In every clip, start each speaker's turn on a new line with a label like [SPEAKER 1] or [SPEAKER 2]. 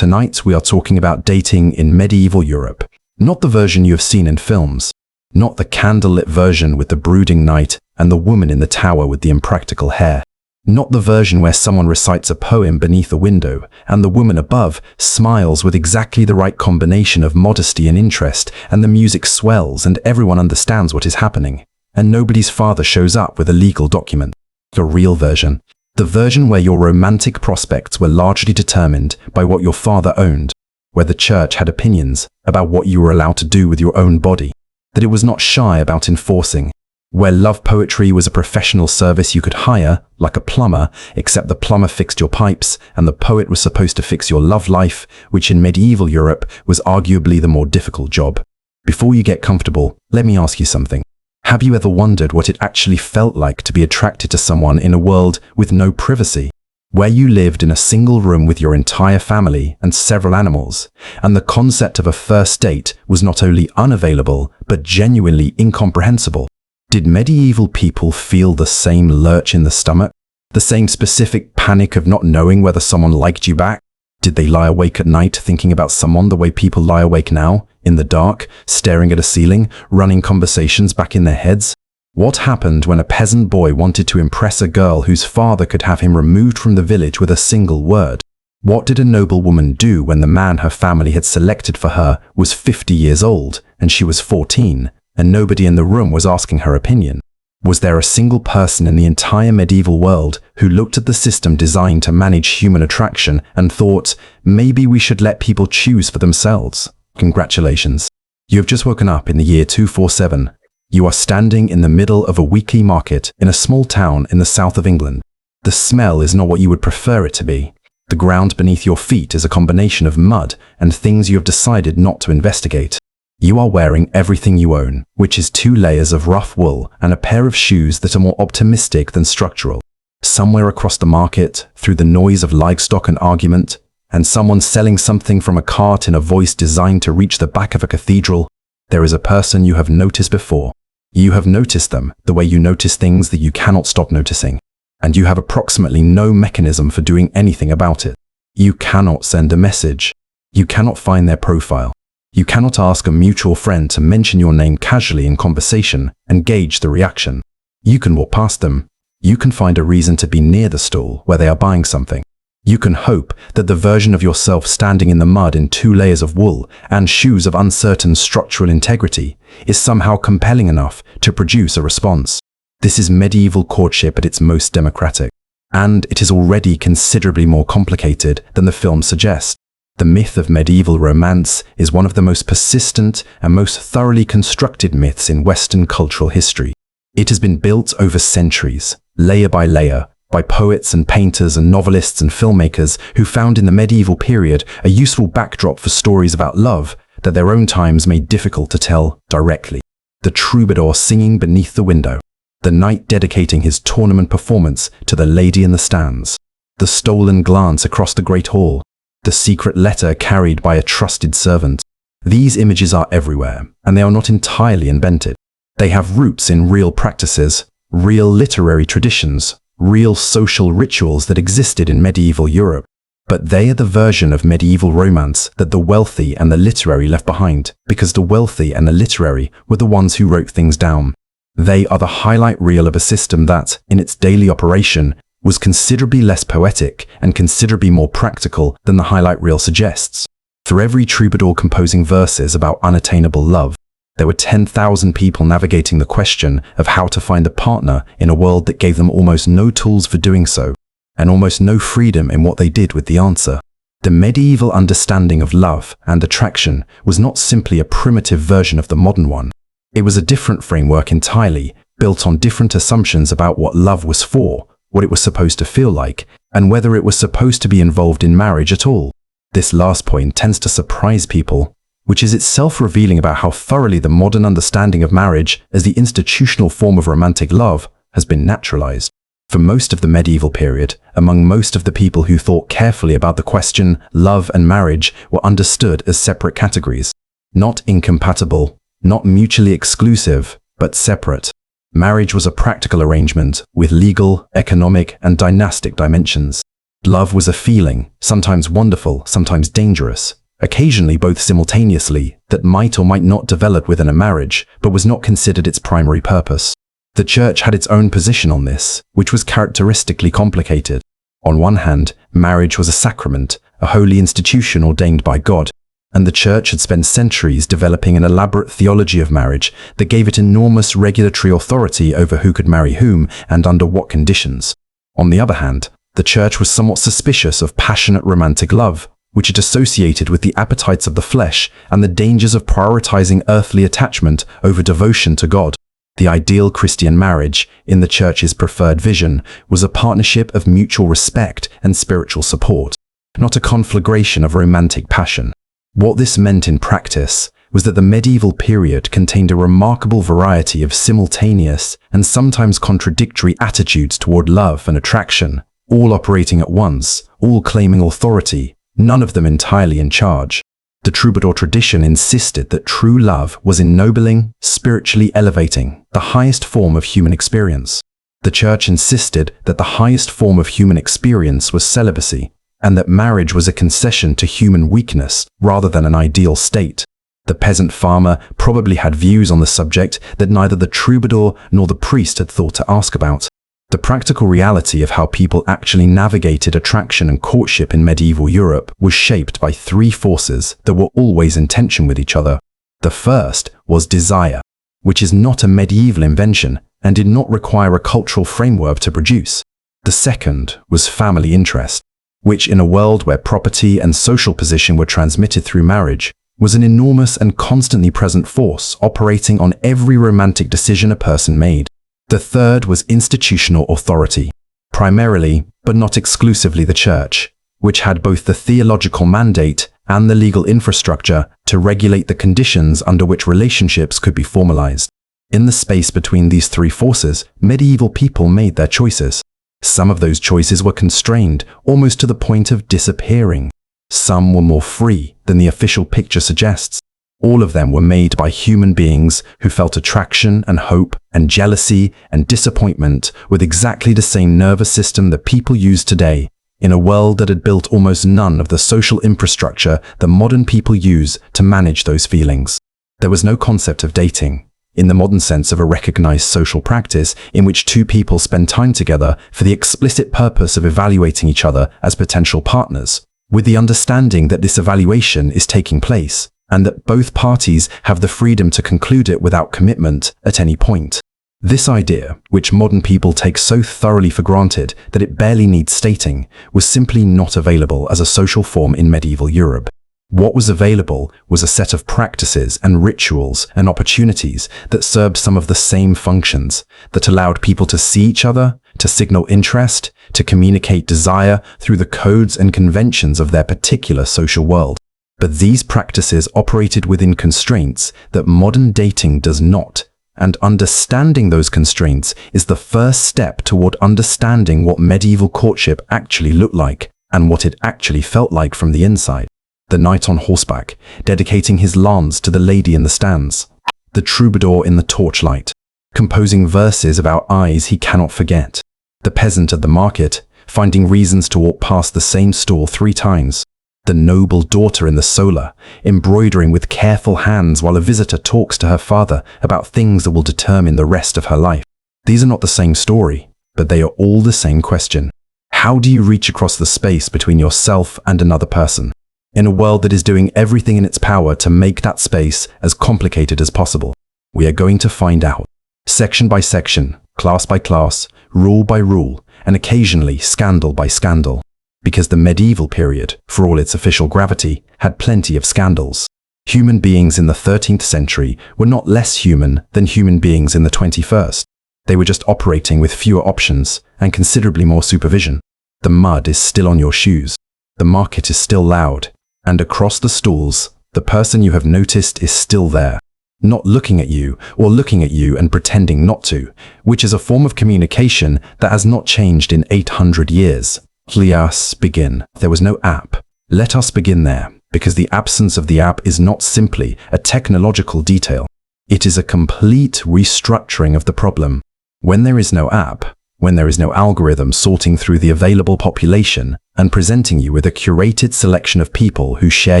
[SPEAKER 1] Tonight we are talking about dating in medieval Europe. Not the version you have seen in films. Not the candlelit version with the brooding knight and the woman in the tower with the impractical hair. Not the version where someone recites a poem beneath a window and the woman above smiles with exactly the right combination of modesty and interest, and the music swells and everyone understands what is happening, and nobody's father shows up with a legal document. The real version. The version where your romantic prospects were largely determined by what your father owned, where the church had opinions about what you were allowed to do with your own body, that it was not shy about enforcing, where love poetry was a professional service you could hire, like a plumber, except the plumber fixed your pipes and the poet was supposed to fix your love life, which in medieval Europe was arguably the more difficult job. Before you get comfortable, let me ask you something. Have you ever wondered what it actually felt like to be attracted to someone in a world with no privacy, where you lived in a single room with your entire family and several animals, and the concept of a first date was not only unavailable, but genuinely incomprehensible? Did medieval people feel the same lurch in the stomach? The same specific panic of not knowing whether someone liked you back? Did they lie awake at night thinking about someone the way people lie awake now, in the dark, staring at a ceiling, running conversations back in their heads? What happened when a peasant boy wanted to impress a girl whose father could have him removed from the village with a single word? What did a noblewoman do when the man her family had selected for her was 50 years old and she was 14, and nobody in the room was asking her opinion? Was there a single person in the entire medieval world who looked at the system designed to manage human attraction and thought, maybe we should let people choose for themselves? Congratulations. You have just woken up in the year 247. You are standing in the middle of a weekly market in a small town in the south of England. The smell is not what you would prefer it to be. The ground beneath your feet is a combination of mud and things you have decided not to investigate. You are wearing everything you own, which is 2 layers of rough wool and a pair of shoes that are more optimistic than structural. Somewhere across the market, through the noise of livestock and argument, and someone selling something from a cart in a voice designed to reach the back of a cathedral, there is a person you have noticed before. You have noticed them the way you notice things that you cannot stop noticing, and you have approximately no mechanism for doing anything about it. You cannot send a message. You cannot find their profile. You cannot ask a mutual friend to mention your name casually in conversation and gauge the reaction. You can walk past them. You can find a reason to be near the stall where they are buying something. You can hope that the version of yourself standing in the mud in 2 layers of wool and shoes of uncertain structural integrity is somehow compelling enough to produce a response. This is medieval courtship at its most democratic, and it is already considerably more complicated than the film suggests. The myth of medieval romance is one of the most persistent and most thoroughly constructed myths in Western cultural history. It has been built over centuries, layer by layer, by poets and painters and novelists and filmmakers who found in the medieval period a useful backdrop for stories about love that their own times made difficult to tell directly. The troubadour singing beneath the window, the knight dedicating his tournament performance to the lady in the stands, the stolen glance across the great hall, the secret letter carried by a trusted servant. These images are everywhere, and they are not entirely invented. They have roots in real practices, real literary traditions, real social rituals that existed in medieval Europe. But they are the version of medieval romance that the wealthy and the literary left behind, because the wealthy and the literary were the ones who wrote things down. They are the highlight reel of a system that, in its daily operation, was considerably less poetic and considerably more practical than the highlight reel suggests. For every troubadour composing verses about unattainable love, there were 10,000 people navigating the question of how to find a partner in a world that gave them almost no tools for doing so, and almost no freedom in what they did with the answer. The medieval understanding of love and attraction was not simply a primitive version of the modern one. It was a different framework entirely, built on different assumptions about what love was for, what it was supposed to feel like, and whether it was supposed to be involved in marriage at all. This last point tends to surprise people, which is itself revealing about how thoroughly the modern understanding of marriage as the institutional form of romantic love has been naturalized. For most of the medieval period, among most of the people who thought carefully about the question, love and marriage were understood as separate categories. Not incompatible, not mutually exclusive, but separate. Marriage was a practical arrangement with legal, economic, and dynastic dimensions. Love was a feeling, sometimes wonderful, sometimes dangerous, occasionally both simultaneously, that might or might not develop within a marriage, but was not considered its primary purpose. The church had its own position on this, which was characteristically complicated. On one hand, marriage was a sacrament, a holy institution ordained by God, and the church had spent centuries developing an elaborate theology of marriage that gave it enormous regulatory authority over who could marry whom and under what conditions. On the other hand, the church was somewhat suspicious of passionate romantic love, which it associated with the appetites of the flesh and the dangers of prioritizing earthly attachment over devotion to God. The ideal Christian marriage, in the church's preferred vision, was a partnership of mutual respect and spiritual support, not a conflagration of romantic passion. What this meant in practice was that the medieval period contained a remarkable variety of simultaneous and sometimes contradictory attitudes toward love and attraction, all operating at once, all claiming authority, none of them entirely in charge. The troubadour tradition insisted that true love was ennobling, spiritually elevating, the highest form of human experience. The church insisted that the highest form of human experience was celibacy, and that marriage was a concession to human weakness rather than an ideal state. The peasant farmer probably had views on the subject that neither the troubadour nor the priest had thought to ask about. The practical reality of how people actually navigated attraction and courtship in medieval Europe was shaped by three forces that were always in tension with each other. The first was desire, which is not a medieval invention and did not require a cultural framework to produce. The second was family interest, which in a world where property and social position were transmitted through marriage, was an enormous and constantly present force operating on every romantic decision a person made. The third was institutional authority, primarily, but not exclusively the church, which had both the theological mandate and the legal infrastructure to regulate the conditions under which relationships could be formalized. In the space between these three forces, medieval people made their choices. Some of those choices were constrained, almost to the point of disappearing. Some were more free than the official picture suggests. All of them were made by human beings who felt attraction and hope and jealousy and disappointment with exactly the same nervous system that people use today, in a world that had built almost none of the social infrastructure that modern people use to manage those feelings. There was no concept of dating, in the modern sense of a recognized social practice in which two people spend time together for the explicit purpose of evaluating each other as potential partners, with the understanding that this evaluation is taking place, and that both parties have the freedom to conclude it without commitment at any point. This idea, which modern people take so thoroughly for granted that it barely needs stating, was simply not available as a social form in medieval Europe. What was available was a set of practices and rituals and opportunities that served some of the same functions, that allowed people to see each other, to signal interest, to communicate desire through the codes and conventions of their particular social world. But these practices operated within constraints that modern dating does not, and understanding those constraints is the first step toward understanding what medieval courtship actually looked like and what it actually felt like from the inside. The knight on horseback, dedicating his lance to the lady in the stands. The troubadour in the torchlight, composing verses about eyes he cannot forget. The peasant at the market, finding reasons to walk past the same stall 3 times. The noble daughter in the solar, embroidering with careful hands while a visitor talks to her father about things that will determine the rest of her life. These are not the same story, but they are all the same question. How do you reach across the space between yourself and another person, in a world that is doing everything in its power to make that space as complicated as possible? We are going to find out, section by section, class by class, rule by rule, and occasionally scandal by scandal. Because the medieval period, for all its official gravity, had plenty of scandals. Human beings in the 13th century were not less human than human beings in the 21st. They were just operating with fewer options and considerably more supervision. The mud is still on your shoes. The market is still loud. And across the stalls, the person you have noticed is still there, not looking at you or looking at you and pretending not to, which is a form of communication that has not changed in 800 years. Let us begin. There was no app. Let us begin there, because the absence of the app is not simply a technological detail. It is a complete restructuring of the problem. When there is no app, when there is no algorithm sorting through the available population and presenting you with a curated selection of people who share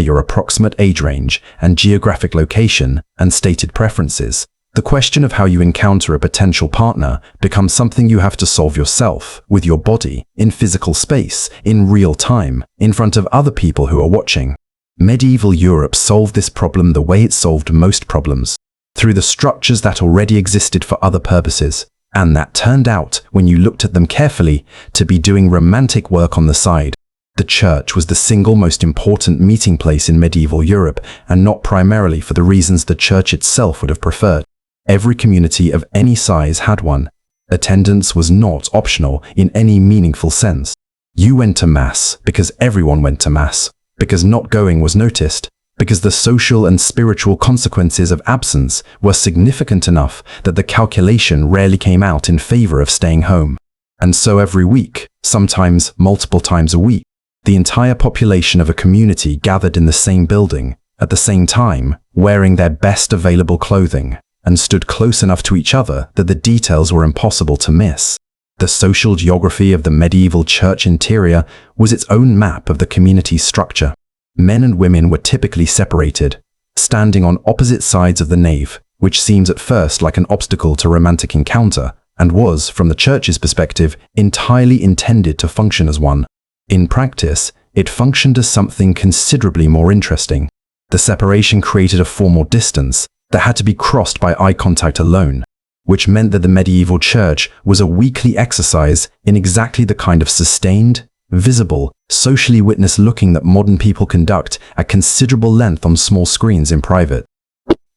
[SPEAKER 1] your approximate age range and geographic location and stated preferences. The question of how you encounter a potential partner becomes something you have to solve yourself, with your body, in physical space, in real time, in front of other people who are watching. Medieval Europe solved this problem the way it solved most problems, through the structures that already existed for other purposes, and that turned out, when you looked at them carefully, to be doing romantic work on the side. The church was the single most important meeting place in medieval Europe, and not primarily for the reasons the church itself would have preferred. Every community of any size had one. Attendance was not optional in any meaningful sense. You went to Mass because everyone went to Mass, because not going was noticed, because the social and spiritual consequences of absence were significant enough that the calculation rarely came out in favor of staying home. And so every week, sometimes multiple times a week, the entire population of a community gathered in the same building, at the same time, wearing their best available clothing, and stood close enough to each other that the details were impossible to miss. The social geography of the medieval church interior was its own map of the community's structure. Men and women were typically separated, standing on opposite sides of the nave, which seems at first like an obstacle to romantic encounter, and was, from the church's perspective, entirely intended to function as one. In practice, it functioned as something considerably more interesting. The separation created a formal distance that had to be crossed by eye contact alone, which meant that the medieval church was a weekly exercise in exactly the kind of sustained, visible, socially witnessed looking that modern people conduct at considerable length on small screens in private.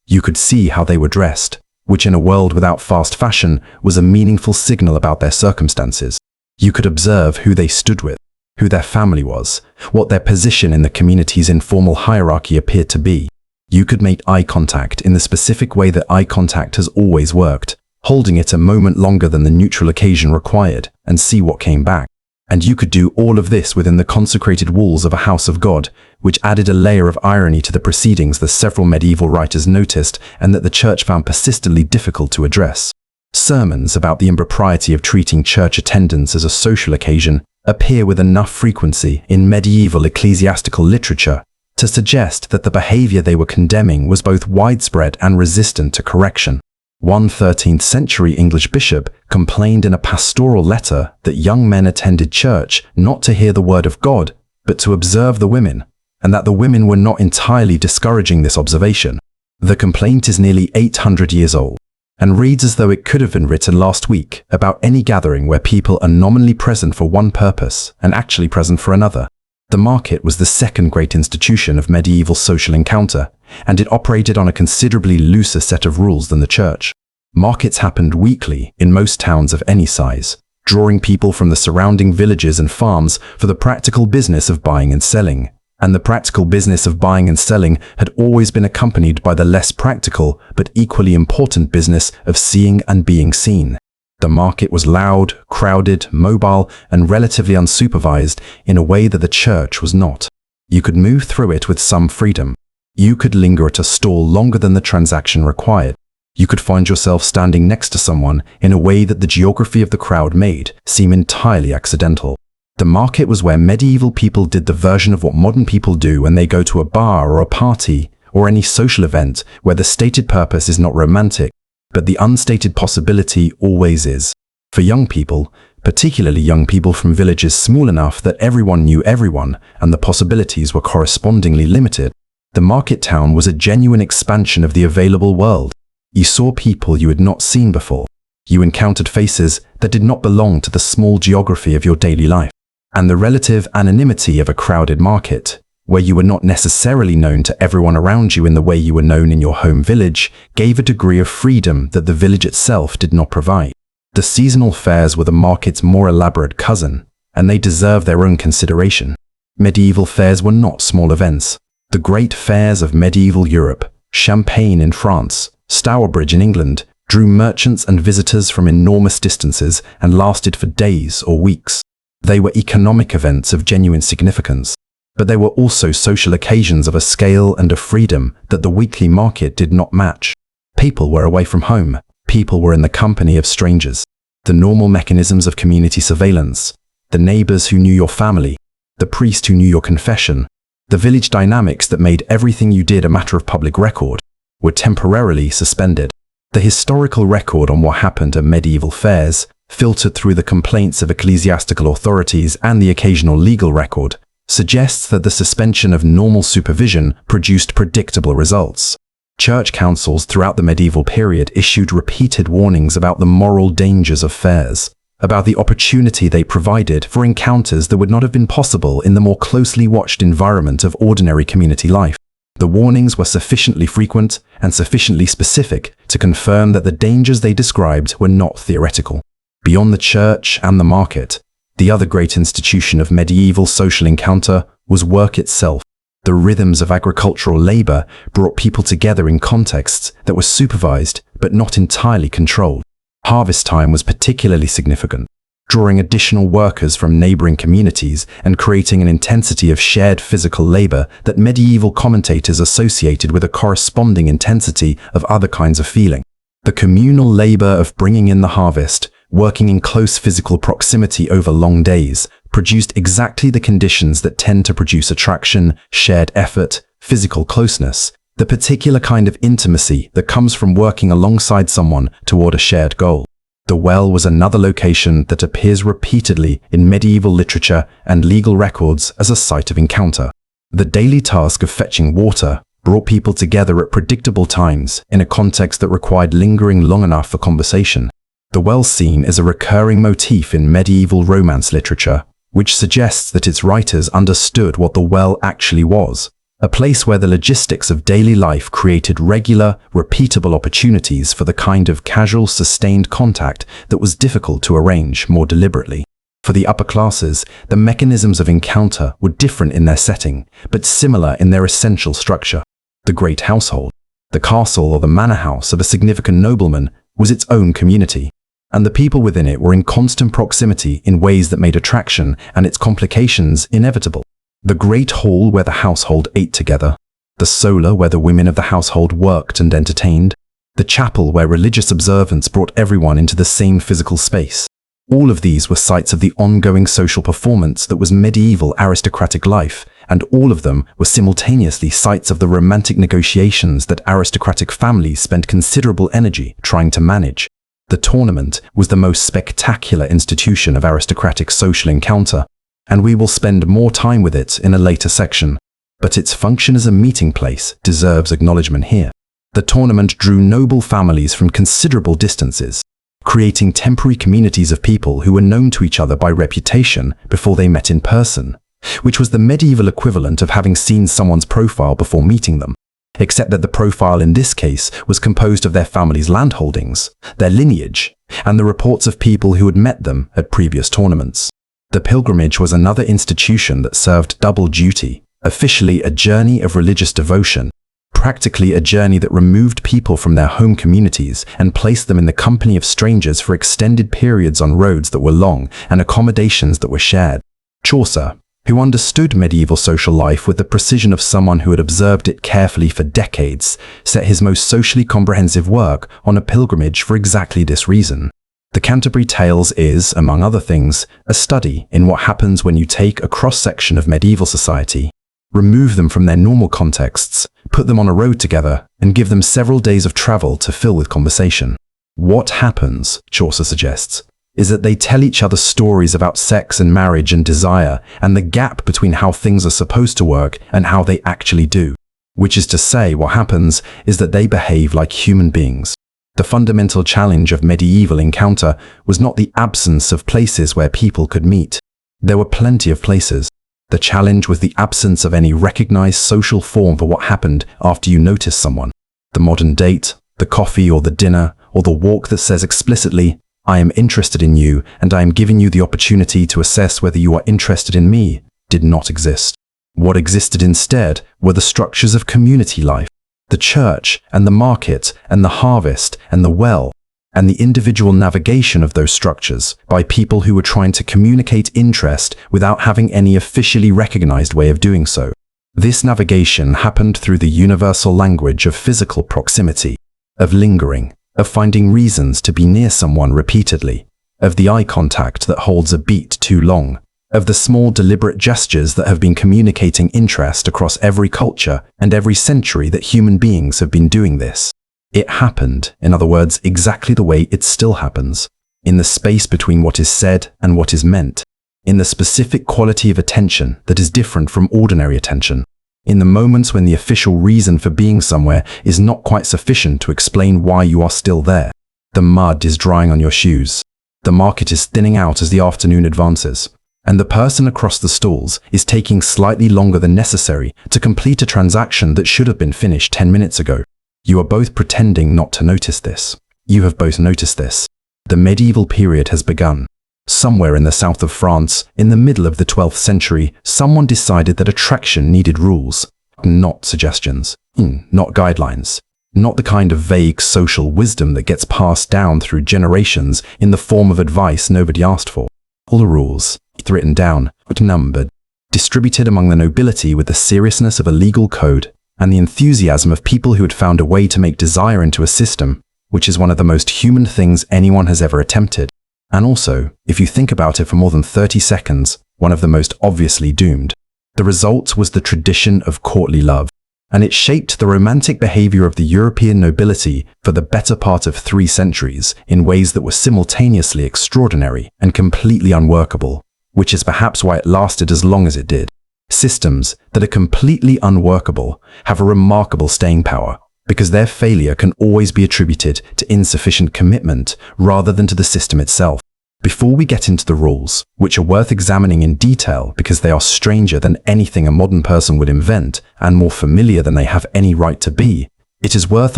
[SPEAKER 1] You could see how they were dressed, which in a world without fast fashion was a meaningful signal about their circumstances. You could observe who they stood with, who their family was, what their position in the community's informal hierarchy appeared to be. You could make eye contact in the specific way that eye contact has always worked, holding it a moment longer than the neutral occasion required, and see what came back. And you could do all of this within the consecrated walls of a house of God, which added a layer of irony to the proceedings that several medieval writers noticed and that the church found persistently difficult to address. Sermons about the impropriety of treating church attendance as a social occasion appear with enough frequency in medieval ecclesiastical literature to suggest that the behavior they were condemning was both widespread and resistant to correction. One 13th century English bishop complained in a pastoral letter that young men attended church not to hear the word of God, but to observe the women, and that the women were not entirely discouraging this observation. The complaint is nearly 800 years old, and reads as though it could have been written last week about any gathering where people are nominally present for one purpose and actually present for another. The market was the second great institution of medieval social encounter, and it operated on a considerably looser set of rules than the church. Markets happened weekly in most towns of any size, drawing people from the surrounding villages and farms for the practical business of buying and selling. And the practical business of buying and selling had always been accompanied by the less practical but equally important business of seeing and being seen. The market was loud, crowded, mobile, and relatively unsupervised in a way that the church was not. You could move through it with some freedom. You could linger at a stall longer than the transaction required. You could find yourself standing next to someone in a way that the geography of the crowd made seem entirely accidental. The market was where medieval people did the version of what modern people do when they go to a bar or a party or any social event where the stated purpose is not romantic, but the unstated possibility always is. For young people, particularly young people from villages small enough that everyone knew everyone and the possibilities were correspondingly limited, the market town was a genuine expansion of the available world. You saw people you had not seen before. You encountered faces that did not belong to the small geography of your daily life. And the relative anonymity of a crowded market, where you were not necessarily known to everyone around you in the way you were known in your home village, gave a degree of freedom that the village itself did not provide. The seasonal fairs were the market's more elaborate cousin, and they deserve their own consideration. Medieval fairs were not small events. The great fairs of medieval Europe, Champagne in France, Stourbridge in England, drew merchants and visitors from enormous distances and lasted for days or weeks. They were economic events of genuine significance, but they were also social occasions of a scale and a freedom that the weekly market did not match. People were away from home. People were in the company of strangers. The normal mechanisms of community surveillance, the neighbors who knew your family, the priest who knew your confession, the village dynamics that made everything you did a matter of public record, were temporarily suspended. The historical record on what happened at medieval fairs, filtered through the complaints of ecclesiastical authorities and the occasional legal record, suggests that the suspension of normal supervision produced predictable results. Church councils throughout the medieval period issued repeated warnings about the moral dangers of fairs, about the opportunity they provided for encounters that would not have been possible in the more closely watched environment of ordinary community life. The warnings were sufficiently frequent and sufficiently specific to confirm that the dangers they described were not theoretical. Beyond the church and the market, the other great institution of medieval social encounter was work itself. The rhythms of agricultural labor brought people together in contexts that were supervised but not entirely controlled. Harvest time was particularly significant, drawing additional workers from neighboring communities and creating an intensity of shared physical labor that medieval commentators associated with a corresponding intensity of other kinds of feeling. The communal labor of bringing in the harvest, working in close physical proximity over long days, produced exactly the conditions that tend to produce attraction, shared effort, physical closeness, the particular kind of intimacy that comes from working alongside someone toward a shared goal. The well was another location that appears repeatedly in medieval literature and legal records as a site of encounter. The daily task of fetching water brought people together at predictable times in a context that required lingering long enough for conversation. The well scene is a recurring motif in medieval romance literature, which suggests that its writers understood what the well actually was, a place where the logistics of daily life created regular, repeatable opportunities for the kind of casual, sustained contact that was difficult to arrange more deliberately. For the upper classes, the mechanisms of encounter were different in their setting, but similar in their essential structure. The great household, the castle or the manor house of a significant nobleman, was its own community, and the people within it were in constant proximity in ways that made attraction and its complications inevitable. The great hall where the household ate together, the solar where the women of the household worked and entertained, the chapel where religious observance brought everyone into the same physical space. All of these were sites of the ongoing social performance that was medieval aristocratic life, and all of them were simultaneously sites of the romantic negotiations that aristocratic families spent considerable energy trying to manage. The tournament was the most spectacular institution of aristocratic social encounter, and we will spend more time with it in a later section, but its function as a meeting place deserves acknowledgement here. The tournament drew noble families from considerable distances, creating temporary communities of people who were known to each other by reputation before they met in person, which was the medieval equivalent of having seen someone's profile before meeting them, except that the profile in this case was composed of their family's landholdings, their lineage, and the reports of people who had met them at previous tournaments. The pilgrimage was another institution that served double duty, officially a journey of religious devotion, practically a journey that removed people from their home communities and placed them in the company of strangers for extended periods on roads that were long and accommodations that were shared. Chaucer, who understood medieval social life with the precision of someone who had observed it carefully for decades, set his most socially comprehensive work on a pilgrimage for exactly this reason. The Canterbury Tales is, among other things, a study in what happens when you take a cross-section of medieval society, remove them from their normal contexts, put them on a road together, and give them several days of travel to fill with conversation. What happens, Chaucer suggests, is that they tell each other stories about sex and marriage and desire and the gap between how things are supposed to work and how they actually do. Which is to say, what happens is that they behave like human beings. The fundamental challenge of medieval encounter was not the absence of places where people could meet. There were plenty of places. The challenge was the absence of any recognized social form for what happened after you noticed someone. The modern date, the coffee or the dinner, or the walk that says explicitly, "I am interested in you and I am giving you the opportunity to assess whether you are interested in me," did not exist. What existed instead were the structures of community life, the church and the market and the harvest and the well, and the individual navigation of those structures by people who were trying to communicate interest without having any officially recognized way of doing so. This navigation happened through the universal language of physical proximity, of lingering, of finding reasons to be near someone repeatedly, of the eye contact that holds a beat too long, of the small deliberate gestures that have been communicating interest across every culture and every century that human beings have been doing this. It happened, in other words, exactly the way it still happens, in the space between what is said and what is meant, in the specific quality of attention that is different from ordinary attention, in the moments when the official reason for being somewhere is not quite sufficient to explain why you are still there. The mud is drying on your shoes. The market is thinning out as the afternoon advances, and the person across the stalls is taking slightly longer than necessary to complete a transaction that should have been finished 10 minutes ago. You are both pretending not to notice this. You have both noticed this. The medieval period has begun. Somewhere in the south of France, in the middle of the 12th century, someone decided that attraction needed rules, not suggestions, not guidelines, not the kind of vague social wisdom that gets passed down through generations in the form of advice nobody asked for. All the rules, written down, numbered, distributed among the nobility with the seriousness of a legal code and the enthusiasm of people who had found a way to make desire into a system, which is one of the most human things anyone has ever attempted. And also, if you think about it for more than 30 seconds, one of the most obviously doomed. The result was the tradition of courtly love, and it shaped the romantic behavior of the European nobility for the better part of 3 centuries in ways that were simultaneously extraordinary and completely unworkable, which is perhaps why it lasted as long as it did. Systems that are completely unworkable have a remarkable staying power, because their failure can always be attributed to insufficient commitment rather than to the system itself. Before we get into the rules, which are worth examining in detail because they are stranger than anything a modern person would invent and more familiar than they have any right to be, it is worth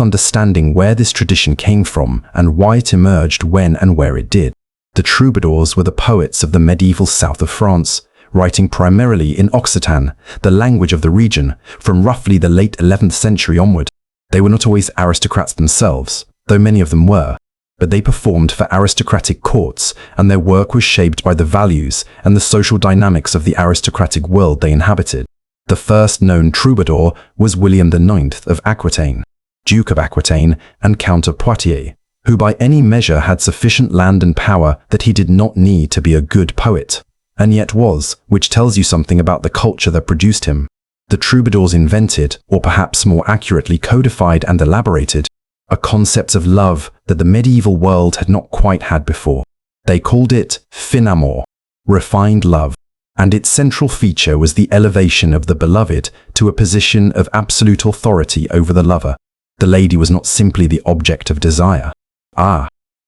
[SPEAKER 1] understanding where this tradition came from and why it emerged when and where it did. The troubadours were the poets of the medieval south of France, writing primarily in Occitan, the language of the region, from roughly the late 11th century onward. They were not always aristocrats themselves, though many of them were, but they performed for aristocratic courts, and their work was shaped by the values and the social dynamics of the aristocratic world they inhabited. The first known troubadour was William IX of Aquitaine, Duke of Aquitaine and Count of Poitiers, who by any measure had sufficient land and power that he did not need to be a good poet, and yet was, which tells you something about the culture that produced him. The troubadours invented, or perhaps more accurately codified and elaborated, a concept of love that the medieval world had not quite had before. They called it fin amour, refined love, and its central feature was the elevation of the beloved to a position of absolute authority over the lover. The lady was not simply the object of desire.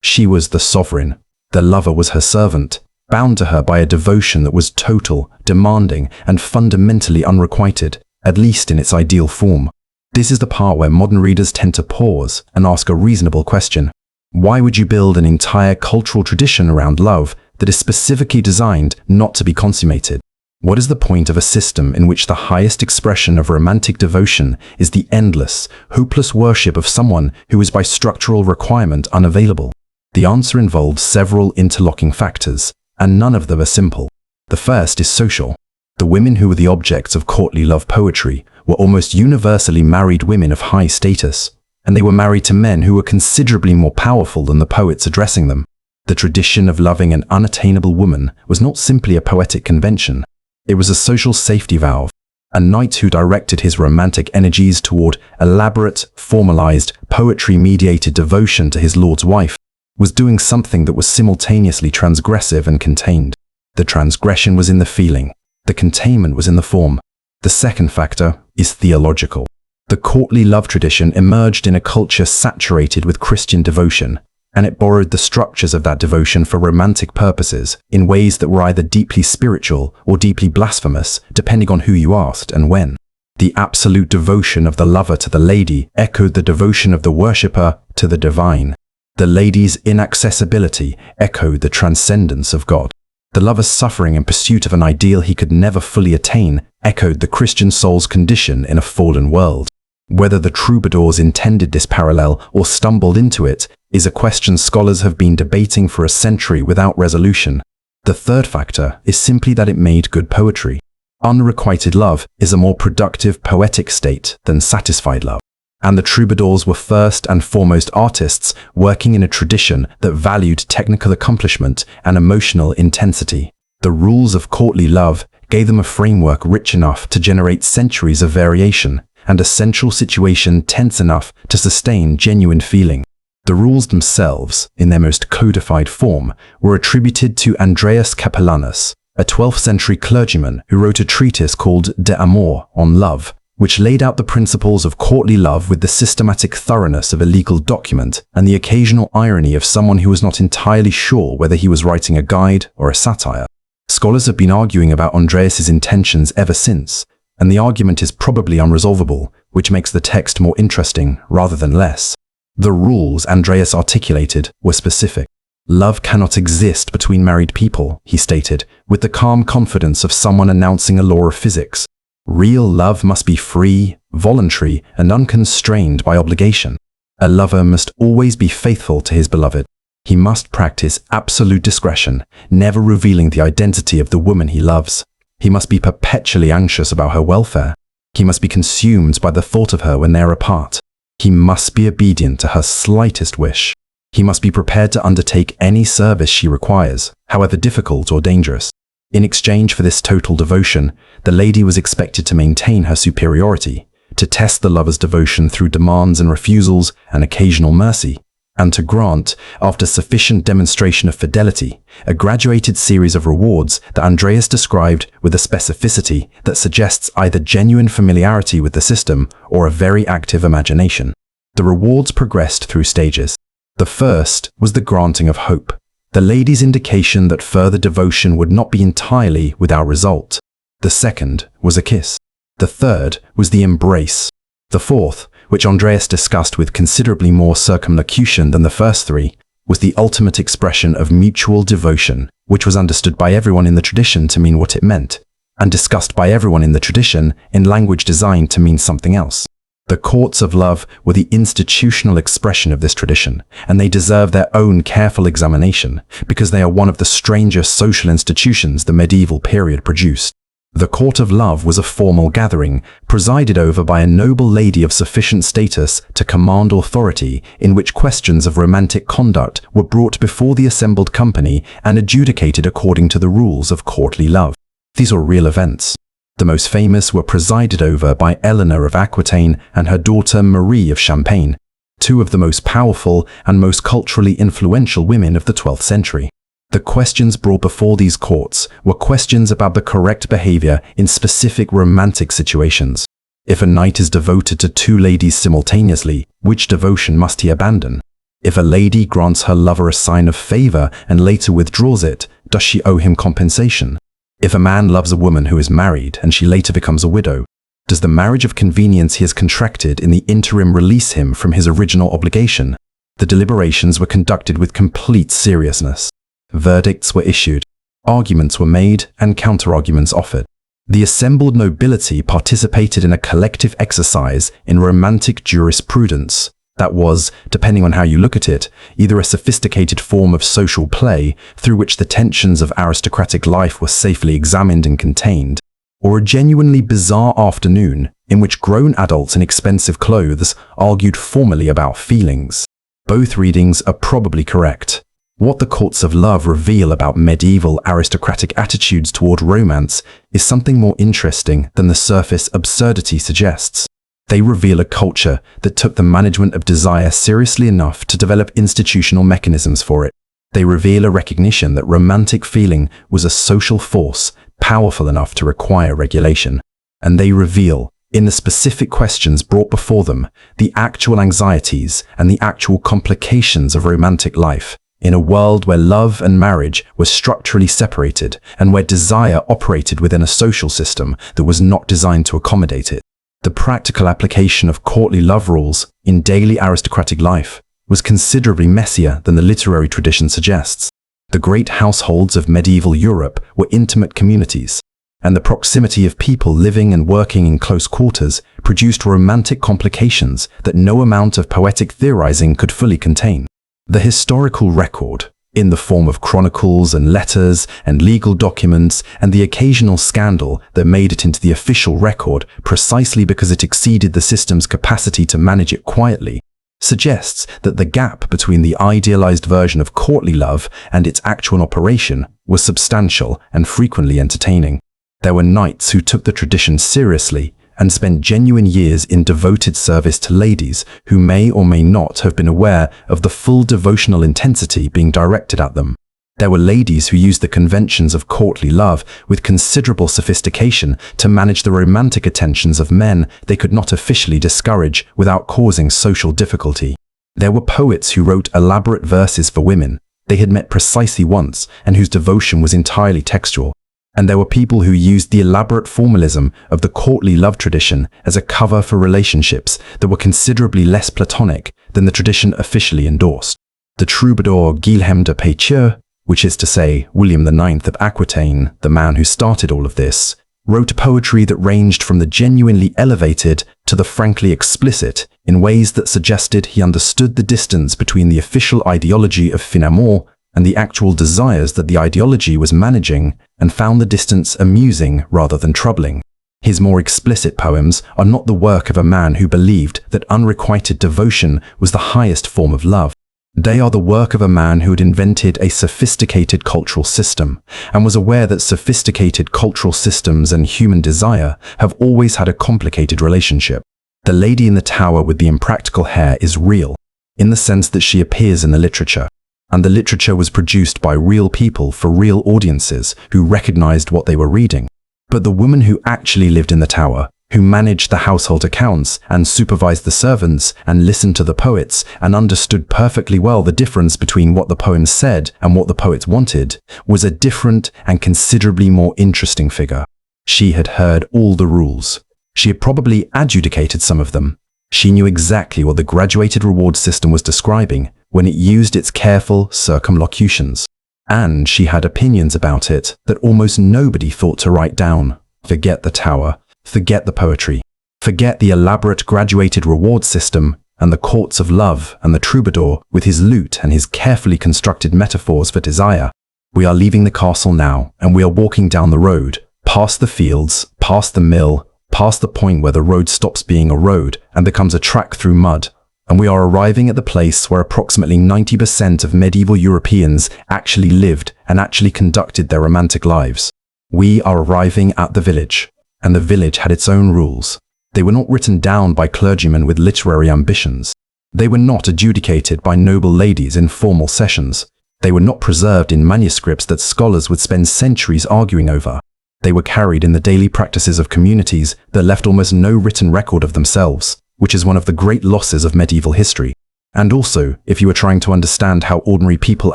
[SPEAKER 1] She was the sovereign. The lover was her servant, bound to her by a devotion that was total, demanding, and fundamentally unrequited, at least in its ideal form. This is the part where modern readers tend to pause and ask a reasonable question. Why would you build an entire cultural tradition around love that is specifically designed not to be consummated? What is the point of a system in which the highest expression of romantic devotion is the endless, hopeless worship of someone who is by structural requirement unavailable? The answer involves several interlocking factors, and none of them are simple. The first is social. The women who were the objects of courtly love poetry were almost universally married women of high status, and they were married to men who were considerably more powerful than the poets addressing them. The tradition of loving an unattainable woman was not simply a poetic convention. It was a social safety valve. A knight who directed his romantic energies toward elaborate, formalized, poetry-mediated devotion to his lord's wife was doing something that was simultaneously transgressive and contained. The transgression was in the feeling. The containment was in the form. The second factor is theological. The courtly love tradition emerged in a culture saturated with Christian devotion, and it borrowed the structures of that devotion for romantic purposes in ways that were either deeply spiritual or deeply blasphemous, depending on who you asked and when. The absolute devotion of the lover to the lady echoed the devotion of the worshipper to the divine. The lady's inaccessibility echoed the transcendence of God. The lover's suffering in pursuit of an ideal he could never fully attain echoed the Christian soul's condition in a fallen world. Whether the troubadours intended this parallel or stumbled into it is a question scholars have been debating for a century without resolution. The third factor is simply that it made good poetry. Unrequited love is a more productive poetic state than satisfied love. And the troubadours were first and foremost artists working in a tradition that valued technical accomplishment and emotional intensity. The rules of courtly love gave them a framework rich enough to generate centuries of variation, and a central situation tense enough to sustain genuine feeling. The rules themselves, in their most codified form, were attributed to Andreas Capellanus, a 12th century clergyman who wrote a treatise called De Amor, on love, which laid out the principles of courtly love with the systematic thoroughness of a legal document and the occasional irony of someone who was not entirely sure whether he was writing a guide or a satire. Scholars have been arguing about Andreas's intentions ever since, and the argument is probably unresolvable, which makes the text more interesting rather than less. The rules Andreas articulated were specific. Love cannot exist between married people, he stated, with the calm confidence of someone announcing a law of physics. Real love must be free, voluntary, and unconstrained by obligation. A lover must always be faithful to his beloved. He must practice absolute discretion, never revealing the identity of the woman he loves. He must be perpetually anxious about her welfare. He must be consumed by the thought of her when they are apart. He must be obedient to her slightest wish. He must be prepared to undertake any service she requires, however difficult or dangerous. In exchange for this total devotion, the lady was expected to maintain her superiority, to test the lover's devotion through demands and refusals and occasional mercy, and to grant, after sufficient demonstration of fidelity, a graduated series of rewards that Andreas described with a specificity that suggests either genuine familiarity with the system or a very active imagination. The rewards progressed through stages. The first was the granting of hope, the lady's indication that further devotion would not be entirely without result. The second was a kiss. The third was the embrace. The fourth, which Andreas discussed with considerably more circumlocution than the first three, was the ultimate expression of mutual devotion, which was understood by everyone in the tradition to mean what it meant, and discussed by everyone in the tradition in language designed to mean something else. The courts of love were the institutional expression of this tradition, and they deserve their own careful examination because they are one of the strangest social institutions the medieval period produced. The court of love was a formal gathering, presided over by a noble lady of sufficient status to command authority, in which questions of romantic conduct were brought before the assembled company and adjudicated according to the rules of courtly love. These were real events. The most famous were presided over by Eleanor of Aquitaine and her daughter Marie of Champagne, two of the most powerful and most culturally influential women of the 12th century. The questions brought before these courts were questions about the correct behavior in specific romantic situations. If a knight is devoted to two ladies simultaneously, which devotion must he abandon? If a lady grants her lover a sign of favor and later withdraws it, does she owe him compensation? If a man loves a woman who is married and she later becomes a widow, does the marriage of convenience he has contracted in the interim release him from his original obligation? The deliberations were conducted with complete seriousness. Verdicts were issued. Arguments were made and counter-arguments offered. The assembled nobility participated in a collective exercise in romantic jurisprudence that was, depending on how you look at it, either a sophisticated form of social play through which the tensions of aristocratic life were safely examined and contained, or a genuinely bizarre afternoon in which grown adults in expensive clothes argued formally about feelings. Both readings are probably correct. What the courts of love reveal about medieval aristocratic attitudes toward romance is something more interesting than the surface absurdity suggests. They reveal a culture that took the management of desire seriously enough to develop institutional mechanisms for it. They reveal a recognition that romantic feeling was a social force powerful enough to require regulation. And they reveal, in the specific questions brought before them, the actual anxieties and the actual complications of romantic life, in a world where love and marriage were structurally separated and where desire operated within a social system that was not designed to accommodate it. The practical application of courtly love rules in daily aristocratic life was considerably messier than the literary tradition suggests. The great households of medieval Europe were intimate communities, and the proximity of people living and working in close quarters produced romantic complications that no amount of poetic theorizing could fully contain. The historical record, in the form of chronicles and letters and legal documents and the occasional scandal that made it into the official record precisely because it exceeded the system's capacity to manage it quietly, suggests that the gap between the idealized version of courtly love and its actual operation was substantial and frequently entertaining. There were knights who took the tradition seriously and spent genuine years in devoted service to ladies who may or may not have been aware of the full devotional intensity being directed at them. There were ladies who used the conventions of courtly love with considerable sophistication to manage the romantic attentions of men they could not officially discourage without causing social difficulty. There were poets who wrote elaborate verses for women they had met precisely once and whose devotion was entirely textual. And there were people who used the elaborate formalism of the courtly love tradition as a cover for relationships that were considerably less platonic than the tradition officially endorsed. The troubadour Guilhem de Pétieux, which is to say William IX of Aquitaine, the man who started all of this, wrote poetry that ranged from the genuinely elevated to the frankly explicit in ways that suggested he understood the distance between the official ideology of fin amour and the actual desires that the ideology was managing, and found the distance amusing rather than troubling. His more explicit poems are not the work of a man who believed that unrequited devotion was the highest form of love. They are the work of a man who had invented a sophisticated cultural system, and was aware that sophisticated cultural systems and human desire have always had a complicated relationship. The lady in the tower with the impractical hair is real, in the sense that she appears in the literature. And the literature was produced by real people for real audiences who recognized what they were reading. But the woman who actually lived in the tower, who managed the household accounts and supervised the servants and listened to the poets and understood perfectly well the difference between what the poems said and what the poets wanted, was a different and considerably more interesting figure. She had heard all the rules. She had probably adjudicated some of them. She knew exactly what the graduated reward system was describing when it used its careful circumlocutions. And she had opinions about it that almost nobody thought to write down. Forget the tower, forget the poetry, forget the elaborate graduated reward system and the courts of love and the troubadour with his lute and his carefully constructed metaphors for desire. We are leaving the castle now, and we are walking down the road, past the fields, past the mill, past the point where the road stops being a road and becomes a track through mud. And we are arriving at the place where approximately 90% of medieval Europeans actually lived and actually conducted their romantic lives. We are arriving at the village, and the village had its own rules. They were not written down by clergymen with literary ambitions. They were not adjudicated by noble ladies in formal sessions. They were not preserved in manuscripts that scholars would spend centuries arguing over. They were carried in the daily practices of communities that left almost no written record of themselves, which is one of the great losses of medieval history. And also, if you were trying to understand how ordinary people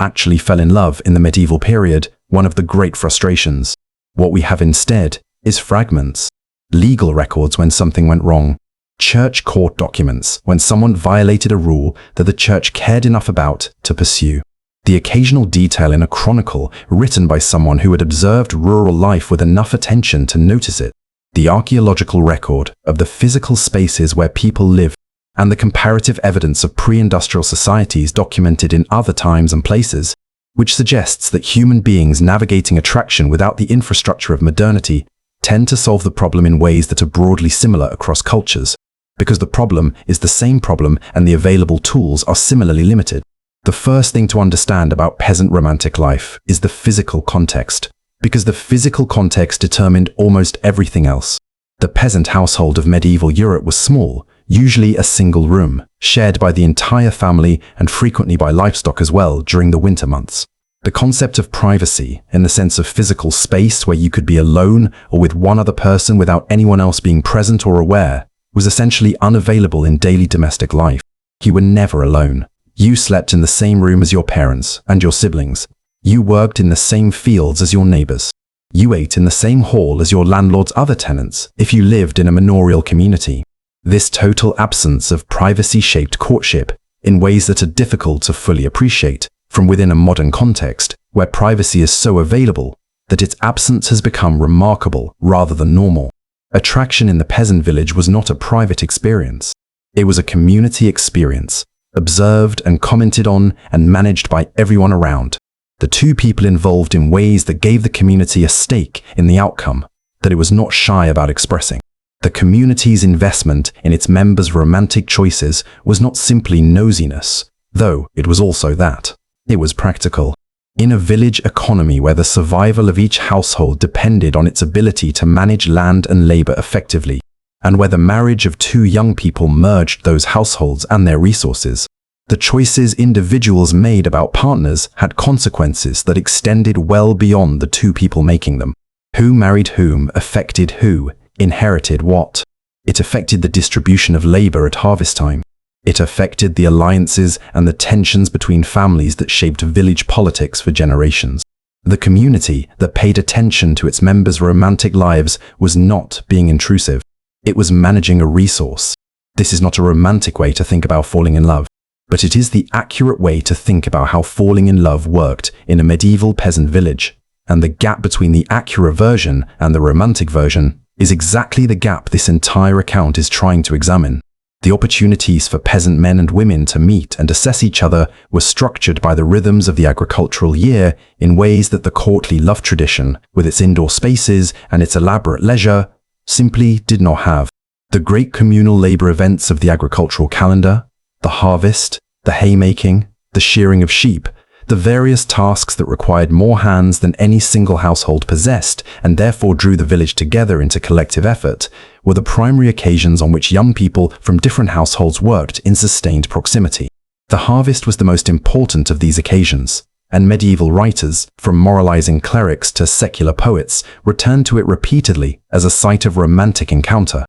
[SPEAKER 1] actually fell in love in the medieval period, one of the great frustrations. What we have instead is fragments. Legal records when something went wrong. Church court documents when someone violated a rule that the church cared enough about to pursue. The occasional detail in a chronicle written by someone who had observed rural life with enough attention to notice it. The archaeological record of the physical spaces where people live, and the comparative evidence of pre-industrial societies documented in other times and places, which suggests that human beings navigating attraction without the infrastructure of modernity tend to solve the problem in ways that are broadly similar across cultures, because the problem is the same problem and the available tools are similarly limited. The first thing to understand about peasant romantic life is the physical context, because the physical context determined almost everything else. The peasant household of medieval Europe was small, usually a single room, shared by the entire family and frequently by livestock as well during the winter months. The concept of privacy, in the sense of physical space where you could be alone or with one other person without anyone else being present or aware, was essentially unavailable in daily domestic life. You were never alone. You slept in the same room as your parents and your siblings. You worked in the same fields as your neighbors. You ate in the same hall as your landlord's other tenants if you lived in a manorial community. This total absence of privacy shaped courtship in ways that are difficult to fully appreciate from within a modern context where privacy is so available that its absence has become remarkable rather than normal. Attraction in the peasant village was not a private experience. It was a community experience, observed and commented on and managed by everyone around. The two people involved in ways that gave the community a stake in the outcome that it was not shy about expressing. The community's investment in its members' romantic choices was not simply nosiness, though it was also that. It was practical. In a village economy where the survival of each household depended on its ability to manage land and labor effectively, and where the marriage of two young people merged those households and their resources, the choices individuals made about partners had consequences that extended well beyond the two people making them. Who married whom affected who, inherited what. It affected the distribution of labor at harvest time. It affected the alliances and the tensions between families that shaped village politics for generations. The community that paid attention to its members' romantic lives was not being intrusive. It was managing a resource. This is not a romantic way to think about falling in love, but it is the accurate way to think about how falling in love worked in a medieval peasant village. And the gap between the accurate version and the romantic version is exactly the gap this entire account is trying to examine. The opportunities for peasant men and women to meet and assess each other were structured by the rhythms of the agricultural year in ways that the courtly love tradition, with its indoor spaces and its elaborate leisure, simply did not have. The great communal labor events of the agricultural calendar, the harvest, the haymaking, the shearing of sheep, the various tasks that required more hands than any single household possessed and therefore drew the village together into collective effort, were the primary occasions on which young people from different households worked in sustained proximity. The harvest was the most important of these occasions, and medieval writers, from moralizing clerics to secular poets, returned to it repeatedly as a site of romantic encounter.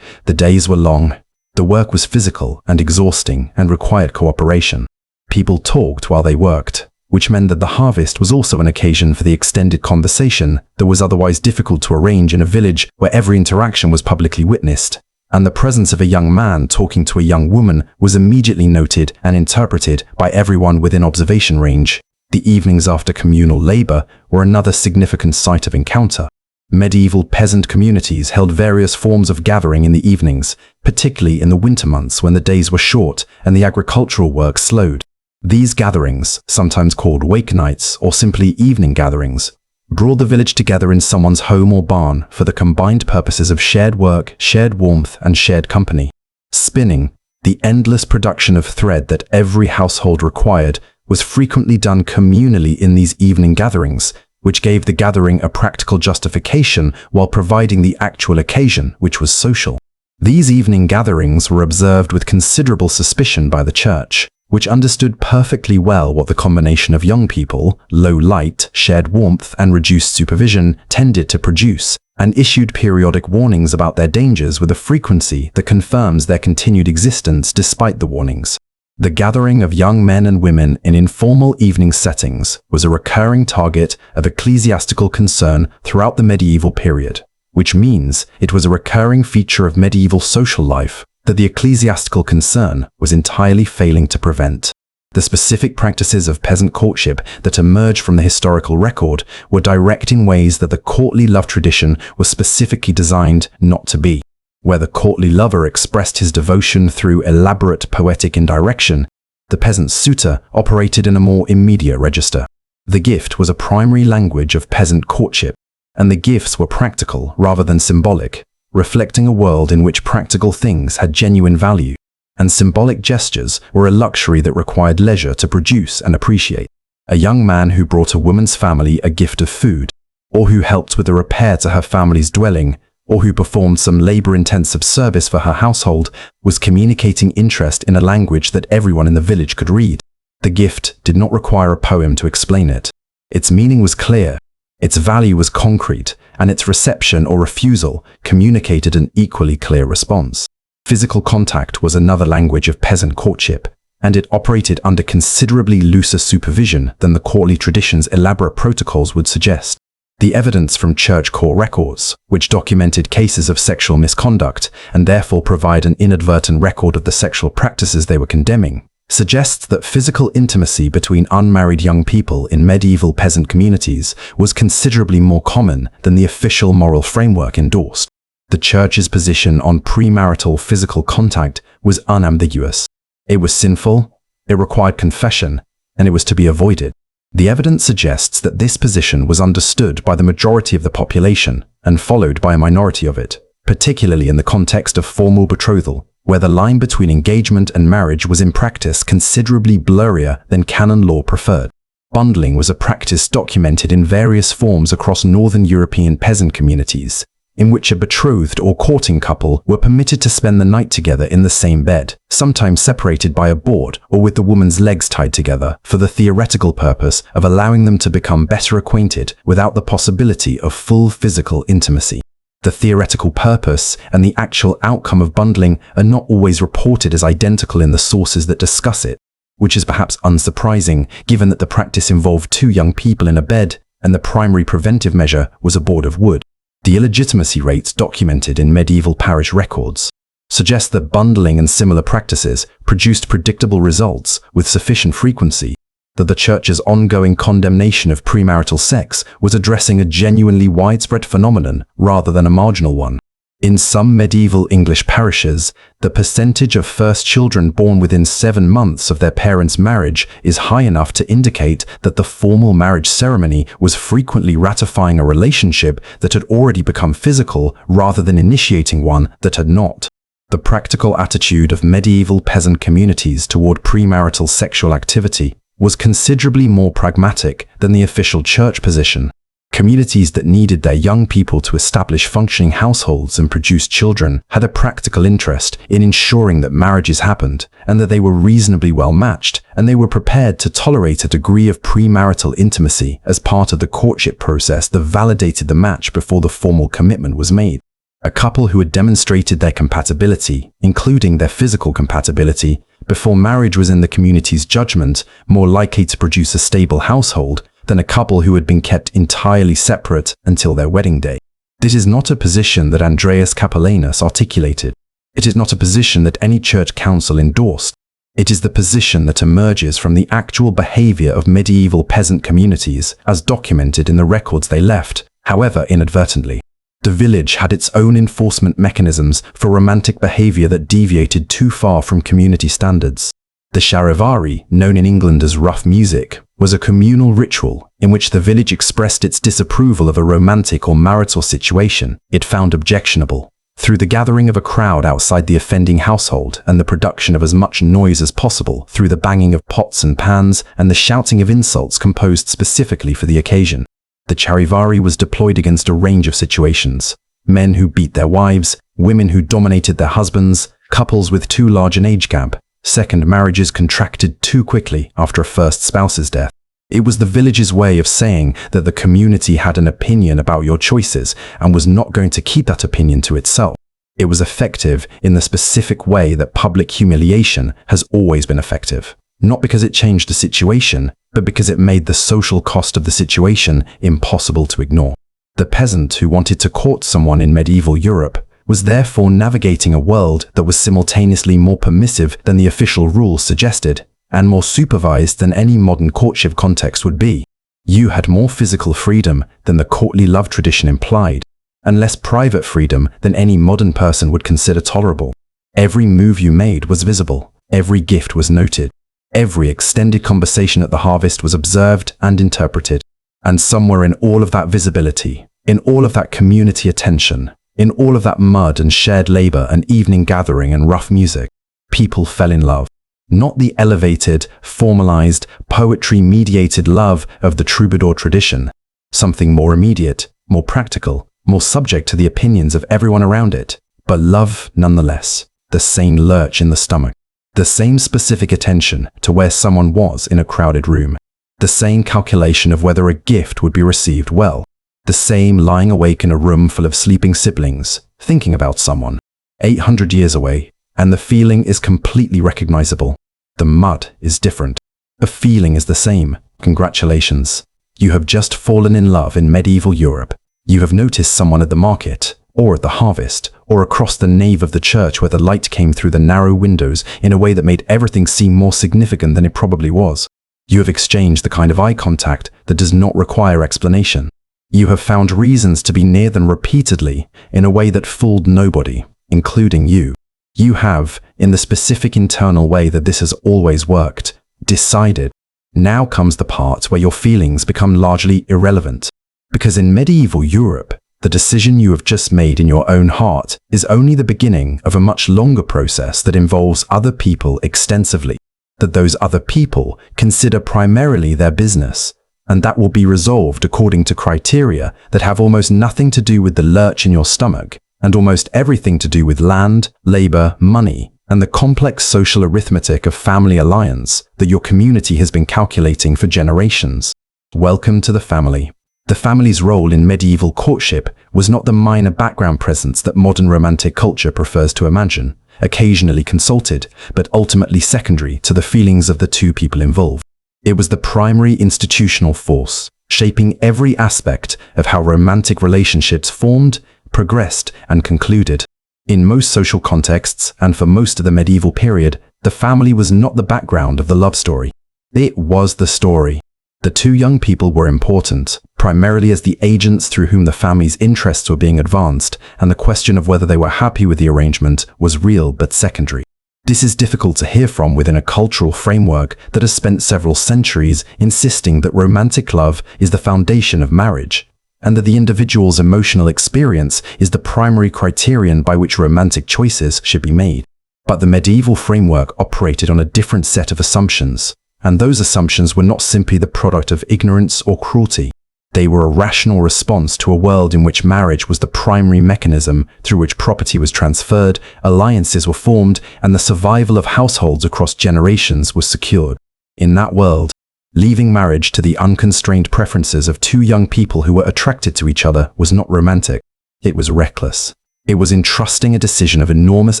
[SPEAKER 1] The days were long. The work was physical and exhausting and required cooperation. People talked while they worked, which meant that the harvest was also an occasion for the extended conversation that was otherwise difficult to arrange in a village where every interaction was publicly witnessed, and the presence of a young man talking to a young woman was immediately noted and interpreted by everyone within observation range. The evenings after communal labor were another significant site of encounter. Medieval peasant communities held various forms of gathering in the evenings, particularly in the winter months when the days were short and the agricultural work slowed. These gatherings, sometimes called wake nights or simply evening gatherings, brought the village together in someone's home or barn for the combined purposes of shared work, shared warmth, and shared company. Spinning, the endless production of thread that every household required, was frequently done communally in these evening gatherings, which gave the gathering a practical justification while providing the actual occasion, which was social. These evening gatherings were observed with considerable suspicion by the church, which understood perfectly well what the combination of young people, low light, shared warmth, and reduced supervision tended to produce, and issued periodic warnings about their dangers with a frequency that confirms their continued existence despite the warnings. The gathering of young men and women in informal evening settings was a recurring target of ecclesiastical concern throughout the medieval period, which means it was a recurring feature of medieval social life that the ecclesiastical concern was entirely failing to prevent. The specific practices of peasant courtship that emerge from the historical record were direct in ways that the courtly love tradition was specifically designed not to be. Where the courtly lover expressed his devotion through elaborate poetic indirection, the peasant suitor operated in a more immediate register. The gift was a primary language of peasant courtship, and the gifts were practical rather than symbolic, reflecting a world in which practical things had genuine value, and symbolic gestures were a luxury that required leisure to produce and appreciate. A young man who brought a woman's family a gift of food, or who helped with a repair to her family's dwelling, or who performed some labor-intensive service for her household, was communicating interest in a language that everyone in the village could read. The gift did not require a poem to explain it. Its meaning was clear. Its value was concrete, and its reception or refusal communicated an equally clear response. Physical contact was another language of peasant courtship, and it operated under considerably looser supervision than the courtly tradition's elaborate protocols would suggest. The evidence from church court records, which documented cases of sexual misconduct and therefore provide an inadvertent record of the sexual practices they were condemning, suggests that physical intimacy between unmarried young people in medieval peasant communities was considerably more common than the official moral framework endorsed. The church's position on premarital physical contact was unambiguous. It was sinful, it required confession, and it was to be avoided. The evidence suggests that this position was understood by the majority of the population and followed by a minority of it, particularly in the context of formal betrothal, where the line between engagement and marriage was in practice considerably blurrier than canon law preferred. Bundling was a practice documented in various forms across Northern European peasant communities, in which a betrothed or courting couple were permitted to spend the night together in the same bed, sometimes separated by a board or with the woman's legs tied together, for the theoretical purpose of allowing them to become better acquainted without the possibility of full physical intimacy. The theoretical purpose and the actual outcome of bundling are not always reported as identical in the sources that discuss it, which is perhaps unsurprising given that the practice involved two young people in a bed and the primary preventive measure was a board of wood. The illegitimacy rates documented in medieval parish records suggest that bundling and similar practices produced predictable results with sufficient frequency, that the Church's ongoing condemnation of premarital sex was addressing a genuinely widespread phenomenon rather than a marginal one. In some medieval English parishes, the percentage of first children born within 7 months of their parents' marriage is high enough to indicate that the formal marriage ceremony was frequently ratifying a relationship that had already become physical rather than initiating one that had not. The practical attitude of medieval peasant communities toward premarital sexual activity was considerably more pragmatic than the official church position. Communities that needed their young people to establish functioning households and produce children had a practical interest in ensuring that marriages happened and that they were reasonably well matched, and they were prepared to tolerate a degree of premarital intimacy as part of the courtship process that validated the match before the formal commitment was made. A couple who had demonstrated their compatibility, including their physical compatibility, before marriage was in the community's judgment more likely to produce a stable household than a couple who had been kept entirely separate until their wedding day. This is not a position that Andreas Capellanus articulated. It is not a position that any church council endorsed. It is the position that emerges from the actual behavior of medieval peasant communities as documented in the records they left, however inadvertently. The village had its own enforcement mechanisms for romantic behavior that deviated too far from community standards. The charivari, known in England as rough music, was a communal ritual in which the village expressed its disapproval of a romantic or marital situation it found objectionable, through the gathering of a crowd outside the offending household and the production of as much noise as possible through the banging of pots and pans and the shouting of insults composed specifically for the occasion. The charivari was deployed against a range of situations: men who beat their wives, women who dominated their husbands, couples with too large an age gap, second marriages contracted too quickly after a first spouse's death. It was the village's way of saying that the community had an opinion about your choices and was not going to keep that opinion to itself. It was effective in the specific way that public humiliation has always been effective, not because it changed the situation, but because it made the social cost of the situation impossible to ignore. The peasant who wanted to court someone in medieval Europe was therefore navigating a world that was simultaneously more permissive than the official rules suggested, and more supervised than any modern courtship context would be. You had more physical freedom than the courtly love tradition implied, and less private freedom than any modern person would consider tolerable. Every move you made was visible, every gift was noted, every extended conversation at the harvest was observed and interpreted. And somewhere in all of that visibility, in all of that community attention, in all of that mud and shared labor and evening gathering and rough music, people fell in love. Not the elevated, formalized, poetry-mediated love of the troubadour tradition, something more immediate, more practical, more subject to the opinions of everyone around it, but love nonetheless, the same lurch in the stomach, the same specific attention to where someone was in a crowded room, the same calculation of whether a gift would be received well, the same lying awake in a room full of sleeping siblings, thinking about someone, 800 years away, and the feeling is completely recognizable. The mud is different. The feeling is the same. Congratulations. You have just fallen in love in medieval Europe. You have noticed someone at the market, or at the harvest, or across the nave of the church where the light came through the narrow windows in a way that made everything seem more significant than it probably was. You have exchanged the kind of eye contact that does not require explanation. You have found reasons to be near them repeatedly in a way that fooled nobody, including you. You have, in the specific internal way that this has always worked, decided Now comes the part where your feelings become largely irrelevant. Because in medieval Europe, the decision you have just made in your own heart is only the beginning of a much longer process that involves other people extensively, that those other people consider primarily their business, and that will be resolved according to criteria that have almost nothing to do with the lurch in your stomach, and almost everything to do with land, labor, money, and the complex social arithmetic of family alliance that your community has been calculating for generations. Welcome to the family. The family's role in medieval courtship was not the minor background presence that modern romantic culture prefers to imagine, occasionally consulted, but ultimately secondary to the feelings of the two people involved. It was the primary institutional force, shaping every aspect of how romantic relationships formed, progressed, and concluded. In most social contexts, and for most of the medieval period, the family was not the background of the love story. It was the story. The two young people were important, primarily as the agents through whom the family's interests were being advanced, and the question of whether they were happy with the arrangement was real but secondary. This is difficult to hear from within a cultural framework that has spent several centuries insisting that romantic love is the foundation of marriage, and that the individual's emotional experience is the primary criterion by which romantic choices should be made. But the medieval framework operated on a different set of assumptions, and those assumptions were not simply the product of ignorance or cruelty. They were a rational response to a world in which marriage was the primary mechanism through which property was transferred, alliances were formed, and the survival of households across generations was secured. In that world, leaving marriage to the unconstrained preferences of two young people who were attracted to each other was not romantic. It was reckless. It was entrusting a decision of enormous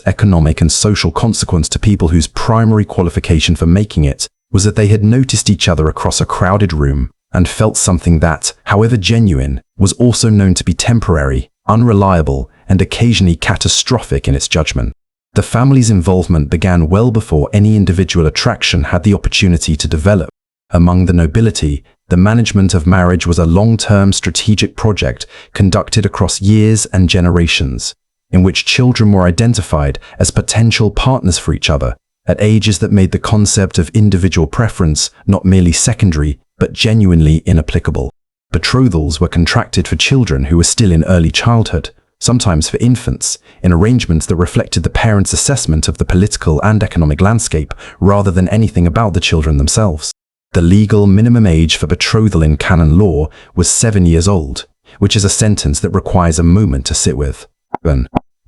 [SPEAKER 1] economic and social consequence to people whose primary qualification for making it was that they had noticed each other across a crowded room and felt something that, however genuine, was also known to be temporary, unreliable, and occasionally catastrophic in its judgment. The family's involvement began well before any individual attraction had the opportunity to develop. Among the nobility, the management of marriage was a long-term strategic project conducted across years and generations, in which children were identified as potential partners for each other, at ages that made the concept of individual preference not merely secondary, but genuinely inapplicable. Betrothals were contracted for children who were still in early childhood, sometimes for infants, in arrangements that reflected the parents' assessment of the political and economic landscape rather than anything about the children themselves. The legal minimum age for betrothal in canon law was 7 years old, which is a sentence that requires a moment to sit with.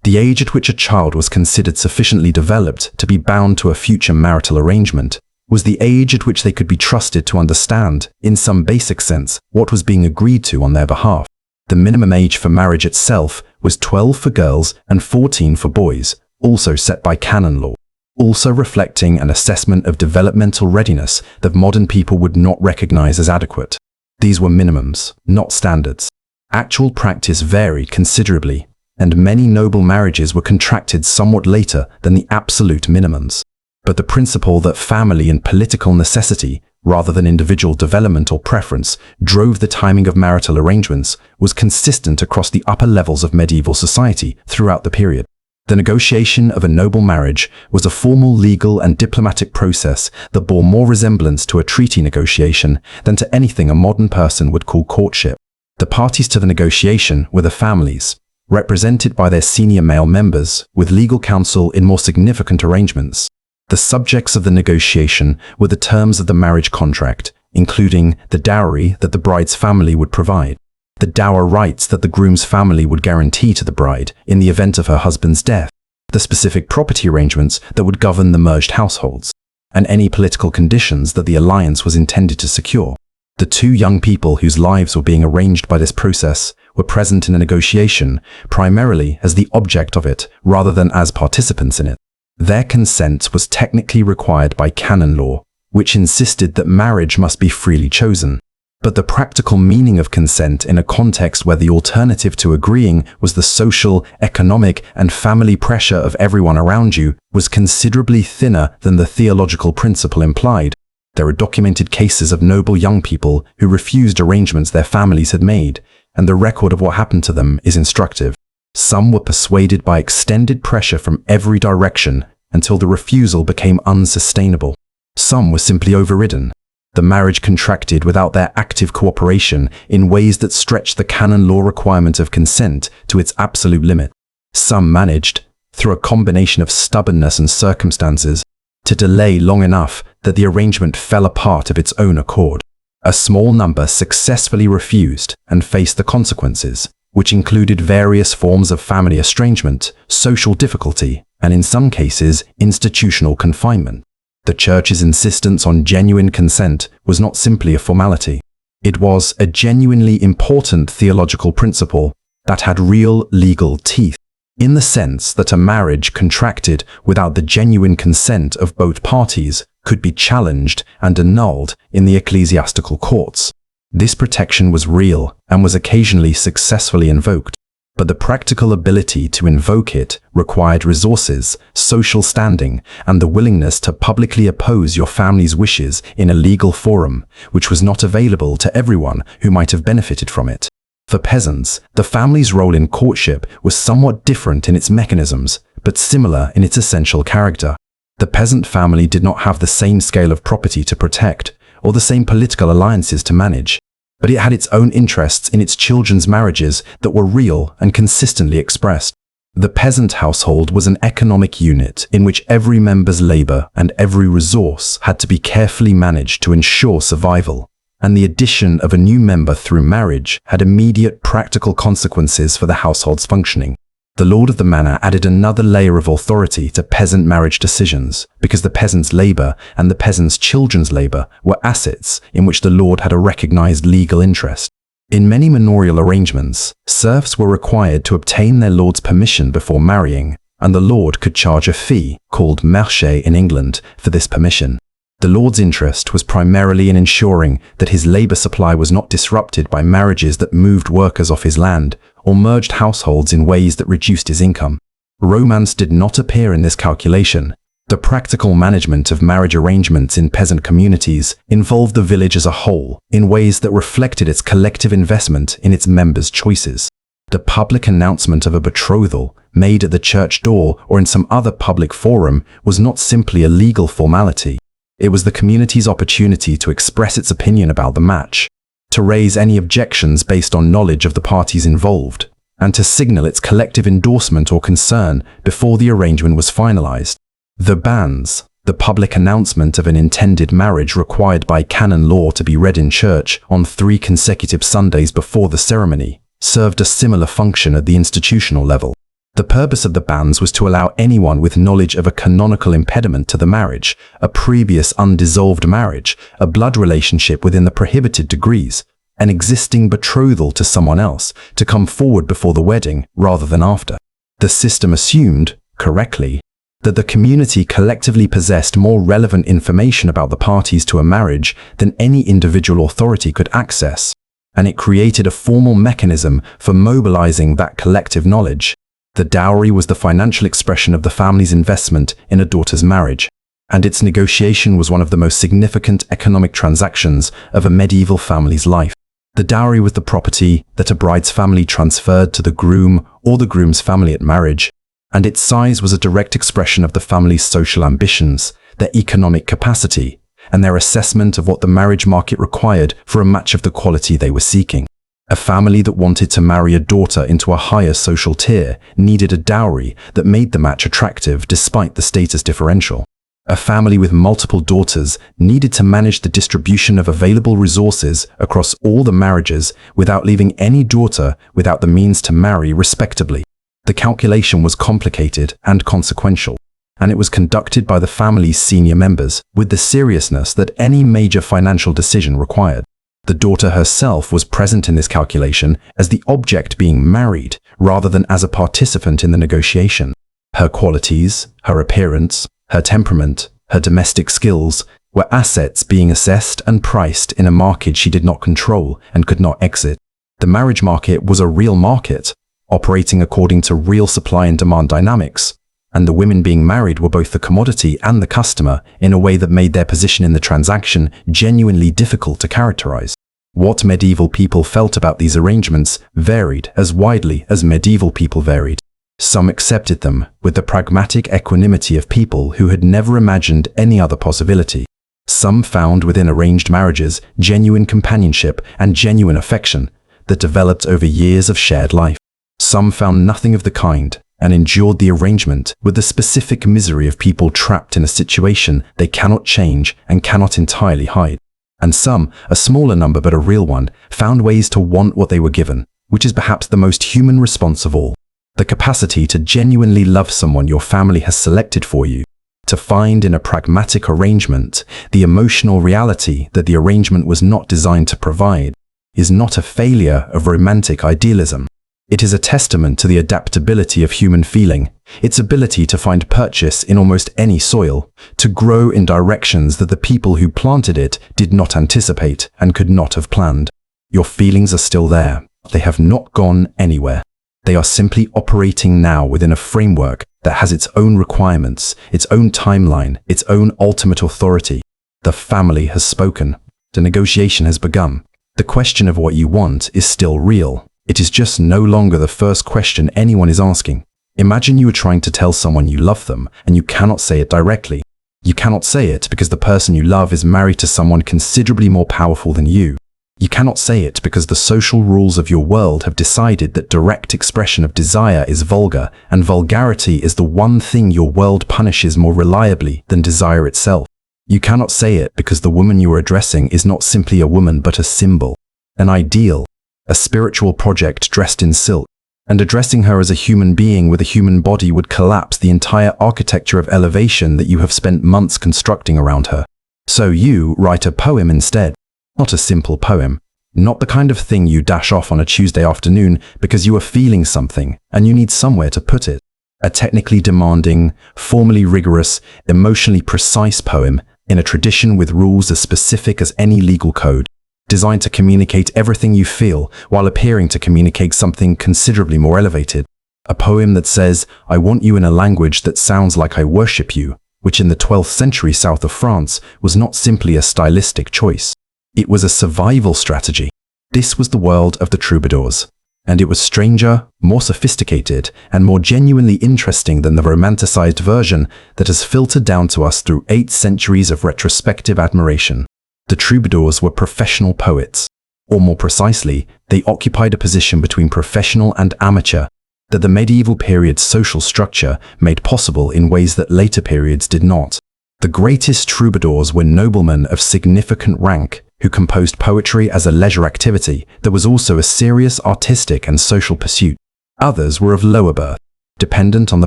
[SPEAKER 1] The age at which a child was considered sufficiently developed to be bound to a future marital arrangement was the age at which they could be trusted to understand, in some basic sense, what was being agreed to on their behalf. The minimum age for marriage itself was 12 for girls and 14 for boys, also set by canon law, also reflecting an assessment of developmental readiness that modern people would not recognize as adequate. These were minimums, not standards. Actual practice varied considerably, and many noble marriages were contracted somewhat later than the absolute minimums. But the principle that family and political necessity, rather than individual development or preference, drove the timing of marital arrangements was consistent across the upper levels of medieval society throughout the period. The negotiation of a noble marriage was a formal legal and diplomatic process that bore more resemblance to a treaty negotiation than to anything a modern person would call courtship. The parties to the negotiation were the families, represented by their senior male members, with legal counsel in more significant arrangements. The subjects of the negotiation were the terms of the marriage contract, including the dowry that the bride's family would provide, the dower rights that the groom's family would guarantee to the bride in the event of her husband's death, the specific property arrangements that would govern the merged households, and any political conditions that the alliance was intended to secure. The two young people whose lives were being arranged by this process were present in the negotiation primarily as the object of it rather than as participants in it. Their consent was technically required by canon law, which insisted that marriage must be freely chosen. But the practical meaning of consent in a context where the alternative to agreeing was the social, economic, and family pressure of everyone around you was considerably thinner than the theological principle implied. There are documented cases of noble young people who refused arrangements their families had made, and the record of what happened to them is instructive. Some were persuaded by extended pressure from every direction until the refusal became unsustainable. Some were simply overridden. The marriage contracted without their active cooperation in ways that stretched the canon law requirement of consent to its absolute limit. Some managed, through a combination of stubbornness and circumstances, to delay long enough that the arrangement fell apart of its own accord. A small number successfully refused and faced the consequences, which included various forms of family estrangement, social difficulty, and in some cases, institutional confinement. The Church's insistence on genuine consent was not simply a formality. It was a genuinely important theological principle that had real legal teeth, in the sense that a marriage contracted without the genuine consent of both parties could be challenged and annulled in the ecclesiastical courts. This protection was real and was occasionally successfully invoked, but the practical ability to invoke it required resources, social standing, and the willingness to publicly oppose your family's wishes in a legal forum, which was not available to everyone who might have benefited from it. For peasants, the family's role in courtship was somewhat different in its mechanisms, but similar in its essential character. The peasant family did not have the same scale of property to protect, or the same political alliances to manage, but it had its own interests in its children's marriages that were real and consistently expressed. The peasant household was an economic unit in which every member's labor and every resource had to be carefully managed to ensure survival, and the addition of a new member through marriage had immediate practical consequences for the household's functioning. The lord of the manor added another layer of authority to peasant marriage decisions, because the peasant's labor and the peasant's children's labor were assets in which the lord had a recognized legal interest. In many manorial arrangements, serfs were required to obtain their lord's permission before marrying, and the lord could charge a fee, called marché in England, for this permission. The lord's interest was primarily in ensuring that his labor supply was not disrupted by marriages that moved workers off his land or merged households in ways that reduced his income. Romance did not appear in this calculation. The practical management of marriage arrangements in peasant communities involved the village as a whole in ways that reflected its collective investment in its members' choices. The public announcement of a betrothal made at the church door or in some other public forum was not simply a legal formality. It was the community's opportunity to express its opinion about the match, to raise any objections based on knowledge of the parties involved, and to signal its collective endorsement or concern before the arrangement was finalized. The banns, the public announcement of an intended marriage required by canon law to be read in church on 3 consecutive Sundays before the ceremony, served a similar function at the institutional level. The purpose of the bans was to allow anyone with knowledge of a canonical impediment to the marriage, a previous undissolved marriage, a blood relationship within the prohibited degrees, an existing betrothal to someone else, to come forward before the wedding rather than after. The system assumed, correctly, that the community collectively possessed more relevant information about the parties to a marriage than any individual authority could access, and it created a formal mechanism for mobilizing that collective knowledge. The dowry was the financial expression of the family's investment in a daughter's marriage, and its negotiation was one of the most significant economic transactions of a medieval family's life. The dowry was the property that a bride's family transferred to the groom or the groom's family at marriage, and its size was a direct expression of the family's social ambitions, their economic capacity, and their assessment of what the marriage market required for a match of the quality they were seeking. A family that wanted to marry a daughter into a higher social tier needed a dowry that made the match attractive despite the status differential. A family with multiple daughters needed to manage the distribution of available resources across all the marriages without leaving any daughter without the means to marry respectably. The calculation was complicated and consequential, and it was conducted by the family's senior members with the seriousness that any major financial decision required. The daughter herself was present in this calculation as the object being married rather than as a participant in the negotiation. Her qualities, her appearance, her temperament, her domestic skills were assets being assessed and priced in a market she did not control and could not exit. The marriage market was a real market, operating according to real supply and demand dynamics, and the women being married were both the commodity and the customer in a way that made their position in the transaction genuinely difficult to characterize. What medieval people felt about these arrangements varied as widely as medieval people varied. Some accepted them with the pragmatic equanimity of people who had never imagined any other possibility. Some found within arranged marriages genuine companionship and genuine affection that developed over years of shared life. Some found nothing of the kind and endured the arrangement with the specific misery of people trapped in a situation they cannot change and cannot entirely hide. And some, a smaller number but a real one, found ways to want what they were given, which is perhaps the most human response of all. The capacity to genuinely love someone your family has selected for you, to find in a pragmatic arrangement the emotional reality that the arrangement was not designed to provide, is not a failure of romantic idealism. It is a testament to the adaptability of human feeling, its ability to find purchase in almost any soil, to grow in directions that the people who planted it did not anticipate and could not have planned. Your feelings are still there. They have not gone anywhere. They are simply operating now within a framework that has its own requirements, its own timeline, its own ultimate authority. The family has spoken. The negotiation has begun. The question of what you want is still real. It is just no longer the first question anyone is asking. Imagine you are trying to tell someone you love them and you cannot say it directly. You cannot say it because the person you love is married to someone considerably more powerful than you. You cannot say it because the social rules of your world have decided that direct expression of desire is vulgar, and vulgarity is the one thing your world punishes more reliably than desire itself. You cannot say it because the woman you are addressing is not simply a woman but a symbol, an ideal, a spiritual project dressed in silk, and addressing her as a human being with a human body would collapse the entire architecture of elevation that you have spent months constructing around her. So you write a poem instead. Not a simple poem, not the kind of thing you dash off on a Tuesday afternoon because you are feeling something and you need somewhere to put it. A technically demanding, formally rigorous, emotionally precise poem in a tradition with rules as specific as any legal code, designed to communicate everything you feel while appearing to communicate something considerably more elevated. A poem that says, "I want you in a language that sounds like I worship you," which in the 12th century south of France was not simply a stylistic choice. It was a survival strategy. This was the world of the troubadours, and it was stranger, more sophisticated, and more genuinely interesting than the romanticized version that has filtered down to us through 8 centuries of retrospective admiration. The troubadours were professional poets, or more precisely, they occupied a position between professional and amateur that the medieval period's social structure made possible in ways that later periods did not. The greatest troubadours were noblemen of significant rank who composed poetry as a leisure activity that was also a serious artistic and social pursuit. Others were of lower birth, dependent on the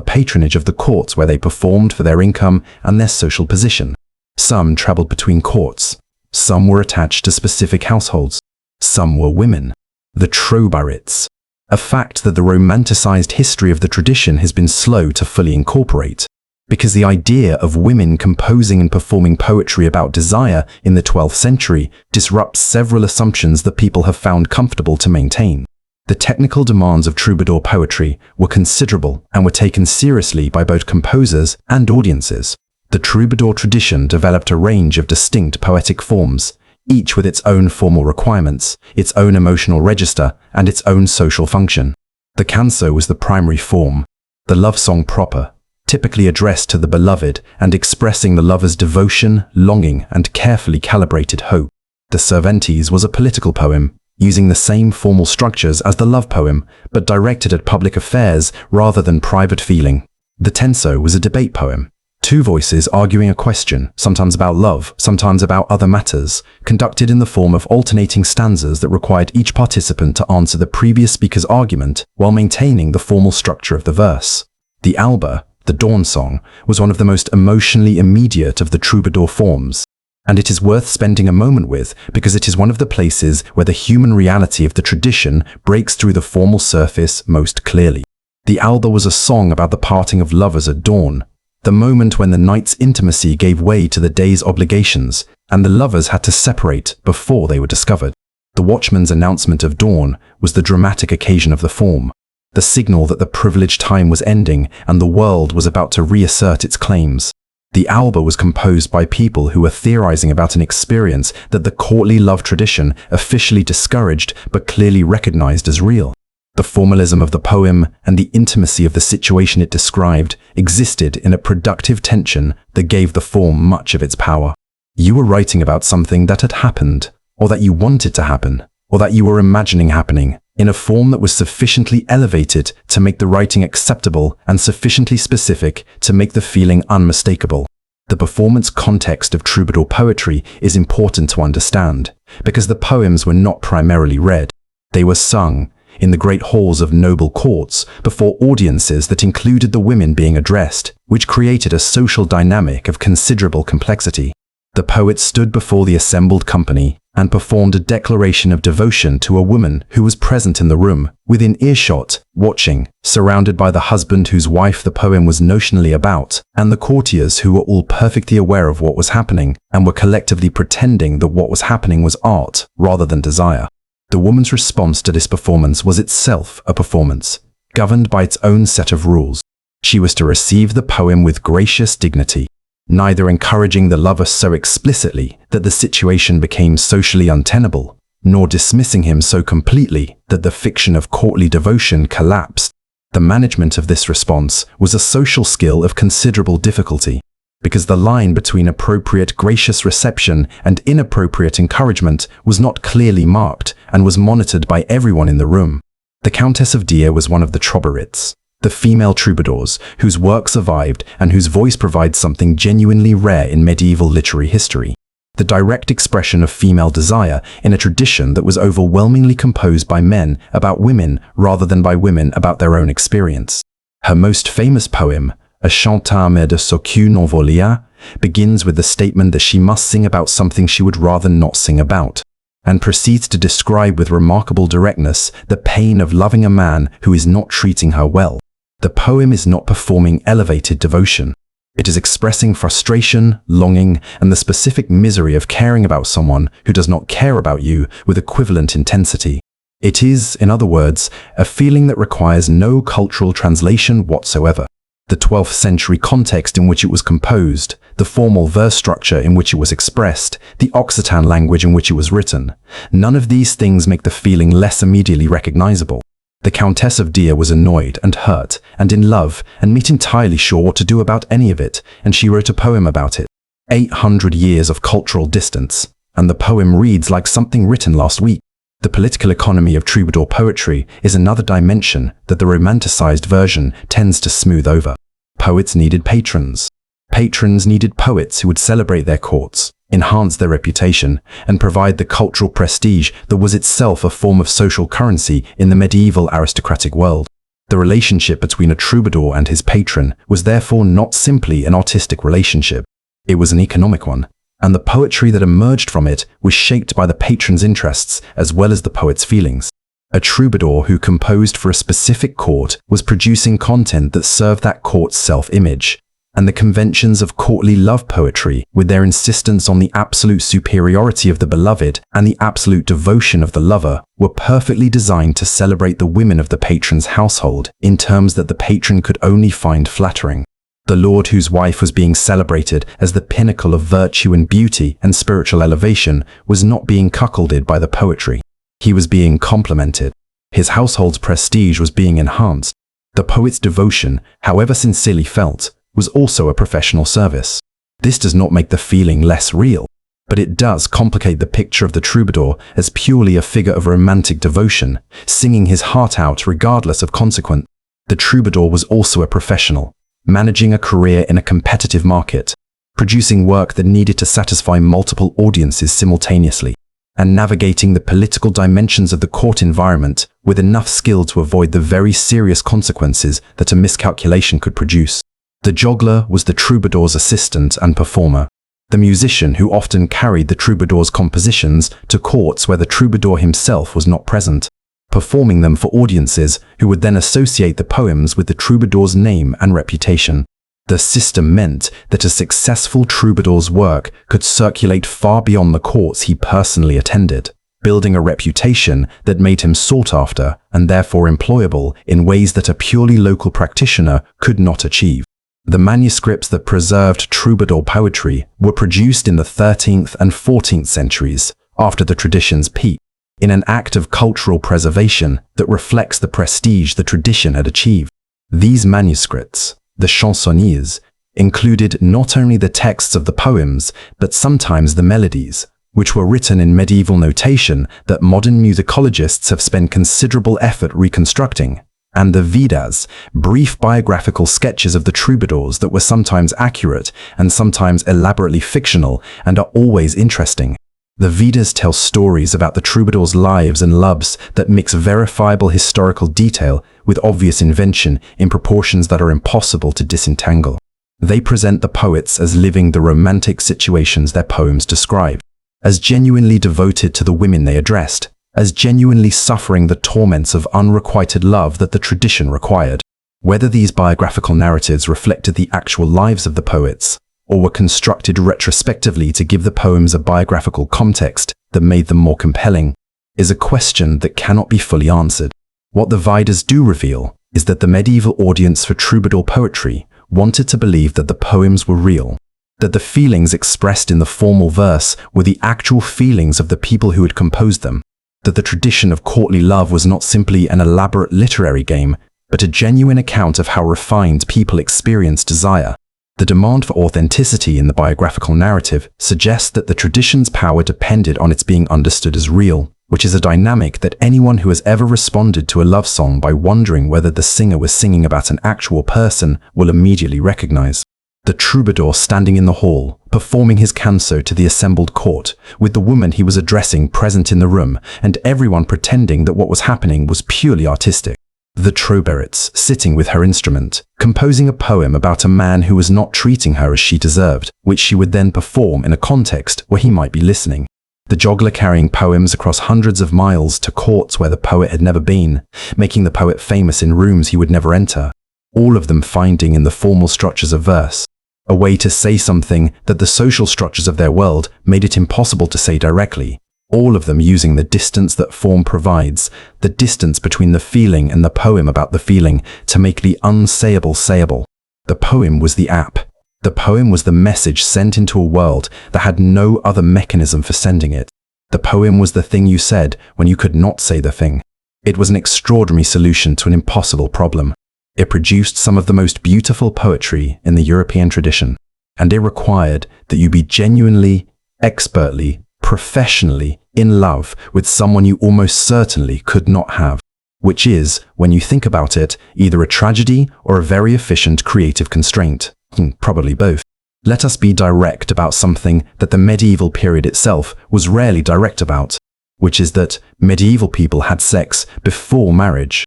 [SPEAKER 1] patronage of the courts where they performed for their income and their social position. Some traveled between courts. Some were attached to specific households. Some were women. The troubarites, a fact that the romanticized history of the tradition has been slow to fully incorporate, because the idea of women composing and performing poetry about desire in the 12th century disrupts several assumptions that people have found comfortable to maintain. The technical demands of troubadour poetry were considerable and were taken seriously by both composers and audiences. The troubadour tradition developed a range of distinct poetic forms, each with its own formal requirements, its own emotional register, and its own social function. The canso was the primary form, the love song proper, typically addressed to the beloved and expressing the lover's devotion, longing, and carefully calibrated hope. The Cervantes was a political poem, using the same formal structures as the love poem, but directed at public affairs rather than private feeling. The tenso was a debate poem, 2 voices arguing a question, sometimes about love, sometimes about other matters, conducted in the form of alternating stanzas that required each participant to answer the previous speaker's argument while maintaining the formal structure of the verse. The alba, the dawn song, was one of the most emotionally immediate of the troubadour forms, and it is worth spending a moment with because it is one of the places where the human reality of the tradition breaks through the formal surface most clearly. The alba was a song about the parting of lovers at dawn, the moment when the night's intimacy gave way to the day's obligations, and the lovers had to separate before they were discovered. The watchman's announcement of dawn was the dramatic occasion of the form, the signal that the privileged time was ending and the world was about to reassert its claims. The alba was composed by people who were theorizing about an experience that the courtly love tradition officially discouraged but clearly recognized as real. The formalism of the poem and the intimacy of the situation it described existed in a productive tension that gave the form much of its power. You were writing about something that had happened, or that you wanted to happen, or that you were imagining happening, in a form that was sufficiently elevated to make the writing acceptable and sufficiently specific to make the feeling unmistakable. The performance context of troubadour poetry is important to understand, because the poems were not primarily read. They were sung in the great halls of noble courts before audiences that included the women being addressed, which created a social dynamic of considerable complexity. The poet stood before the assembled company and performed a declaration of devotion to a woman who was present in the room, within earshot, watching, surrounded by the husband whose wife the poem was notionally about, and the courtiers who were all perfectly aware of what was happening and were collectively pretending that what was happening was art rather than desire. The woman's response to this performance was itself a performance, governed by its own set of rules. She was to receive the poem with gracious dignity, neither encouraging the lover so explicitly that the situation became socially untenable, nor dismissing him so completely that the fiction of courtly devotion collapsed. The management of this response was a social skill of considerable difficulty, because the line between appropriate gracious reception and inappropriate encouragement was not clearly marked and was monitored by everyone in the room. The Countess of Deer was one of the troborites, the female troubadours whose work survived and whose voice provides something genuinely rare in medieval literary history. The direct expression of female desire in a tradition that was overwhelmingly composed by men about women rather than by women about their own experience. Her most famous poem, A Chantame de ce que n'en volia, begins with the statement that she must sing about something she would rather not sing about, and proceeds to describe with remarkable directness the pain of loving a man who is not treating her well. The poem is not performing elevated devotion. It is expressing frustration, longing, and the specific misery of caring about someone who does not care about you with equivalent intensity. It is, in other words, a feeling that requires no cultural translation whatsoever. The 12th century context in which it was composed, the formal verse structure in which it was expressed, the Occitan language in which it was written, none of these things make the feeling less immediately recognizable. The Countess of Deer was annoyed and hurt and in love and not entirely sure what to do about any of it, and she wrote a poem about it. 800 years of cultural distance, and the poem reads like something written last week. The political economy of troubadour poetry is another dimension that the romanticized version tends to smooth over. Poets needed patrons. Patrons needed poets who would celebrate their courts, enhance their reputation, and provide the cultural prestige that was itself a form of social currency in the medieval aristocratic world. The relationship between a troubadour and his patron was therefore not simply an artistic relationship. It was an economic one, and the poetry that emerged from it was shaped by the patron's interests as well as the poet's feelings. A troubadour who composed for a specific court was producing content that served that court's self-image, and the conventions of courtly love poetry, with their insistence on the absolute superiority of the beloved and the absolute devotion of the lover, were perfectly designed to celebrate the women of the patron's household in terms that the patron could only find flattering. The lord whose wife was being celebrated as the pinnacle of virtue and beauty and spiritual elevation was not being cuckolded by the poetry. He was being complimented. His household's prestige was being enhanced. The poet's devotion, however sincerely felt, was also a professional service. This does not make the feeling less real, but it does complicate the picture of the troubadour as purely a figure of romantic devotion, singing his heart out regardless of consequence. The troubadour was also a professional, managing a career in a competitive market, producing work that needed to satisfy multiple audiences simultaneously, and navigating the political dimensions of the court environment with enough skill to avoid the very serious consequences that a miscalculation could produce. The joggler was the troubadour's assistant and performer, the musician who often carried the troubadour's compositions to courts where the troubadour himself was not present, performing them for audiences who would then associate the poems with the troubadour's name and reputation. The system meant that a successful troubadour's work could circulate far beyond the courts he personally attended, building a reputation that made him sought after and therefore employable in ways that a purely local practitioner could not achieve. The manuscripts that preserved troubadour poetry were produced in the 13th and 14th centuries, after the tradition's peak, in an act of cultural preservation that reflects the prestige the tradition had achieved. These manuscripts, the chansonniers, included not only the texts of the poems, but sometimes the melodies, which were written in medieval notation that modern musicologists have spent considerable effort reconstructing, and the Vedas, brief biographical sketches of the troubadours that were sometimes accurate and sometimes elaborately fictional and are always interesting. The Vedas tell stories about the troubadours' lives and loves that mix verifiable historical detail with obvious invention in proportions that are impossible to disentangle. They present the poets as living the romantic situations their poems describe, as genuinely devoted to the women they addressed, as genuinely suffering the torments of unrequited love that the tradition required. Whether these biographical narratives reflected the actual lives of the poets, or were constructed retrospectively to give the poems a biographical context that made them more compelling, is a question that cannot be fully answered. What the Vedas do reveal is that the medieval audience for troubadour poetry wanted to believe that the poems were real, that the feelings expressed in the formal verse were the actual feelings of the people who had composed them, that the tradition of courtly love was not simply an elaborate literary game, but a genuine account of how refined people experience desire. The demand for authenticity in the biographical narrative suggests that the tradition's power depended on its being understood as real, which is a dynamic that anyone who has ever responded to a love song by wondering whether the singer was singing about an actual person will immediately recognize. The troubadour standing in the hall, performing his canso to the assembled court, with the woman he was addressing present in the room, and everyone pretending that what was happening was purely artistic. The troubadouress sitting with her instrument, composing a poem about a man who was not treating her as she deserved, which she would then perform in a context where he might be listening. The joggler carrying poems across hundreds of miles to courts where the poet had never been, making the poet famous in rooms he would never enter, all of them finding in the formal structures of verse a way to say something that the social structures of their world made it impossible to say directly, all of them using the distance that form provides, the distance between the feeling and the poem about the feeling, to make the unsayable sayable. The poem was the app. The poem was the message sent into a world that had no other mechanism for sending it. The poem was the thing you said when you could not say the thing. It was an extraordinary solution to an impossible problem. It produced some of the most beautiful poetry in the European tradition, and it required that you be genuinely, expertly, professionally in love with someone you almost certainly could not have, which is, when you think about it, either a tragedy or a very efficient creative constraint. Probably both. Let us be direct about something that the medieval period itself was rarely direct about, which is that medieval people had sex before marriage,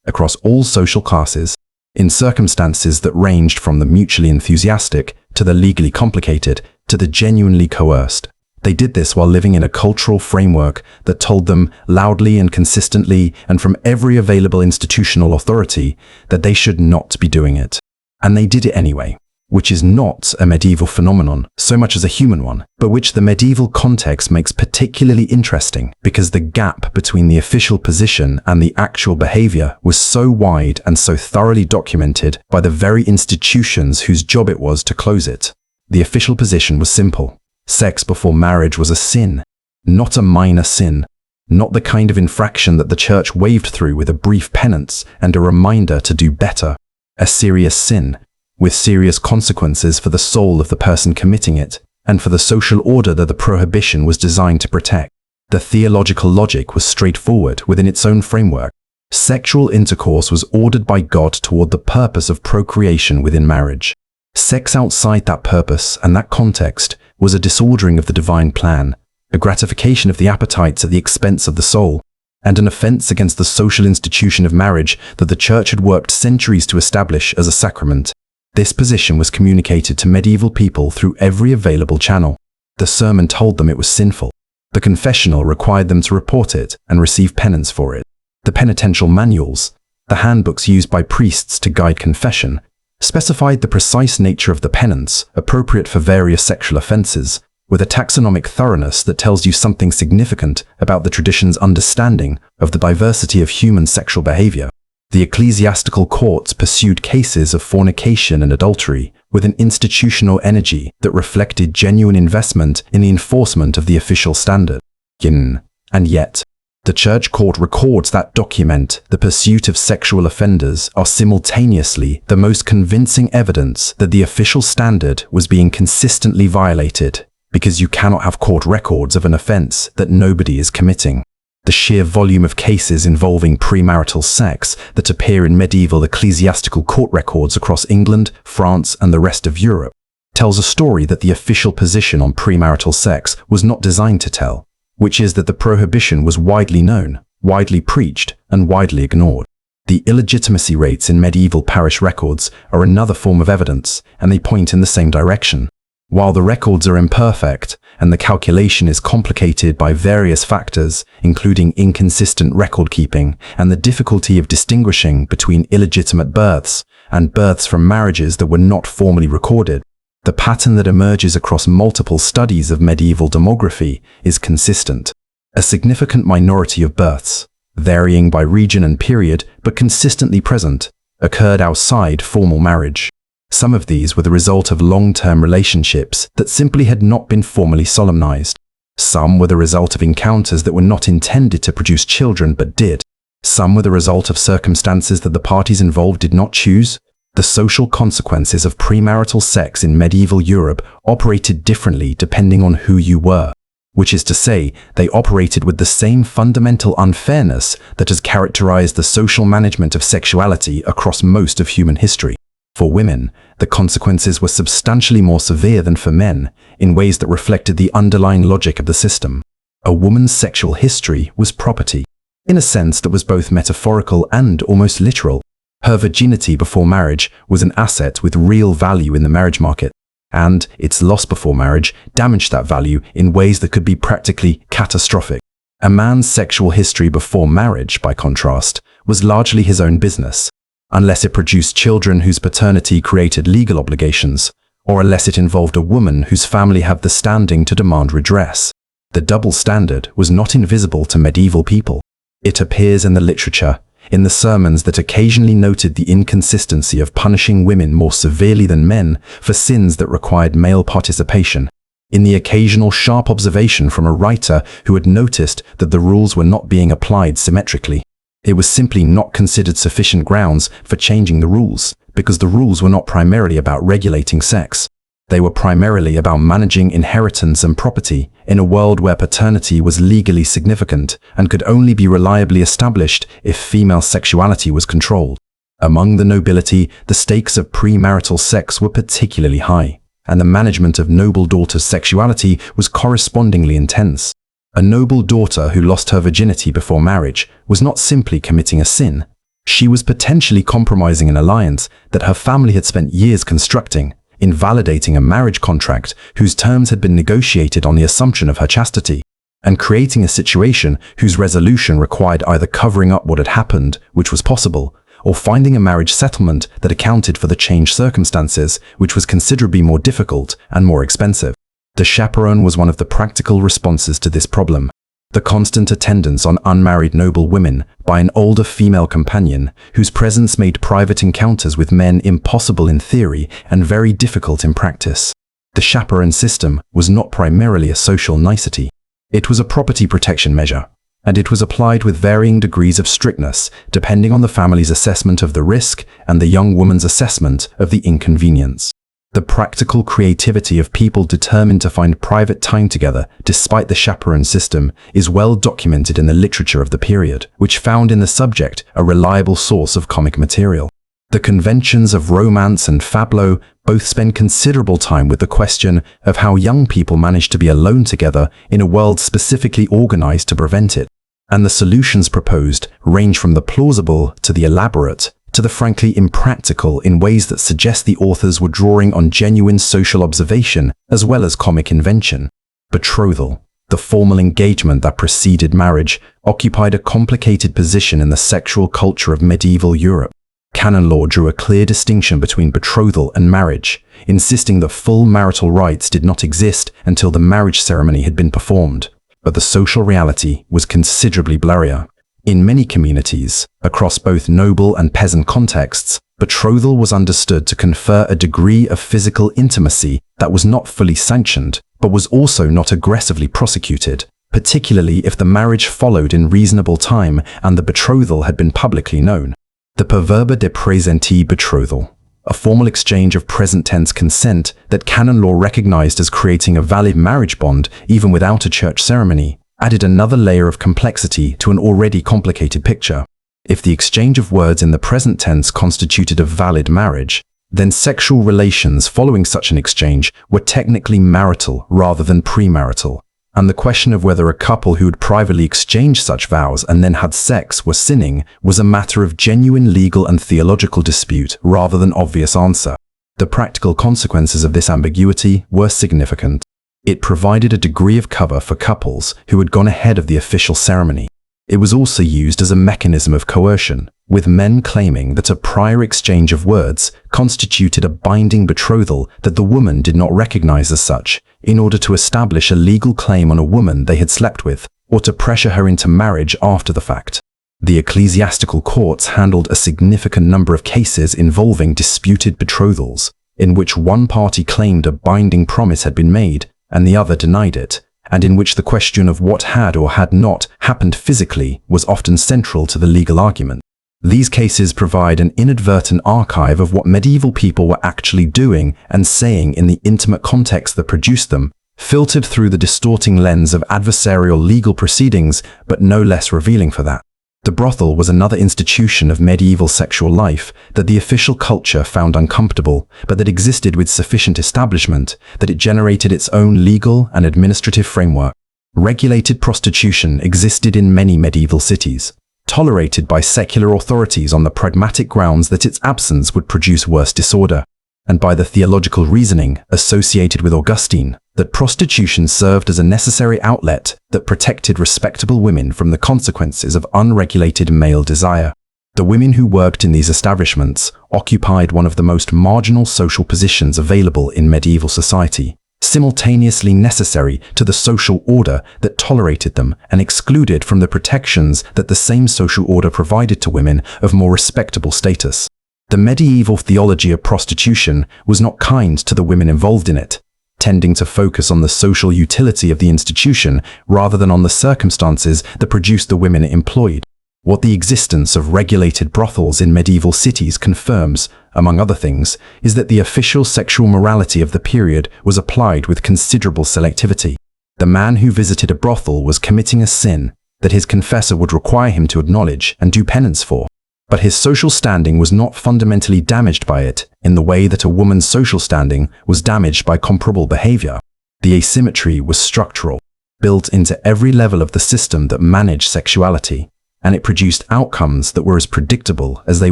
[SPEAKER 1] across all social classes, in circumstances that ranged from the mutually enthusiastic to the legally complicated to the genuinely coerced. They did this while living in a cultural framework that told them loudly and consistently and from every available institutional authority that they should not be doing it. And they did it anyway, which is not a medieval phenomenon so much as a human one, but which the medieval context makes particularly interesting because the gap between the official position and the actual behavior was so wide and so thoroughly documented by the very institutions whose job it was to close it. The official position was simple. Sex before marriage was a sin, not a minor sin, not the kind of infraction that the church waved through with a brief penance and a reminder to do better. A serious sin, with serious consequences for the soul of the person committing it, and for the social order that the prohibition was designed to protect. The theological logic was straightforward within its own framework. Sexual intercourse was ordered by God toward the purpose of procreation within marriage. Sex outside that purpose and that context was a disordering of the divine plan, a gratification of the appetites at the expense of the soul, and an offense against the social institution of marriage that the church had worked centuries to establish as a sacrament. This position was communicated to medieval people through every available channel. The sermon told them it was sinful. The confessional required them to report it and receive penance for it. The penitential manuals, the handbooks used by priests to guide confession, specified the precise nature of the penance appropriate for various sexual offenses, with a taxonomic thoroughness that tells you something significant about the tradition's understanding of the diversity of human sexual behavior. The ecclesiastical courts pursued cases of fornication and adultery with an institutional energy that reflected genuine investment in the enforcement of the official standard. And yet, The church court records that document the pursuit of sexual offenders are simultaneously the most convincing evidence that the official standard was being consistently violated, because you cannot have court records of an offense that nobody is committing. The sheer volume of cases involving premarital sex that appear in medieval ecclesiastical court records across England, France, and the rest of Europe tells a story that the official position on premarital sex was not designed to tell, which is that the prohibition was widely known, widely preached, and widely ignored. The illegitimacy rates in medieval parish records are another form of evidence, and they point in the same direction. While the records are imperfect, and the calculation is complicated by various factors, including inconsistent record keeping and the difficulty of distinguishing between illegitimate births and births from marriages that were not formally recorded, the pattern that emerges across multiple studies of medieval demography is consistent. A significant minority of births, varying by region and period but consistently present, occurred outside formal marriage. Some of these were the result of long-term relationships that simply had not been formally solemnized. Some were the result of encounters that were not intended to produce children but did. Some were the result of circumstances that the parties involved did not choose. The social consequences of premarital sex in medieval Europe operated differently depending on who you were, which is to say, they operated with the same fundamental unfairness that has characterized the social management of sexuality across most of human history. For women, the consequences were substantially more severe than for men, in ways that reflected the underlying logic of the system. A woman's sexual history was property, in a sense that was both metaphorical and almost literal. Her virginity before marriage was an asset with real value in the marriage market, and its loss before marriage damaged that value in ways that could be practically catastrophic. A man's sexual history before marriage, by contrast, was largely his own business, unless it produced children whose paternity created legal obligations, or unless it involved a woman whose family had the standing to demand redress. The double standard was not invisible to medieval people. It appears in the literature, in the sermons that occasionally noted the inconsistency of punishing women more severely than men for sins that required male participation, in the occasional sharp observation from a writer who had noticed that the rules were not being applied symmetrically. It was simply not considered sufficient grounds for changing the rules, because the rules were not primarily about regulating sex. They were primarily about managing inheritance and property in a world where paternity was legally significant and could only be reliably established if female sexuality was controlled. Among the nobility, the stakes of premarital sex were particularly high, and the management of noble daughters' sexuality was correspondingly intense. A noble daughter who lost her virginity before marriage was not simply committing a sin. She was potentially compromising an alliance that her family had spent years constructing, invalidating a marriage contract whose terms had been negotiated on the assumption of her chastity, and creating a situation whose resolution required either covering up what had happened, which was possible, or finding a marriage settlement that accounted for the changed circumstances, which was considerably more difficult and more expensive. The chaperone was one of the practical responses to this problem. The constant attendance on unmarried noble women by an older female companion whose presence made private encounters with men impossible in theory and very difficult in practice. The chaperone system was not primarily a social nicety. It was a property protection measure, and it was applied with varying degrees of strictness depending on the family's assessment of the risk and the young woman's assessment of the inconvenience. The practical creativity of people determined to find private time together despite the chaperone system is well documented in the literature of the period, which found in the subject a reliable source of comic material. The conventions of romance and fableau both spend considerable time with the question of how young people manage to be alone together in a world specifically organized to prevent it, and the solutions proposed range from the plausible to the elaborate, to the frankly impractical in ways that suggest the authors were drawing on genuine social observation as well as comic invention. Betrothal, the formal engagement that preceded marriage, occupied a complicated position in the sexual culture of medieval Europe. Canon law drew a clear distinction between betrothal and marriage, insisting that full marital rights did not exist until the marriage ceremony had been performed. But the social reality was considerably blurrier. In many communities, across both noble and peasant contexts, betrothal was understood to confer a degree of physical intimacy that was not fully sanctioned, but was also not aggressively prosecuted, particularly if the marriage followed in reasonable time and the betrothal had been publicly known. The proverbe de presenti betrothal, a formal exchange of present-tense consent that canon law recognized as creating a valid marriage bond even without a church ceremony, added another layer of complexity to an already complicated picture. If the exchange of words in the present tense constituted a valid marriage, then sexual relations following such an exchange were technically marital rather than premarital, and the question of whether a couple who had privately exchanged such vows and then had sex were sinning was a matter of genuine legal and theological dispute rather than obvious answer. The practical consequences of this ambiguity were significant. It provided a degree of cover for couples who had gone ahead of the official ceremony. It was also used as a mechanism of coercion, with men claiming that a prior exchange of words constituted a binding betrothal that the woman did not recognize as such, in order to establish a legal claim on a woman they had slept with, or to pressure her into marriage after the fact. The ecclesiastical courts handled a significant number of cases involving disputed betrothals, in which one party claimed a binding promise had been made and the other denied it, and in which the question of what had or had not happened physically was often central to the legal argument. These cases provide an inadvertent archive of what medieval people were actually doing and saying in the intimate context that produced them, filtered through the distorting lens of adversarial legal proceedings, but no less revealing for that. The brothel was another institution of medieval sexual life that the official culture found uncomfortable, but that existed with sufficient establishment that it generated its own legal and administrative framework. Regulated prostitution existed in many medieval cities, tolerated by secular authorities on the pragmatic grounds that its absence would produce worse disorder, and by the theological reasoning associated with Augustine that prostitution served as a necessary outlet that protected respectable women from the consequences of unregulated male desire. The women who worked in these establishments occupied one of the most marginal social positions available in medieval society, simultaneously necessary to the social order that tolerated them and excluded from the protections that the same social order provided to women of more respectable status. The medieval theology of prostitution was not kind to the women involved in it, tending to focus on the social utility of the institution rather than on the circumstances that produced the women it employed. What the existence of regulated brothels in medieval cities confirms, among other things, is that the official sexual morality of the period was applied with considerable selectivity. The man who visited a brothel was committing a sin that his confessor would require him to acknowledge and do penance for. But his social standing was not fundamentally damaged by it in the way that a woman's social standing was damaged by comparable behavior. The asymmetry was structural, built into every level of the system that managed sexuality, and it produced outcomes that were as predictable as they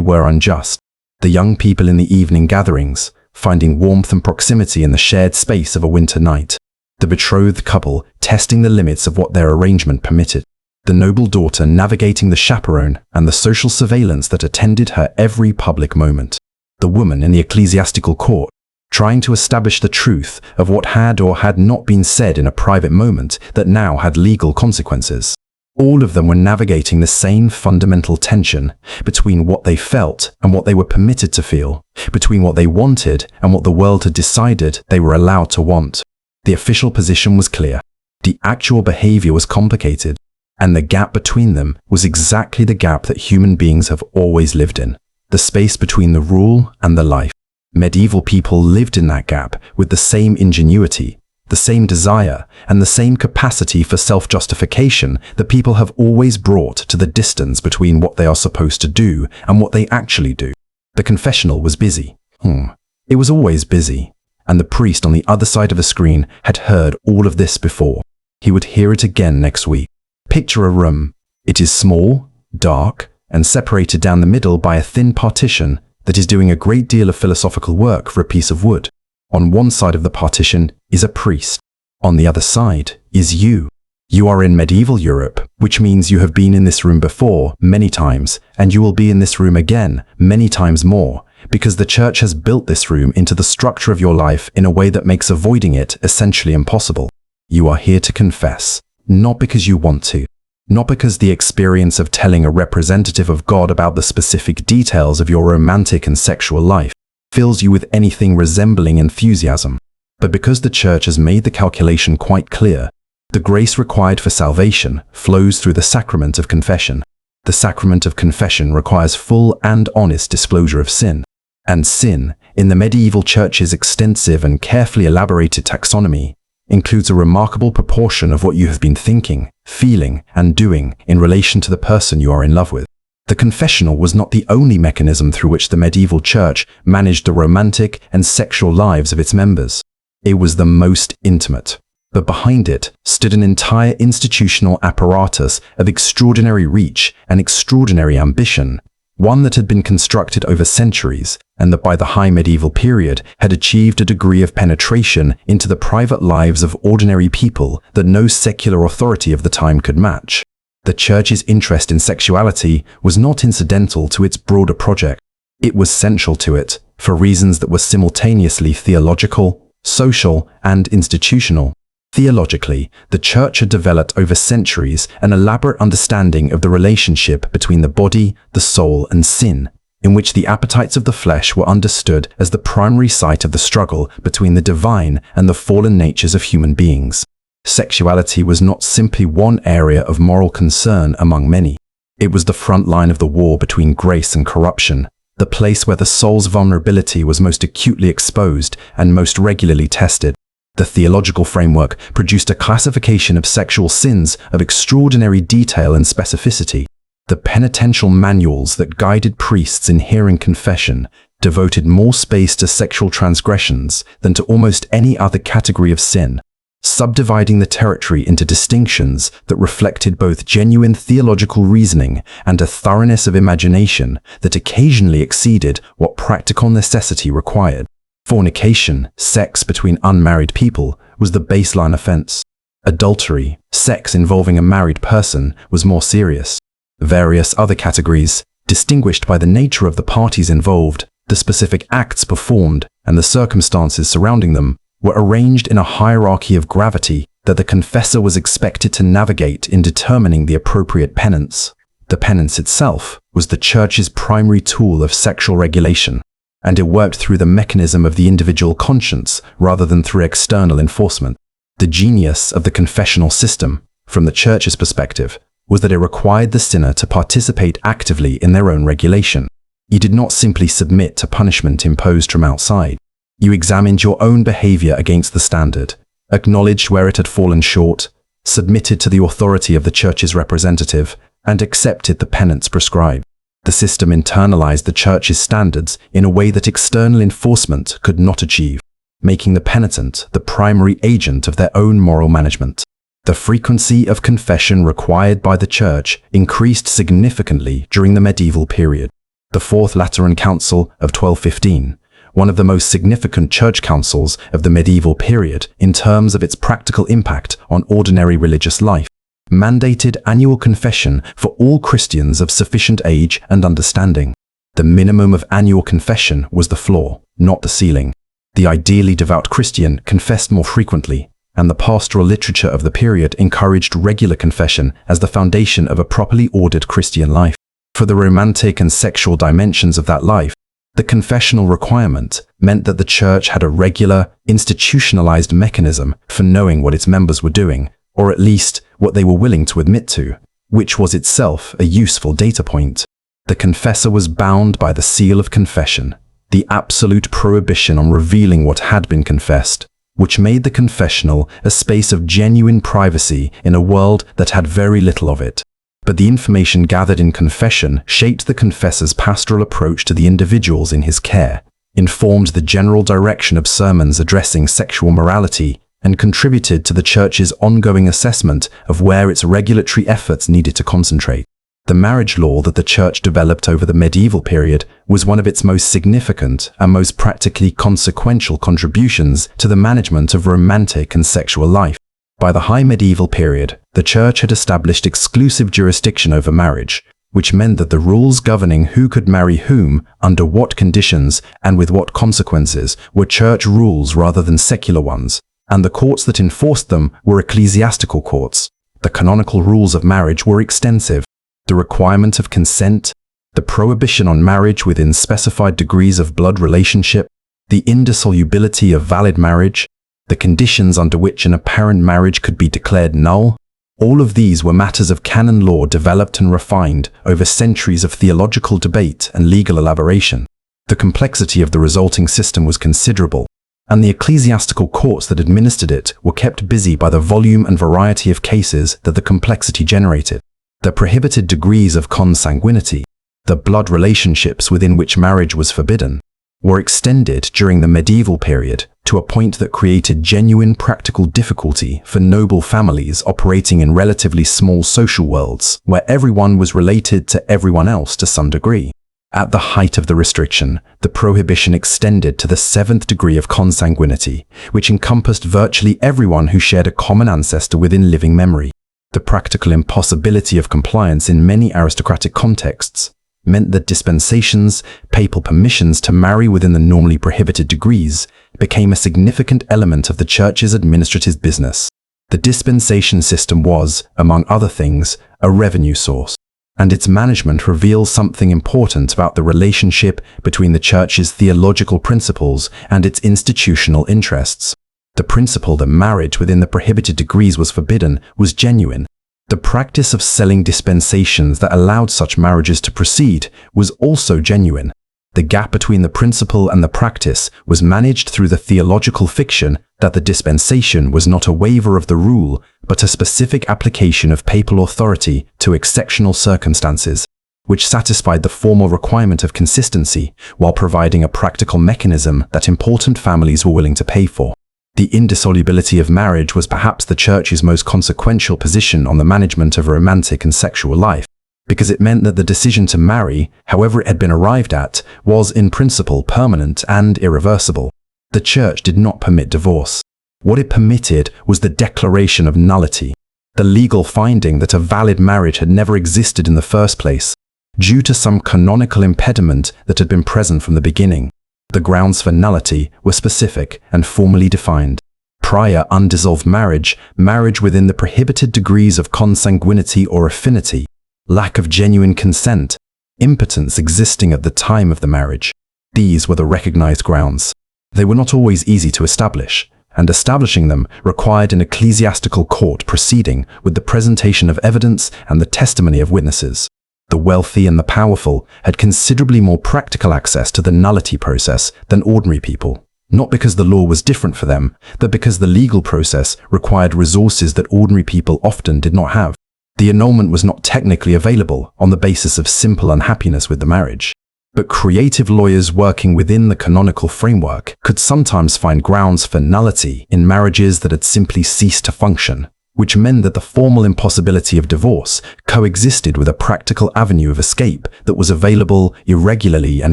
[SPEAKER 1] were unjust. The young people in the evening gatherings, finding warmth and proximity in the shared space of a winter night. The betrothed couple testing the limits of what their arrangement permitted. The noble daughter navigating the chaperone and the social surveillance that attended her every public moment. The woman in the ecclesiastical court, trying to establish the truth of what had or had not been said in a private moment that now had legal consequences. All of them were navigating the same fundamental tension between what they felt and what they were permitted to feel, between what they wanted and what the world had decided they were allowed to want. The official position was clear. The actual behavior was complicated. And the gap between them was exactly the gap that human beings have always lived in, the space between the rule and the life. Medieval people lived in that gap with the same ingenuity, the same desire, and the same capacity for self-justification that people have always brought to the distance between what they are supposed to do and what they actually do. The confessional was busy. It was always busy, and the priest on the other side of the screen had heard all of this before. He would hear it again next week. Picture a room. It is small, dark, and separated down the middle by a thin partition that is doing a great deal of philosophical work for a piece of wood. On one side of the partition is a priest. On the other side is you. You are in medieval Europe, which means you have been in this room before many times, and you will be in this room again many times more, because the church has built this room into the structure of your life in a way that makes avoiding it essentially impossible. You are here to confess. Not because you want to, not because the experience of telling a representative of God about the specific details of your romantic and sexual life fills you with anything resembling enthusiasm, but because the church has made the calculation quite clear The grace required for salvation flows through the sacrament of confession. The sacrament of confession requires full and honest disclosure of sin. And sin, in the medieval church's extensive and carefully elaborated taxonomy, includes a remarkable proportion of what you have been thinking, feeling, and doing in relation to the person you are in love with. The confessional was not the only mechanism through which the medieval church managed the romantic and sexual lives of its members. It was the most intimate. But behind it stood an entire institutional apparatus of extraordinary reach and extraordinary ambition, one that had been constructed over centuries and that by the high medieval period had achieved a degree of penetration into the private lives of ordinary people that no secular authority of the time could match. The church's interest in sexuality was not incidental to its broader project. It was central to it for reasons that were simultaneously theological, social, and institutional. Theologically, the church had developed over centuries an elaborate understanding of the relationship between the body, the soul, and sin, in which the appetites of the flesh were understood as the primary site of the struggle between the divine and the fallen natures of human beings. Sexuality was not simply one area of moral concern among many. It was the front line of the war between grace and corruption, the place where the soul's vulnerability was most acutely exposed and most regularly tested. The theological framework produced a classification of sexual sins of extraordinary detail and specificity. The penitential manuals that guided priests in hearing confession devoted more space to sexual transgressions than to almost any other category of sin, subdividing the territory into distinctions that reflected both genuine theological reasoning and a thoroughness of imagination that occasionally exceeded what practical necessity required. Fornication, sex between unmarried people, was the baseline offense. Adultery, sex involving a married person, was more serious. Various other categories, distinguished by the nature of the parties involved, the specific acts performed, and the circumstances surrounding them, were arranged in a hierarchy of gravity that the confessor was expected to navigate in determining the appropriate penance. The penance itself was the church's primary tool of sexual regulation, and it worked through the mechanism of the individual conscience rather than through external enforcement. The genius of the confessional system, from the church's perspective, was that it required the sinner to participate actively in their own regulation. You did not simply submit to punishment imposed from outside. You examined your own behavior against the standard, acknowledged where it had fallen short, submitted to the authority of the church's representative, and accepted the penance prescribed. The system internalized the church's standards in a way that external enforcement could not achieve, making the penitent the primary agent of their own moral management. The frequency of confession required by the church increased significantly during the medieval period. The Fourth Lateran Council of 1215, one of the most significant church councils of the medieval period in terms of its practical impact on ordinary religious life, mandated annual confession for all Christians of sufficient age and understanding. The minimum of annual confession was the floor, not the ceiling. The ideally devout Christian confessed more frequently, and the pastoral literature of the period encouraged regular confession as the foundation of a properly ordered Christian life. For the romantic and sexual dimensions of that life, the confessional requirement meant that the church had a regular, institutionalized mechanism for knowing what its members were doing, or at least what they were willing to admit to, which was itself a useful data point. The confessor was bound by the seal of confession, the absolute prohibition on revealing what had been confessed, which made the confessional a space of genuine privacy in a world that had very little of it. But the information gathered in confession shaped the confessor's pastoral approach to the individuals in his care, informed the general direction of sermons addressing sexual morality, and contributed to the church's ongoing assessment of where its regulatory efforts needed to concentrate. The marriage law that the church developed over the medieval period was one of its most significant and most practically consequential contributions to the management of romantic and sexual life. By the high medieval period, the church had established exclusive jurisdiction over marriage, which meant that the rules governing who could marry whom, under what conditions, and with what consequences were church rules rather than secular ones, and the courts that enforced them were ecclesiastical courts. The canonical rules of marriage were extensive. The requirement of consent, the prohibition on marriage within specified degrees of blood relationship, the indissolubility of valid marriage, the conditions under which an apparent marriage could be declared null. All of these were matters of canon law developed and refined over centuries of theological debate and legal elaboration. The complexity of the resulting system was considerable, and the ecclesiastical courts that administered it were kept busy by the volume and variety of cases that the complexity generated. The prohibited degrees of consanguinity, the blood relationships within which marriage was forbidden, were extended during the medieval period to a point that created genuine practical difficulty for noble families operating in relatively small social worlds where everyone was related to everyone else to some degree. At the height of the restriction, the prohibition extended to the 7th degree of consanguinity, which encompassed virtually everyone who shared a common ancestor within living memory. The practical impossibility of compliance in many aristocratic contexts meant that dispensations, papal permissions to marry within the normally prohibited degrees, became a significant element of the Church's administrative business. The dispensation system was, among other things, a revenue source, and its management reveals something important about the relationship between the Church's theological principles and its institutional interests. The principle that marriage within the prohibited degrees was forbidden was genuine. The practice of selling dispensations that allowed such marriages to proceed was also genuine. The gap between the principle and the practice was managed through the theological fiction that the dispensation was not a waiver of the rule, but a specific application of papal authority to exceptional circumstances, which satisfied the formal requirement of consistency while providing a practical mechanism that important families were willing to pay for. The indissolubility of marriage was perhaps the Church's most consequential position on the management of a romantic and sexual life, because it meant that the decision to marry, however it had been arrived at, was in principle permanent and irreversible. The Church did not permit divorce. What it permitted was the declaration of nullity, the legal finding that a valid marriage had never existed in the first place, due to some canonical impediment that had been present from the beginning. The grounds for nullity were specific and formally defined. Prior undissolved marriage, marriage within the prohibited degrees of consanguinity or affinity, lack of genuine consent, impotence existing at the time of the marriage. These were the recognized grounds. They were not always easy to establish, and establishing them required an ecclesiastical court proceeding with the presentation of evidence and the testimony of witnesses. The wealthy and the powerful had considerably more practical access to the nullity process than ordinary people, not because the law was different for them, but because the legal process required resources that ordinary people often did not have. The annulment was not technically available on the basis of simple unhappiness with the marriage, but creative lawyers working within the canonical framework could sometimes find grounds for nullity in marriages that had simply ceased to function, which meant that the formal impossibility of divorce coexisted with a practical avenue of escape that was available irregularly and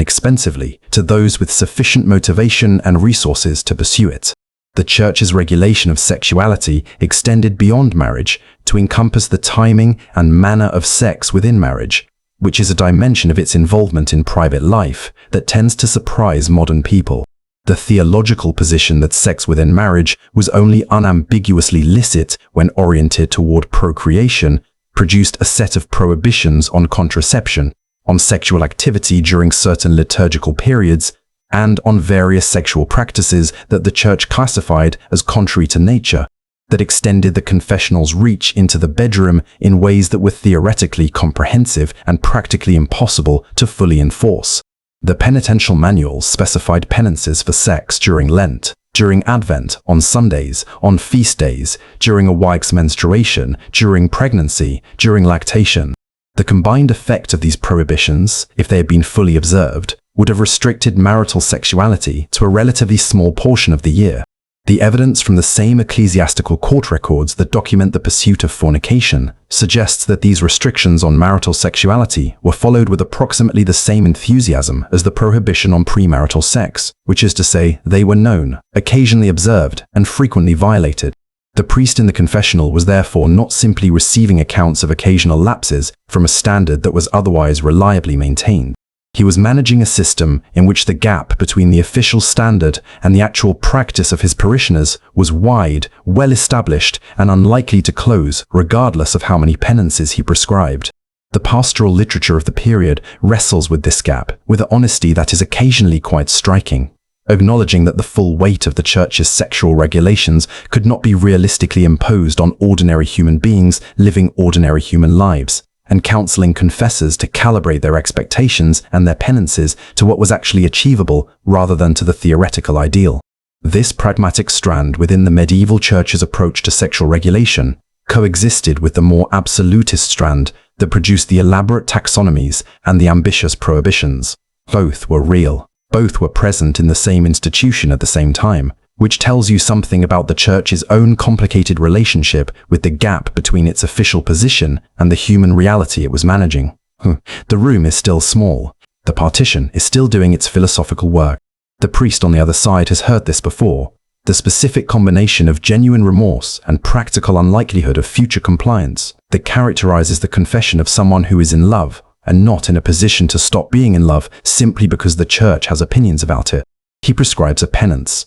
[SPEAKER 1] expensively to those with sufficient motivation and resources to pursue it. The Church's regulation of sexuality extended beyond marriage to encompass the timing and manner of sex within marriage, which is a dimension of its involvement in private life that tends to surprise modern people. The theological position that sex within marriage was only unambiguously licit when oriented toward procreation produced a set of prohibitions on contraception, on sexual activity during certain liturgical periods, and on various sexual practices that the Church classified as contrary to nature, that extended the confessional's reach into the bedroom in ways that were theoretically comprehensive and practically impossible to fully enforce. The penitential manuals specified penances for sex during Lent, during Advent, on Sundays, on feast days, during a wife's menstruation, during pregnancy, during lactation. The combined effect of these prohibitions, if they had been fully observed, would have restricted marital sexuality to a relatively small portion of the year. The evidence from the same ecclesiastical court records that document the pursuit of fornication suggests that these restrictions on marital sexuality were followed with approximately the same enthusiasm as the prohibition on premarital sex, which is to say, they were known, occasionally observed, and frequently violated. The priest in the confessional was therefore not simply receiving accounts of occasional lapses from a standard that was otherwise reliably maintained. He was managing a system in which the gap between the official standard and the actual practice of his parishioners was wide, well established, and unlikely to close, regardless of how many penances he prescribed. The pastoral literature of the period wrestles with this gap with an honesty that is occasionally quite striking. acknowledging that the full weight of the church's sexual regulations could not be realistically imposed on ordinary human beings living ordinary human lives, and counseling confessors to calibrate their expectations and their penances to what was actually achievable rather than to the theoretical ideal. This pragmatic strand within the medieval church's approach to sexual regulation coexisted with the more absolutist strand that produced the elaborate taxonomies and the ambitious prohibitions. Both were real. Both were present in the same institution at the same time, which tells you something about the church's own complicated relationship with the gap between its official position and the human reality it was managing. The room is still small. The partition is still doing its philosophical work. The priest on the other side has heard this before. The specific combination of genuine remorse and practical unlikelihood of future compliance that characterizes the confession of someone who is in love and not in a position to stop being in love simply because the church has opinions about it. He prescribes a penance.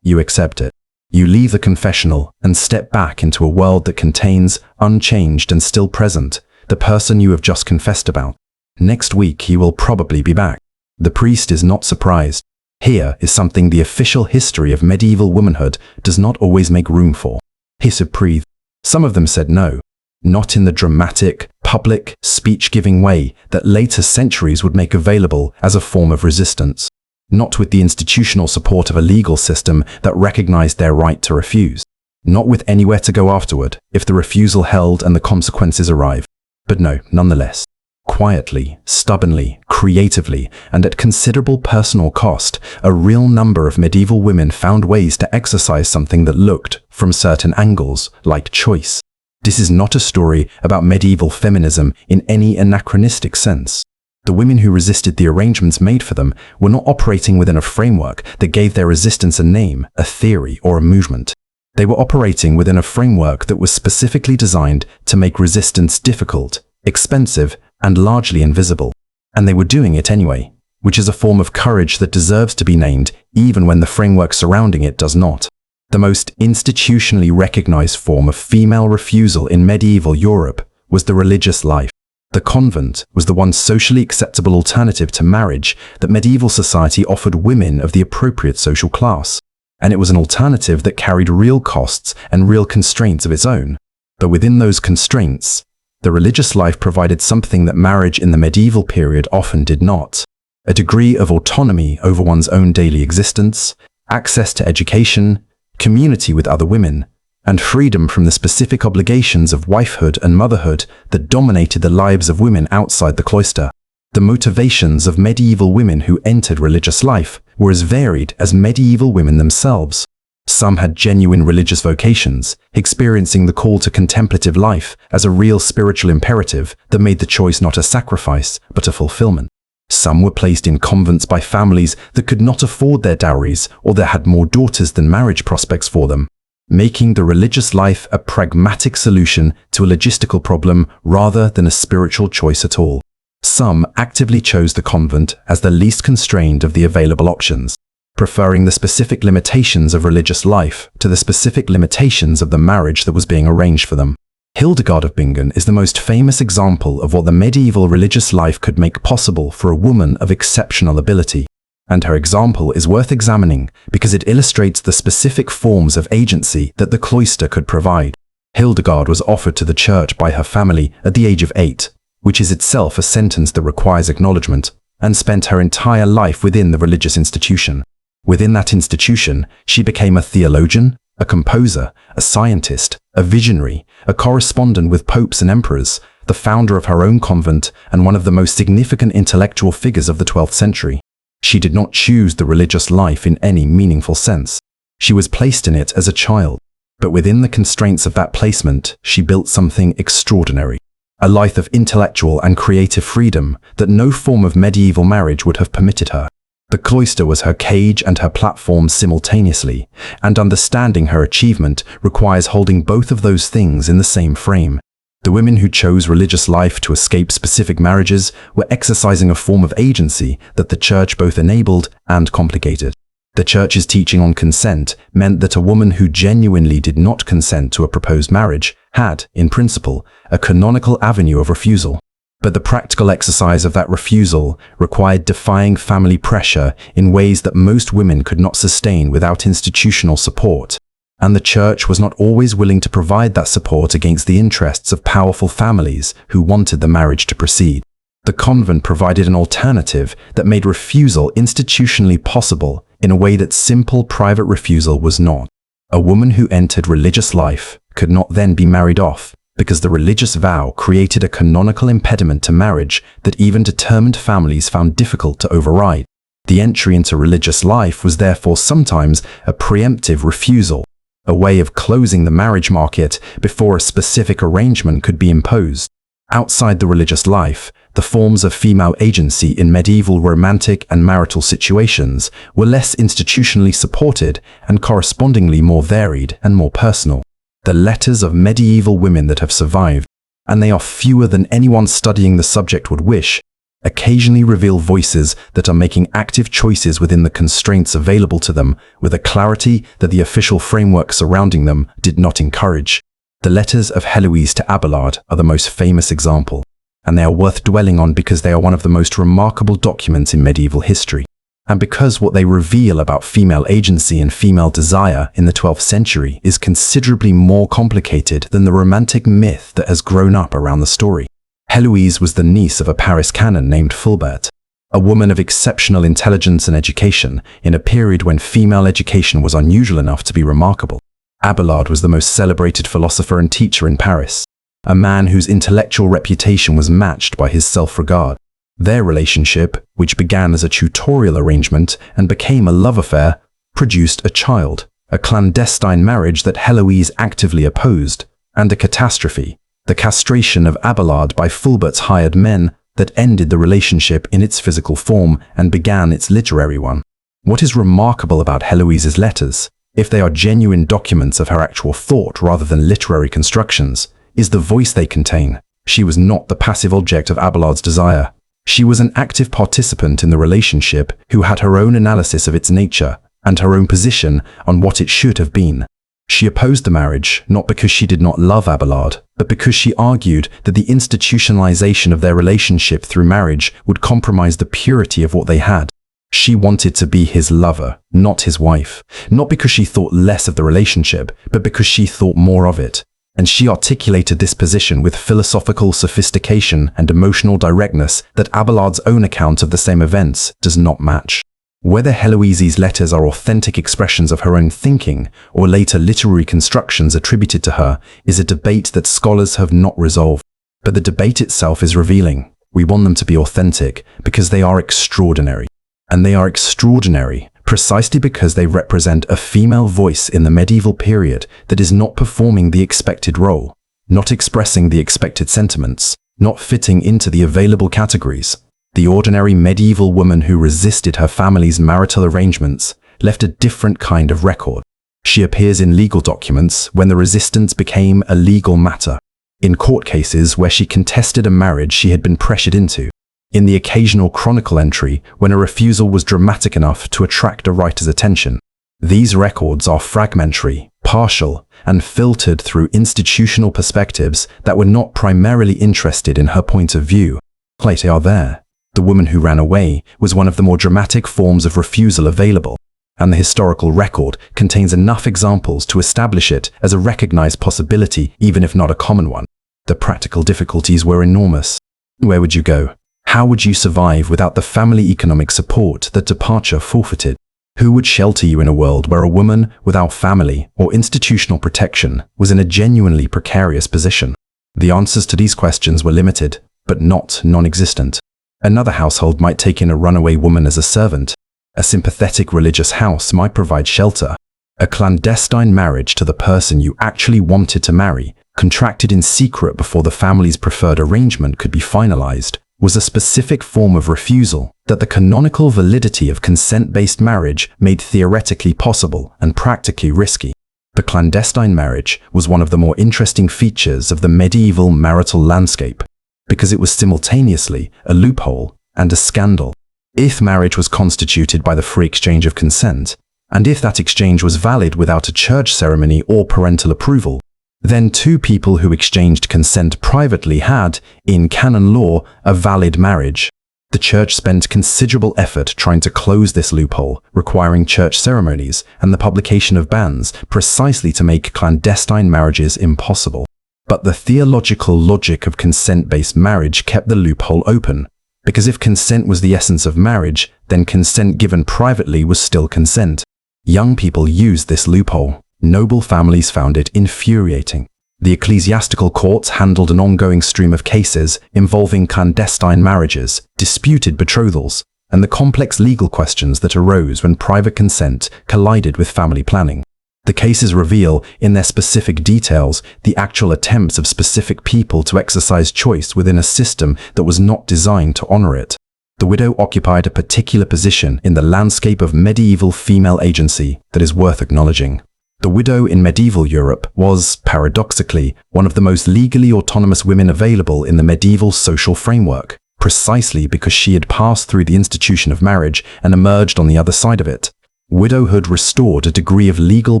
[SPEAKER 1] You accept it. You leave the confessional and step back into a world that contains, unchanged and still present, the person you have just confessed about. Next week he will probably be back. The priest is not surprised. Here is something the official history of medieval womanhood does not always make room for. He breathed. Some of them said no. Not in the dramatic, public, speech-giving way that later centuries would make available as a form of resistance. Not with the institutional support of a legal system that recognized their right to refuse. Not with anywhere to go afterward if the refusal held and the consequences arrive. But no, nonetheless. Quietly, stubbornly, creatively, and at considerable personal cost, a real number of medieval women found ways to exercise something that looked, from certain angles, like choice. This is not a story about medieval feminism in any anachronistic sense. The women who resisted the arrangements made for them were not operating within a framework that gave their resistance a name, a theory, or a movement. They were operating within a framework that was specifically designed to make resistance difficult, expensive, and largely invisible. And they were doing it anyway, which is a form of courage that deserves to be named even when the framework surrounding it does not. The most institutionally recognized form of female refusal in medieval Europe was the religious life. The convent was the one socially acceptable alternative to marriage that medieval society offered women of the appropriate social class. And it was an alternative that carried real costs and real constraints of its own. But within those constraints, the religious life provided something that marriage in the medieval period often did not: a degree of autonomy over one's own daily existence, access to education, community with other women, and freedom from the specific obligations of wifehood and motherhood that dominated the lives of women outside the cloister. The motivations of medieval women who entered religious life were as varied as medieval women themselves. Some had genuine religious vocations, experiencing the call to contemplative life as a real spiritual imperative that made the choice not a sacrifice, but a fulfillment. Some were placed in convents by families that could not afford their dowries or that had more daughters than marriage prospects for them, making the religious life a pragmatic solution to a logistical problem rather than a spiritual choice at all. Some actively chose the convent as the least constrained of the available options, preferring the specific limitations of religious life to the specific limitations of the marriage that was being arranged for them. Hildegard of Bingen is the most famous example of what the medieval religious life could make possible for a woman of exceptional ability. And her example is worth examining because it illustrates the specific forms of agency that the cloister could provide. Hildegard was offered to the church by her family at the age of 8, which is itself a sentence that requires acknowledgement, and spent her entire life within the religious institution. Within that institution, she became a theologian, a composer, a scientist, a visionary, a correspondent with popes and emperors, the founder of her own convent, and one of the most significant intellectual figures of the 12th century. She did not choose the religious life in any meaningful sense. She was placed in it as a child, but within the constraints of that placement, she built something extraordinary. A life of intellectual and creative freedom that no form of medieval marriage would have permitted her. The cloister was her cage and her platform simultaneously, and understanding her achievement requires holding both of those things in the same frame. The women who chose religious life to escape specific marriages were exercising a form of agency that the church both enabled and complicated. The church's teaching on consent meant that a woman who genuinely did not consent to a proposed marriage had, in principle, a canonical avenue of refusal. But the practical exercise of that refusal required defying family pressure in ways that most women could not sustain without institutional support. And the church was not always willing to provide that support against the interests of powerful families who wanted the marriage to proceed. The convent provided an alternative that made refusal institutionally possible in a way that simple private refusal was not. A woman who entered religious life could not then be married off, because the religious vow created a canonical impediment to marriage that even determined families found difficult to override. The entry into religious life was therefore sometimes a preemptive refusal, a way of closing the marriage market before a specific arrangement could be imposed. Outside the religious life, the forms of female agency in medieval romantic and marital situations were less institutionally supported and correspondingly more varied and more personal. The letters of medieval women that have survived, and they are fewer than anyone studying the subject would wish, occasionally reveal voices that are making active choices within the constraints available to them with a clarity that the official framework surrounding them did not encourage. The letters of Heloise to Abelard are the most famous example, and they are worth dwelling on because they are one of the most remarkable documents in medieval history, and because what they reveal about female agency and female desire in the 12th century is considerably more complicated than the romantic myth that has grown up around the story. Heloise was the niece of a Paris canon named Fulbert, a woman of exceptional intelligence and education in a period when female education was unusual enough to be remarkable. Abelard was the most celebrated philosopher and teacher in Paris, a man whose intellectual reputation was matched by his self-regard. Their relationship, which began as a tutorial arrangement and became a love affair, produced a child, a clandestine marriage that Heloise actively opposed, and a catastrophe, the castration of Abelard by Fulbert's hired men, that ended the relationship in its physical form and began its literary one. What is remarkable about Heloise's letters, if they are genuine documents of her actual thought rather than literary constructions, is the voice they contain. She was not the passive object of Abelard's desire. She was an active participant in the relationship who had her own analysis of its nature and her own position on what it should have been. She opposed the marriage not because she did not love Abelard, but because she argued that the institutionalization of their relationship through marriage would compromise the purity of what they had. She wanted to be his lover, not his wife, not because she thought less of the relationship, but because she thought more of it. And she articulated this position with philosophical sophistication and emotional directness that Abelard's own account of the same events does not match. Whether Heloise's letters are authentic expressions of her own thinking or later literary constructions attributed to her is a debate that scholars have not resolved. But the debate itself is revealing. We want them to be authentic because they are extraordinary. And they are extraordinary precisely because they represent a female voice in the medieval period that is not performing the expected role, not expressing the expected sentiments, not fitting into the available categories. The ordinary medieval woman who resisted her family's marital arrangements left a different kind of record. She appears in legal documents when the resistance became a legal matter, in court cases where she contested a marriage she had been pressured into, in the occasional chronicle entry when a refusal was dramatic enough to attract a writer's attention. These records are fragmentary, partial, and filtered through institutional perspectives that were not primarily interested in her point of view. They are there. The woman who ran away was one of the more dramatic forms of refusal available, and the historical record contains enough examples to establish it as a recognized possibility, even if not a common one. The practical difficulties were enormous. Where would you go? How would you survive without the family economic support that departure forfeited? Who would shelter you in a world where a woman without family or institutional protection was in a genuinely precarious position? The answers to these questions were limited, but not non-existent. Another household might take in a runaway woman as a servant. A sympathetic religious house might provide shelter. A clandestine marriage to the person you actually wanted to marry, contracted in secret before the family's preferred arrangement could be finalized, was a specific form of refusal that the canonical validity of consent-based marriage made theoretically possible and practically risky. The clandestine marriage was one of the more interesting features of the medieval marital landscape, because it was simultaneously a loophole and a scandal. If marriage was constituted by the free exchange of consent, and if that exchange was valid without a church ceremony or parental approval, then two people who exchanged consent privately had, in canon law, a valid marriage. The church spent considerable effort trying to close this loophole, requiring church ceremonies and the publication of bans precisely to make clandestine marriages impossible. But the theological logic of consent-based marriage kept the loophole open, because if consent was the essence of marriage, then consent given privately was still consent. Young people used this loophole. Noble families found it infuriating. The ecclesiastical courts handled an ongoing stream of cases involving clandestine marriages, disputed betrothals, and the complex legal questions that arose when private consent collided with family planning. The cases reveal, in their specific details, the actual attempts of specific people to exercise choice within a system that was not designed to honor it. The widow occupied a particular position in the landscape of medieval female agency that is worth acknowledging. The widow in medieval Europe was, paradoxically, one of the most legally autonomous women available in the medieval social framework, precisely because she had passed through the institution of marriage and emerged on the other side of it. Widowhood restored a degree of legal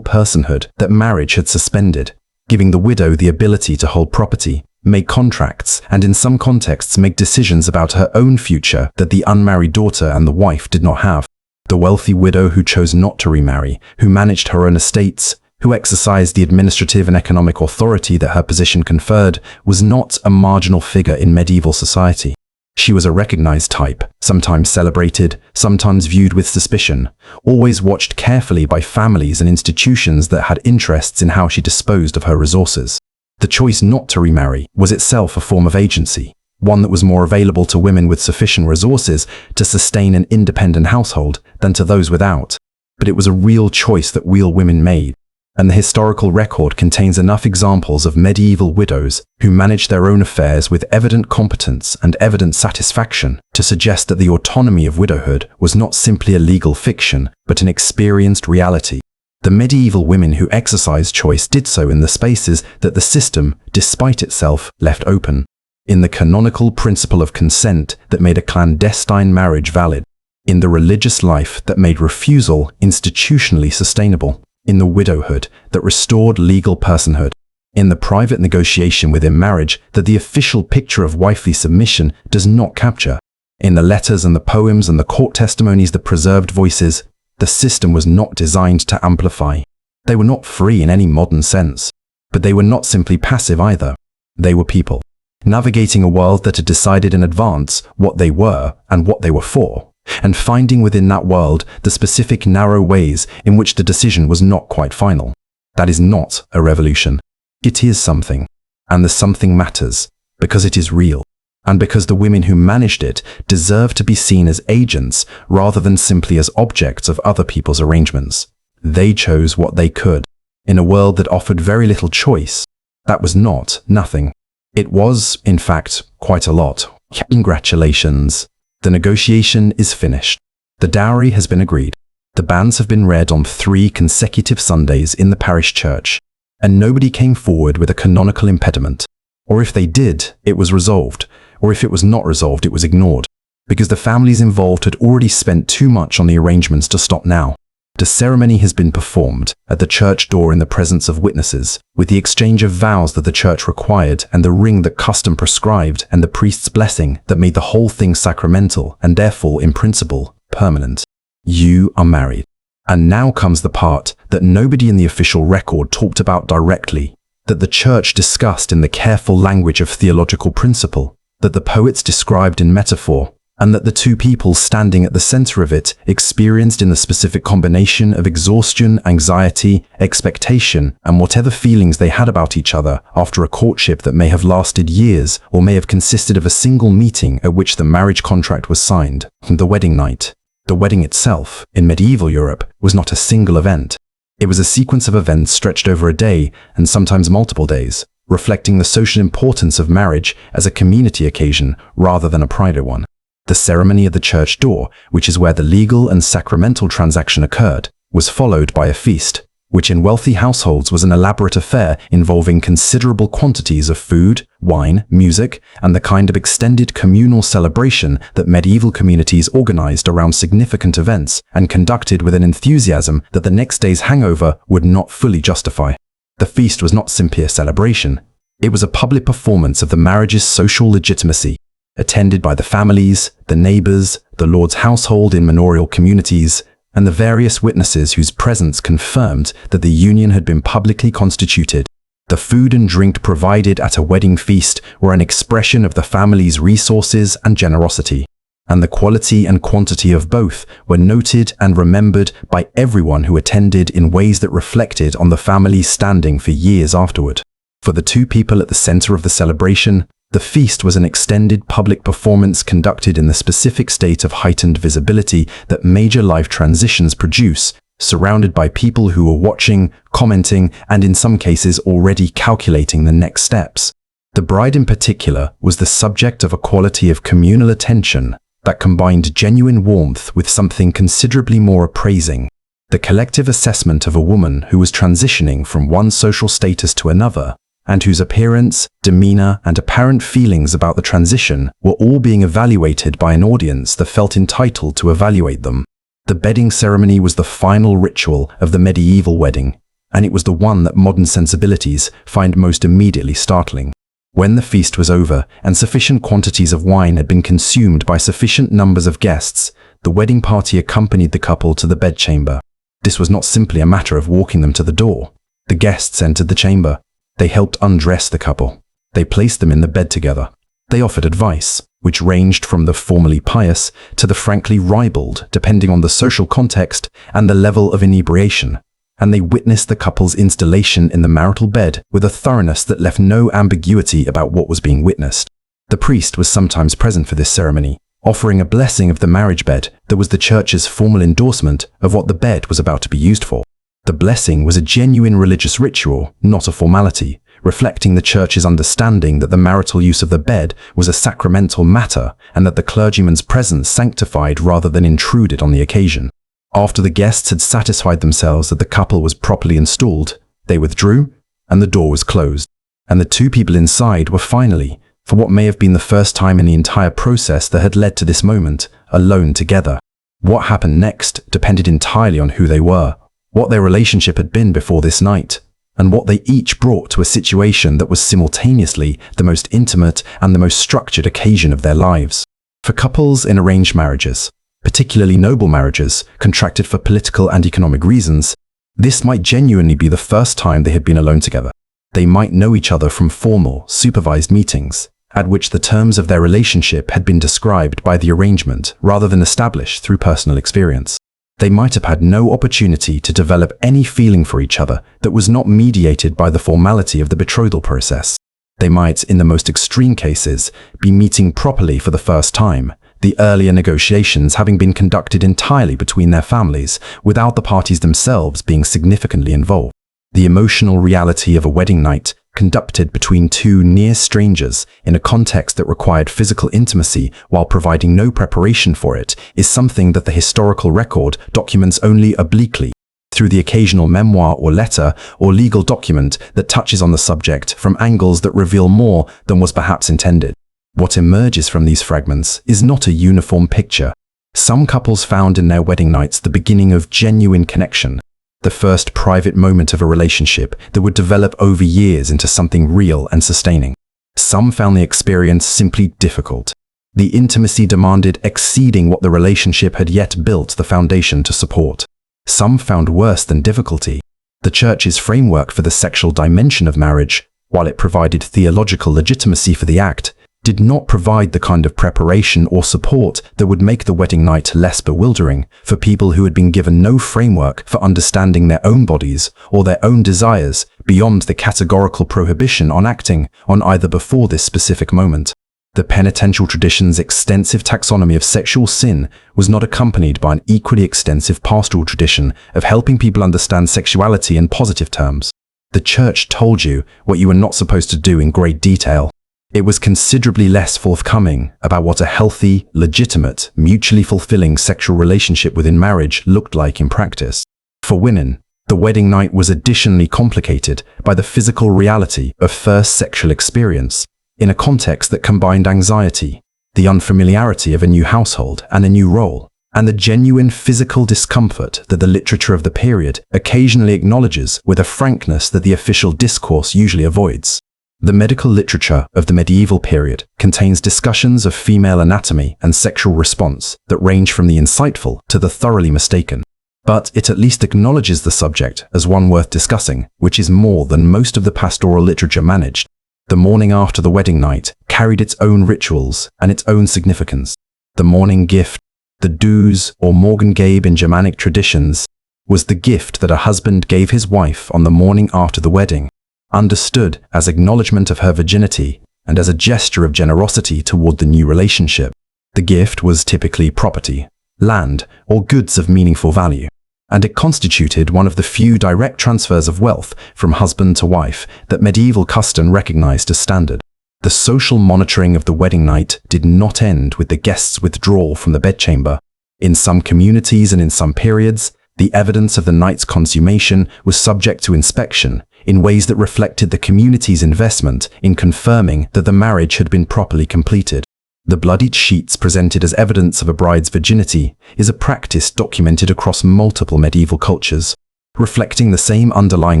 [SPEAKER 1] personhood that marriage had suspended, giving the widow the ability to hold property, make contracts, and in some contexts make decisions about her own future that the unmarried daughter and the wife did not have. The wealthy widow who chose not to remarry, who managed her own estates, who exercised the administrative and economic authority that her position conferred, was not a marginal figure in medieval society. She was a recognized type, sometimes celebrated, sometimes viewed with suspicion, always watched carefully by families and institutions that had interests in how she disposed of her resources. The choice not to remarry was itself a form of agency, one that was more available to women with sufficient resources to sustain an independent household than to those without. But it was a real choice that real women made. And the historical record contains enough examples of medieval widows who managed their own affairs with evident competence and evident satisfaction to suggest that the autonomy of widowhood was not simply a legal fiction, but an experienced reality. The medieval women who exercised choice did so in the spaces that the system, despite itself, left open. In the canonical principle of consent that made a clandestine marriage valid. In the religious life that made refusal institutionally sustainable. In the widowhood that restored legal personhood, in the private negotiation within marriage that the official picture of wifely submission does not capture, in the letters and the poems and the court testimonies that preserved voices, the system was not designed to amplify. They were not free in any modern sense, but they were not simply passive either. They were people, navigating a world that had decided in advance what they were and what they were for, and finding within that world the specific narrow ways in which the decision was not quite final. That is not a revolution. It is something, and the something matters, because it is real, and because the women who managed it deserve to be seen as agents rather than simply as objects of other people's arrangements. They chose what they could, in a world that offered very little choice. That was not nothing. It was, in fact, quite a lot. Congratulations. The negotiation is finished. The dowry has been agreed. The bans have been read on 3 consecutive Sundays in the parish church, and nobody came forward with a canonical impediment. Or if they did, it was resolved, or if it was not resolved, it was ignored, because the families involved had already spent too much on the arrangements to stop now. The ceremony has been performed at the church door in the presence of witnesses, with the exchange of vows that the church required and the ring that custom prescribed and the priest's blessing that made the whole thing sacramental and therefore, in principle, permanent. You are married. And now comes the part that nobody in the official record talked about directly, that the church discussed in the careful language of theological principle, that the poets described in metaphor, and that the two people standing at the center of it experienced in the specific combination of exhaustion, anxiety, expectation, and whatever feelings they had about each other after a courtship that may have lasted years or may have consisted of a single meeting at which the marriage contract was signed, the wedding night. The wedding itself, in medieval Europe, was not a single event. It was a sequence of events stretched over a day and sometimes multiple days, reflecting the social importance of marriage as a community occasion rather than a private one. The ceremony at the church door, which is where the legal and sacramental transaction occurred, was followed by a feast, which in wealthy households was an elaborate affair involving considerable quantities of food, wine, music, and the kind of extended communal celebration that medieval communities organized around significant events and conducted with an enthusiasm that the next day's hangover would not fully justify. The feast was not simply a celebration. It was a public performance of the marriage's social legitimacy, attended by the families, the neighbors, the Lord's household in manorial communities, and the various witnesses whose presence confirmed that the union had been publicly constituted. The food and drink provided at a wedding feast were an expression of the family's resources and generosity, and the quality and quantity of both were noted and remembered by everyone who attended in ways that reflected on the family's standing for years afterward. For the two people at the center of the celebration, the feast was an extended public performance conducted in the specific state of heightened visibility that major life transitions produce, surrounded by people who were watching, commenting, and in some cases already calculating the next steps. The bride in particular was the subject of a quality of communal attention that combined genuine warmth with something considerably more appraising. The collective assessment of a woman who was transitioning from one social status to another, and whose appearance, demeanor, and apparent feelings about the transition were all being evaluated by an audience that felt entitled to evaluate them. The bedding ceremony was the final ritual of the medieval wedding, and it was the one that modern sensibilities find most immediately startling. When the feast was over and sufficient quantities of wine had been consumed by sufficient numbers of guests, the wedding party accompanied the couple to the bedchamber. This was not simply a matter of walking them to the door. The guests entered the chamber. They helped undress the couple. They placed them in the bed together. They offered advice, which ranged from the formally pious to the frankly ribald, depending on the social context and the level of inebriation, and they witnessed the couple's installation in the marital bed with a thoroughness that left no ambiguity about what was being witnessed. The priest was sometimes present for this ceremony, offering a blessing of the marriage bed that was the church's formal endorsement of what the bed was about to be used for. The blessing was a genuine religious ritual, not a formality, reflecting the church's understanding that the marital use of the bed was a sacramental matter and that the clergyman's presence sanctified rather than intruded on the occasion. After the guests had satisfied themselves that the couple was properly installed, they withdrew and the door was closed, and the two people inside were finally, for what may have been the first time in the entire process that had led to this moment, alone together. What happened next depended entirely on who they were, what their relationship had been before this night, and what they each brought to a situation that was simultaneously the most intimate and the most structured occasion of their lives. For couples in arranged marriages, particularly noble marriages contracted for political and economic reasons, this might genuinely be the first time they had been alone together. They might know each other from formal, supervised meetings, at which the terms of their relationship had been described by the arrangement rather than established through personal experience. They might have had no opportunity to develop any feeling for each other that was not mediated by the formality of the betrothal process. They might, in the most extreme cases, be meeting properly for the first time, the earlier negotiations having been conducted entirely between their families, without the parties themselves being significantly involved. The emotional reality of a wedding night, conducted between two near strangers in a context that required physical intimacy while providing no preparation for it, is something that the historical record documents only obliquely, through the occasional memoir or letter or legal document that touches on the subject from angles that reveal more than was perhaps intended. What emerges from these fragments is not a uniform picture. Some couples found in their wedding nights the beginning of genuine connection, the first private moment of a relationship that would develop over years into something real and sustaining. Some found the experience simply difficult, the intimacy demanded exceeding what the relationship had yet built the foundation to support. Some found worse than difficulty. The Church's framework for the sexual dimension of marriage, while it provided theological legitimacy for the act, did not provide the kind of preparation or support that would make the wedding night less bewildering for people who had been given no framework for understanding their own bodies or their own desires beyond the categorical prohibition on acting on either before this specific moment. The penitential tradition's extensive taxonomy of sexual sin was not accompanied by an equally extensive pastoral tradition of helping people understand sexuality in positive terms. The Church told you what you were not supposed to do in great detail. It was considerably less forthcoming about what a healthy, legitimate, mutually fulfilling sexual relationship within marriage looked like in practice. For women, the wedding night was additionally complicated by the physical reality of first sexual experience, in a context that combined anxiety, the unfamiliarity of a new household and a new role, and the genuine physical discomfort that the literature of the period occasionally acknowledges with a frankness that the official discourse usually avoids. The medical literature of the medieval period contains discussions of female anatomy and sexual response that range from the insightful to the thoroughly mistaken. But it at least acknowledges the subject as one worth discussing, which is more than most of the pastoral literature managed. The morning after the wedding night carried its own rituals and its own significance. The morning gift, the dues or morgengabe in Germanic traditions, was the gift that a husband gave his wife on the morning after the wedding, understood as acknowledgement of her virginity and as a gesture of generosity toward the new relationship. The gift was typically property, land, or goods of meaningful value, and it constituted one of the few direct transfers of wealth from husband to wife that medieval custom recognized as standard. The social monitoring of the wedding night did not end with the guest's withdrawal from the bedchamber. In some communities and in some periods, the evidence of the night's consummation was subject to inspection in ways that reflected the community's investment in confirming that the marriage had been properly completed. The bloodied sheets presented as evidence of a bride's virginity is a practice documented across multiple medieval cultures, reflecting the same underlying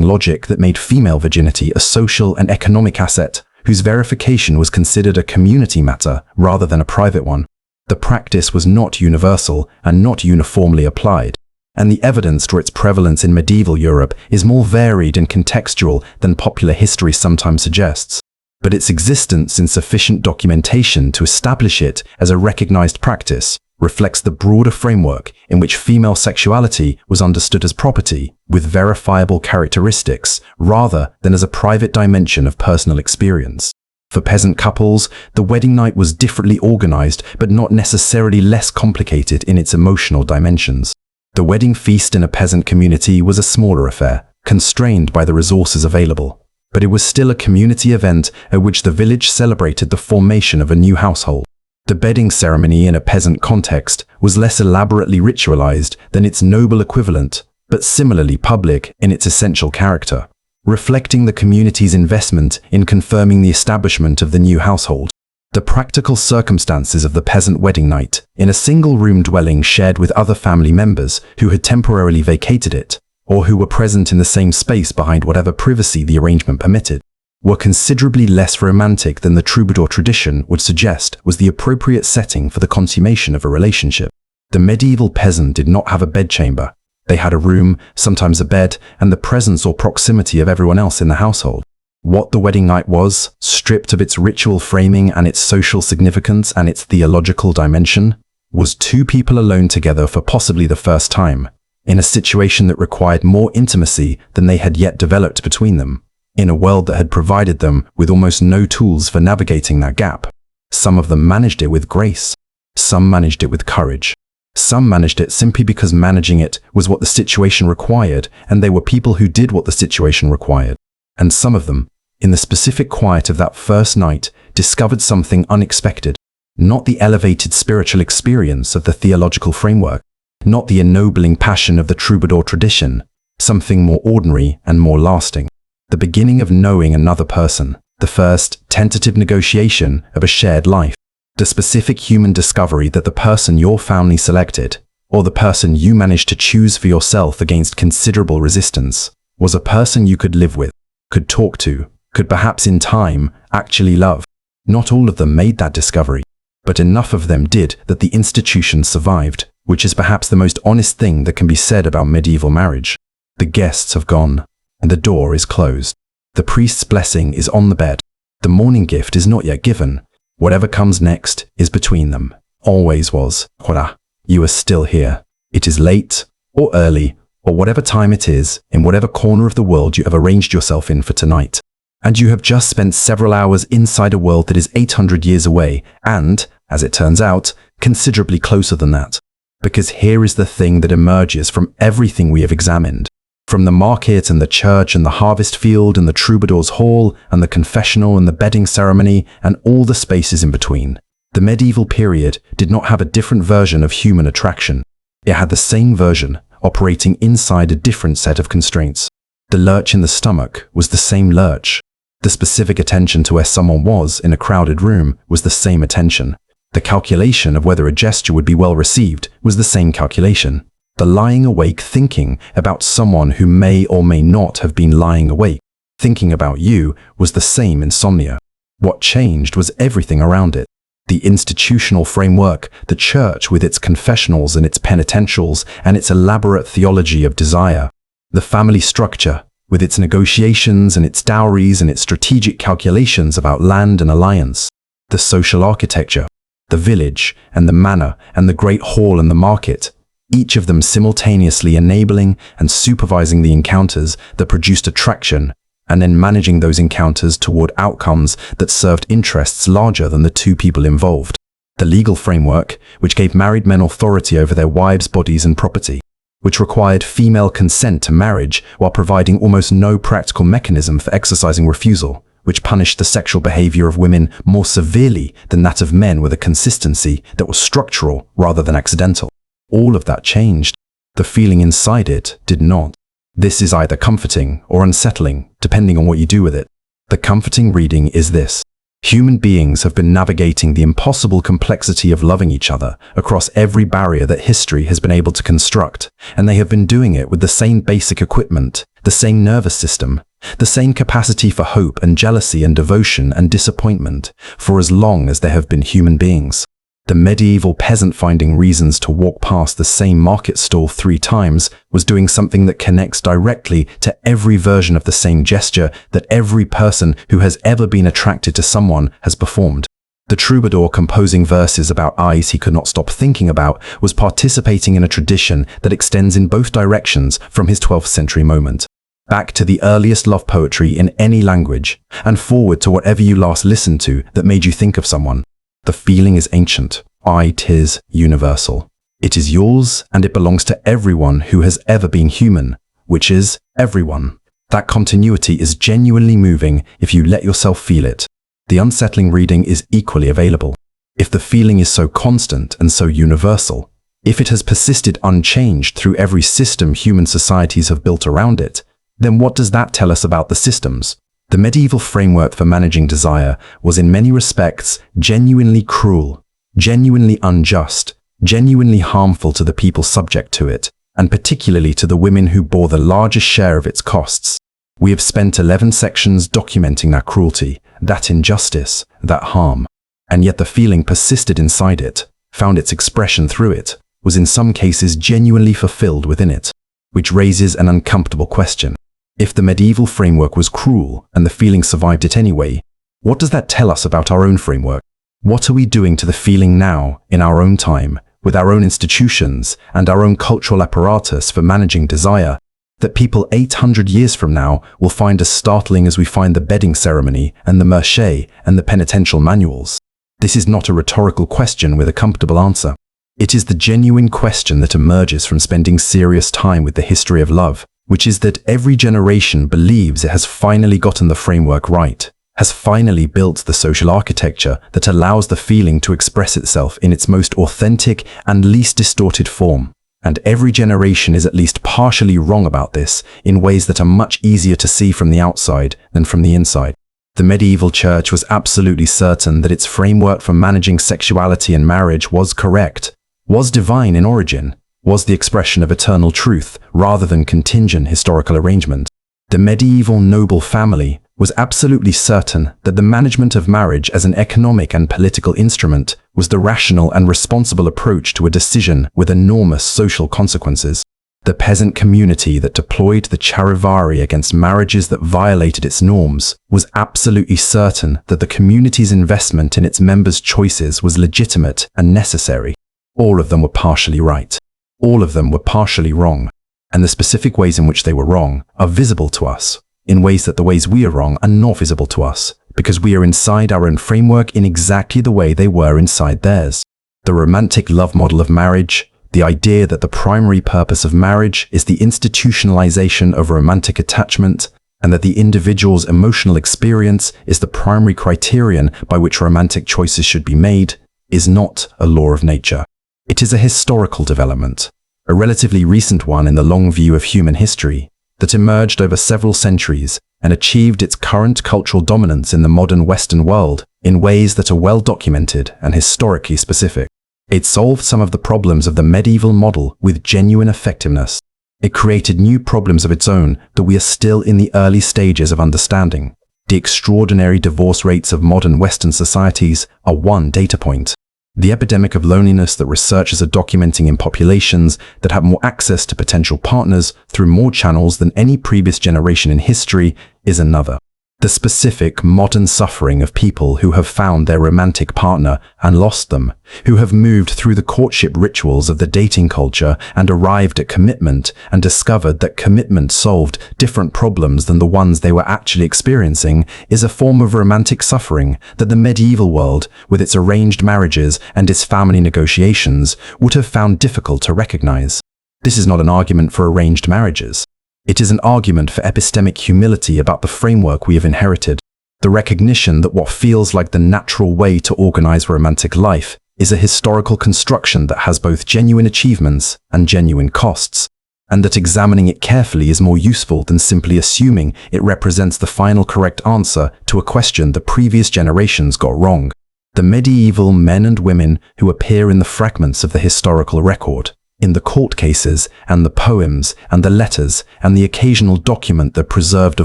[SPEAKER 1] logic that made female virginity a social and economic asset whose verification was considered a community matter rather than a private one. The practice was not universal and not uniformly applied, and the evidence for its prevalence in medieval Europe is more varied and contextual than popular history sometimes suggests. But its existence in sufficient documentation to establish it as a recognized practice reflects the broader framework in which female sexuality was understood as property with verifiable characteristics rather than as a private dimension of personal experience. For peasant couples, the wedding night was differently organized but not necessarily less complicated in its emotional dimensions. The wedding feast in a peasant community was a smaller affair, constrained by the resources available, but it was still a community event at which the village celebrated the formation of a new household. The bedding ceremony in a peasant context was less elaborately ritualized than its noble equivalent, but similarly public in its essential character, reflecting the community's investment in confirming the establishment of the new household. The practical circumstances of the peasant wedding night, in a single-room dwelling shared with other family members who had temporarily vacated it, or who were present in the same space behind whatever privacy the arrangement permitted, were considerably less romantic than the troubadour tradition would suggest was the appropriate setting for the consummation of a relationship. The medieval peasant did not have a bedchamber. They had a room, sometimes a bed, and the presence or proximity of everyone else in the household. What the wedding night was, stripped of its ritual framing and its social significance and its theological dimension, was two people alone together for possibly the first time, in a situation that required more intimacy than they had yet developed between them, in a world that had provided them with almost no tools for navigating that gap. Some of them managed it with grace. Some managed it with courage. Some managed it simply because managing it was what the situation required, and they were people who did what the situation required. And some of them, in the specific quiet of that first night, discovered something unexpected. Not the elevated spiritual experience of the theological framework, not the ennobling passion of the troubadour tradition, something more ordinary and more lasting. The beginning of knowing another person, the first tentative negotiation of a shared life, the specific human discovery that the person your family selected, or the person you managed to choose for yourself against considerable resistance, was a person you could live with, could talk to, could perhaps in time actually love. Not all of them made that discovery, but enough of them did that the institution survived, which is perhaps the most honest thing that can be said about medieval marriage. The guests have gone, and the door is closed. The priest's blessing is on the bed. The morning gift is not yet given. Whatever comes next is between them. Always was. Voilà. You are still here. It is late, or early, or whatever time it is, in whatever corner of the world you have arranged yourself in for tonight. And you have just spent several hours inside a world that is 800 years away, and, as it turns out, considerably closer than that. Because here is the thing that emerges from everything we have examined. From the market and the church and the harvest field and the troubadour's hall and the confessional and the bedding ceremony and all the spaces in between. The medieval period did not have a different version of human attraction. It had the same version, operating inside a different set of constraints. The lurch in the stomach was the same lurch. The specific attention to where someone was in a crowded room was the same attention. The calculation of whether a gesture would be well received was the same calculation. The lying awake thinking about someone who may or may not have been lying awake, thinking about you, was the same insomnia. What changed was everything around it. The institutional framework, the church with its confessionals and its penitentials and its elaborate theology of desire. The family structure, with its negotiations and its dowries and its strategic calculations about land and alliance. The social architecture, the village and the manor and the great hall and the market, each of them simultaneously enabling and supervising the encounters that produced attraction, and then managing those encounters toward outcomes that served interests larger than the two people involved. The legal framework, which gave married men authority over their wives' bodies and property, which required female consent to marriage while providing almost no practical mechanism for exercising refusal, which punished the sexual behavior of women more severely than that of men with a consistency that was structural rather than accidental. All of that changed. The feeling inside it did not. This is either comforting or unsettling, depending on what you do with it. The comforting reading is this. Human beings have been navigating the impossible complexity of loving each other across every barrier that history has been able to construct, and they have been doing it with the same basic equipment, the same nervous system, the same capacity for hope and jealousy and devotion and disappointment for as long as there have been human beings. The medieval peasant finding reasons to walk past the same market stall 3 times was doing something that connects directly to every version of the same gesture that every person who has ever been attracted to someone has performed. The troubadour composing verses about eyes he could not stop thinking about was participating in a tradition that extends in both directions from his 12th century moment. Back to the earliest love poetry in any language, and forward to whatever you last listened to that made you think of someone. The feeling is ancient. 'Tis universal. It is yours and it belongs to everyone who has ever been human, which is everyone. That continuity is genuinely moving if you let yourself feel it. The unsettling reading is equally available. If the feeling is so constant and so universal, if it has persisted unchanged through every system human societies have built around it, then what does that tell us about the systems? The medieval framework for managing desire was in many respects genuinely cruel, genuinely unjust, genuinely harmful to the people subject to it, and particularly to the women who bore the largest share of its costs. We have spent 11 sections documenting that cruelty, that injustice, that harm, and yet the feeling persisted inside it, found its expression through it, was in some cases genuinely fulfilled within it, which raises an uncomfortable question. If the medieval framework was cruel and the feeling survived it anyway, what does that tell us about our own framework? What are we doing to the feeling now, in our own time, with our own institutions and our own cultural apparatus for managing desire, that people 800 years from now will find as startling as we find the bedding ceremony and the merché and the penitential manuals? This is not a rhetorical question with a comfortable answer. It is the genuine question that emerges from spending serious time with the history of love, which is that every generation believes it has finally gotten the framework right, has finally built the social architecture that allows the feeling to express itself in its most authentic and least distorted form. And every generation is at least partially wrong about this in ways that are much easier to see from the outside than from the inside. The medieval church was absolutely certain that its framework for managing sexuality and marriage was correct, was divine in origin, was the expression of eternal truth rather than contingent historical arrangement. The medieval noble family was absolutely certain that the management of marriage as an economic and political instrument was the rational and responsible approach to a decision with enormous social consequences. The peasant community that deployed the charivari against marriages that violated its norms was absolutely certain that the community's investment in its members' choices was legitimate and necessary. All of them were partially right. All of them were partially wrong, and the specific ways in which they were wrong are visible to us, in ways that the ways we are wrong are not visible to us, because we are inside our own framework in exactly the way they were inside theirs. The romantic love model of marriage, the idea that the primary purpose of marriage is the institutionalization of romantic attachment, and that the individual's emotional experience is the primary criterion by which romantic choices should be made, is not a law of nature. It is a historical development, a relatively recent one in the long view of human history, that emerged over several centuries and achieved its current cultural dominance in the modern Western world in ways that are well documented and historically specific. It solved some of the problems of the medieval model with genuine effectiveness. It created new problems of its own that we are still in the early stages of understanding. The extraordinary divorce rates of modern Western societies are one data point. The epidemic of loneliness that researchers are documenting in populations that have more access to potential partners through more channels than any previous generation in history is another. The specific modern suffering of people who have found their romantic partner and lost them, who have moved through the courtship rituals of the dating culture and arrived at commitment and discovered that commitment solved different problems than the ones they were actually experiencing, is a form of romantic suffering that the medieval world, with its arranged marriages and its family negotiations, would have found difficult to recognize. This is not an argument for arranged marriages. It is an argument for epistemic humility about the framework we have inherited, the recognition that what feels like the natural way to organize romantic life is a historical construction that has both genuine achievements and genuine costs, and that examining it carefully is more useful than simply assuming it represents the final correct answer to a question the previous generations got wrong. The medieval men and women who appear in the fragments of the historical record, in the court cases and the poems and the letters and the occasional document that preserved a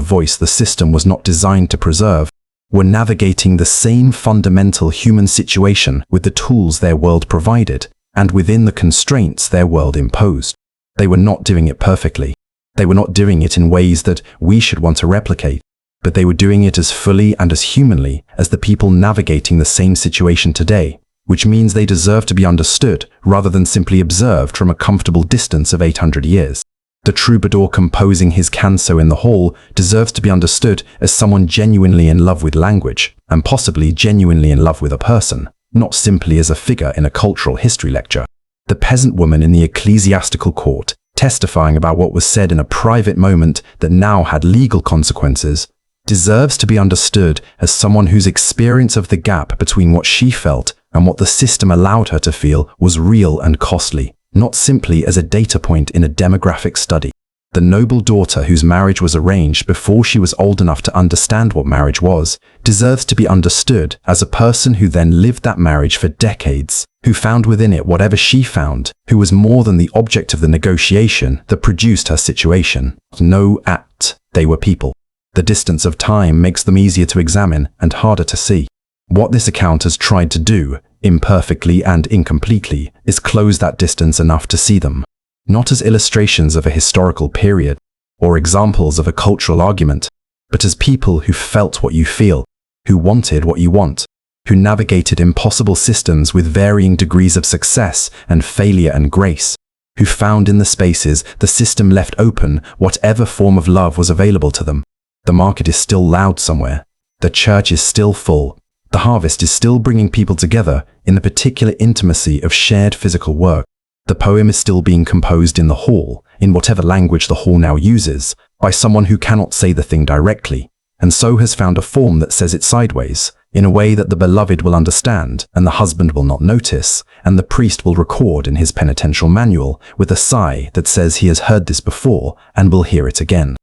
[SPEAKER 1] voice the system was not designed to preserve, were navigating the same fundamental human situation with the tools their world provided and within the constraints their world imposed. They were not doing it perfectly. They were not doing it in ways that we should want to replicate, but they were doing it as fully and as humanly as the people navigating the same situation today, which means they deserve to be understood rather than simply observed from a comfortable distance of 800 years. The troubadour composing his canso in the hall deserves to be understood as someone genuinely in love with language, and possibly genuinely in love with a person, not simply as a figure in a cultural history lecture. The peasant woman in the ecclesiastical court, testifying about what was said in a private moment that now had legal consequences, deserves to be understood as someone whose experience of the gap between what she felt and what the system allowed her to feel was real and costly, not simply as a data point in a demographic study. The noble daughter whose marriage was arranged before she was old enough to understand what marriage was, deserves to be understood as a person who then lived that marriage for decades, who found within it whatever she found, who was more than the object of the negotiation that produced her situation. No act, they were people. The distance of time makes them easier to examine and harder to see. What this account has tried to do, imperfectly and incompletely, is close that distance enough to see them, not as illustrations of a historical period or examples of a cultural argument, but as people who felt what you feel, who wanted what you want, who navigated impossible systems with varying degrees of success and failure and grace, who found in the spaces the system left open whatever form of love was available to them. The market is still loud somewhere. The church is still full. The harvest is still bringing people together in the particular intimacy of shared physical work. The poem is still being composed in the hall, in whatever language the hall now uses, by someone who cannot say the thing directly, and so has found a form that says it sideways, in a way that the beloved will understand and the husband will not notice, and the priest will record in his penitential manual with a sigh that says he has heard this before and will hear it again.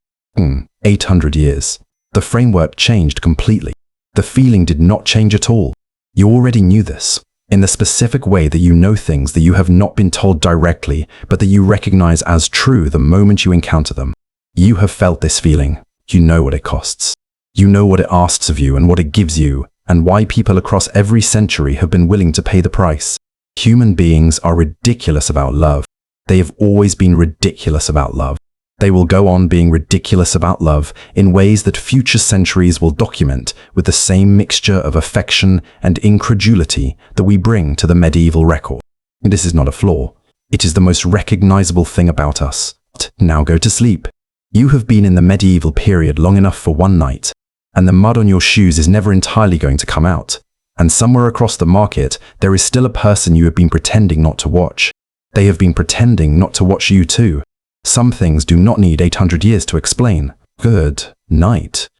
[SPEAKER 1] 800 years. The framework changed completely. The feeling did not change at all. You already knew this, in the specific way that you know things that you have not been told directly, but that you recognize as true the moment you encounter them. You have felt this feeling. You know what it costs. You know what it asks of you and what it gives you, and why people across every century have been willing to pay the price. Human beings are ridiculous about love. They have always been ridiculous about love. They will go on being ridiculous about love in ways that future centuries will document with the same mixture of affection and incredulity that we bring to the medieval record. This is not a flaw. It is the most recognizable thing about us. Now go to sleep. You have been in the medieval period long enough for one night, and the mud on your shoes is never entirely going to come out. And somewhere across the market, there is still a person you have been pretending not to watch. They have been pretending not to watch you too. Some things do not need 800 years to explain. Good night.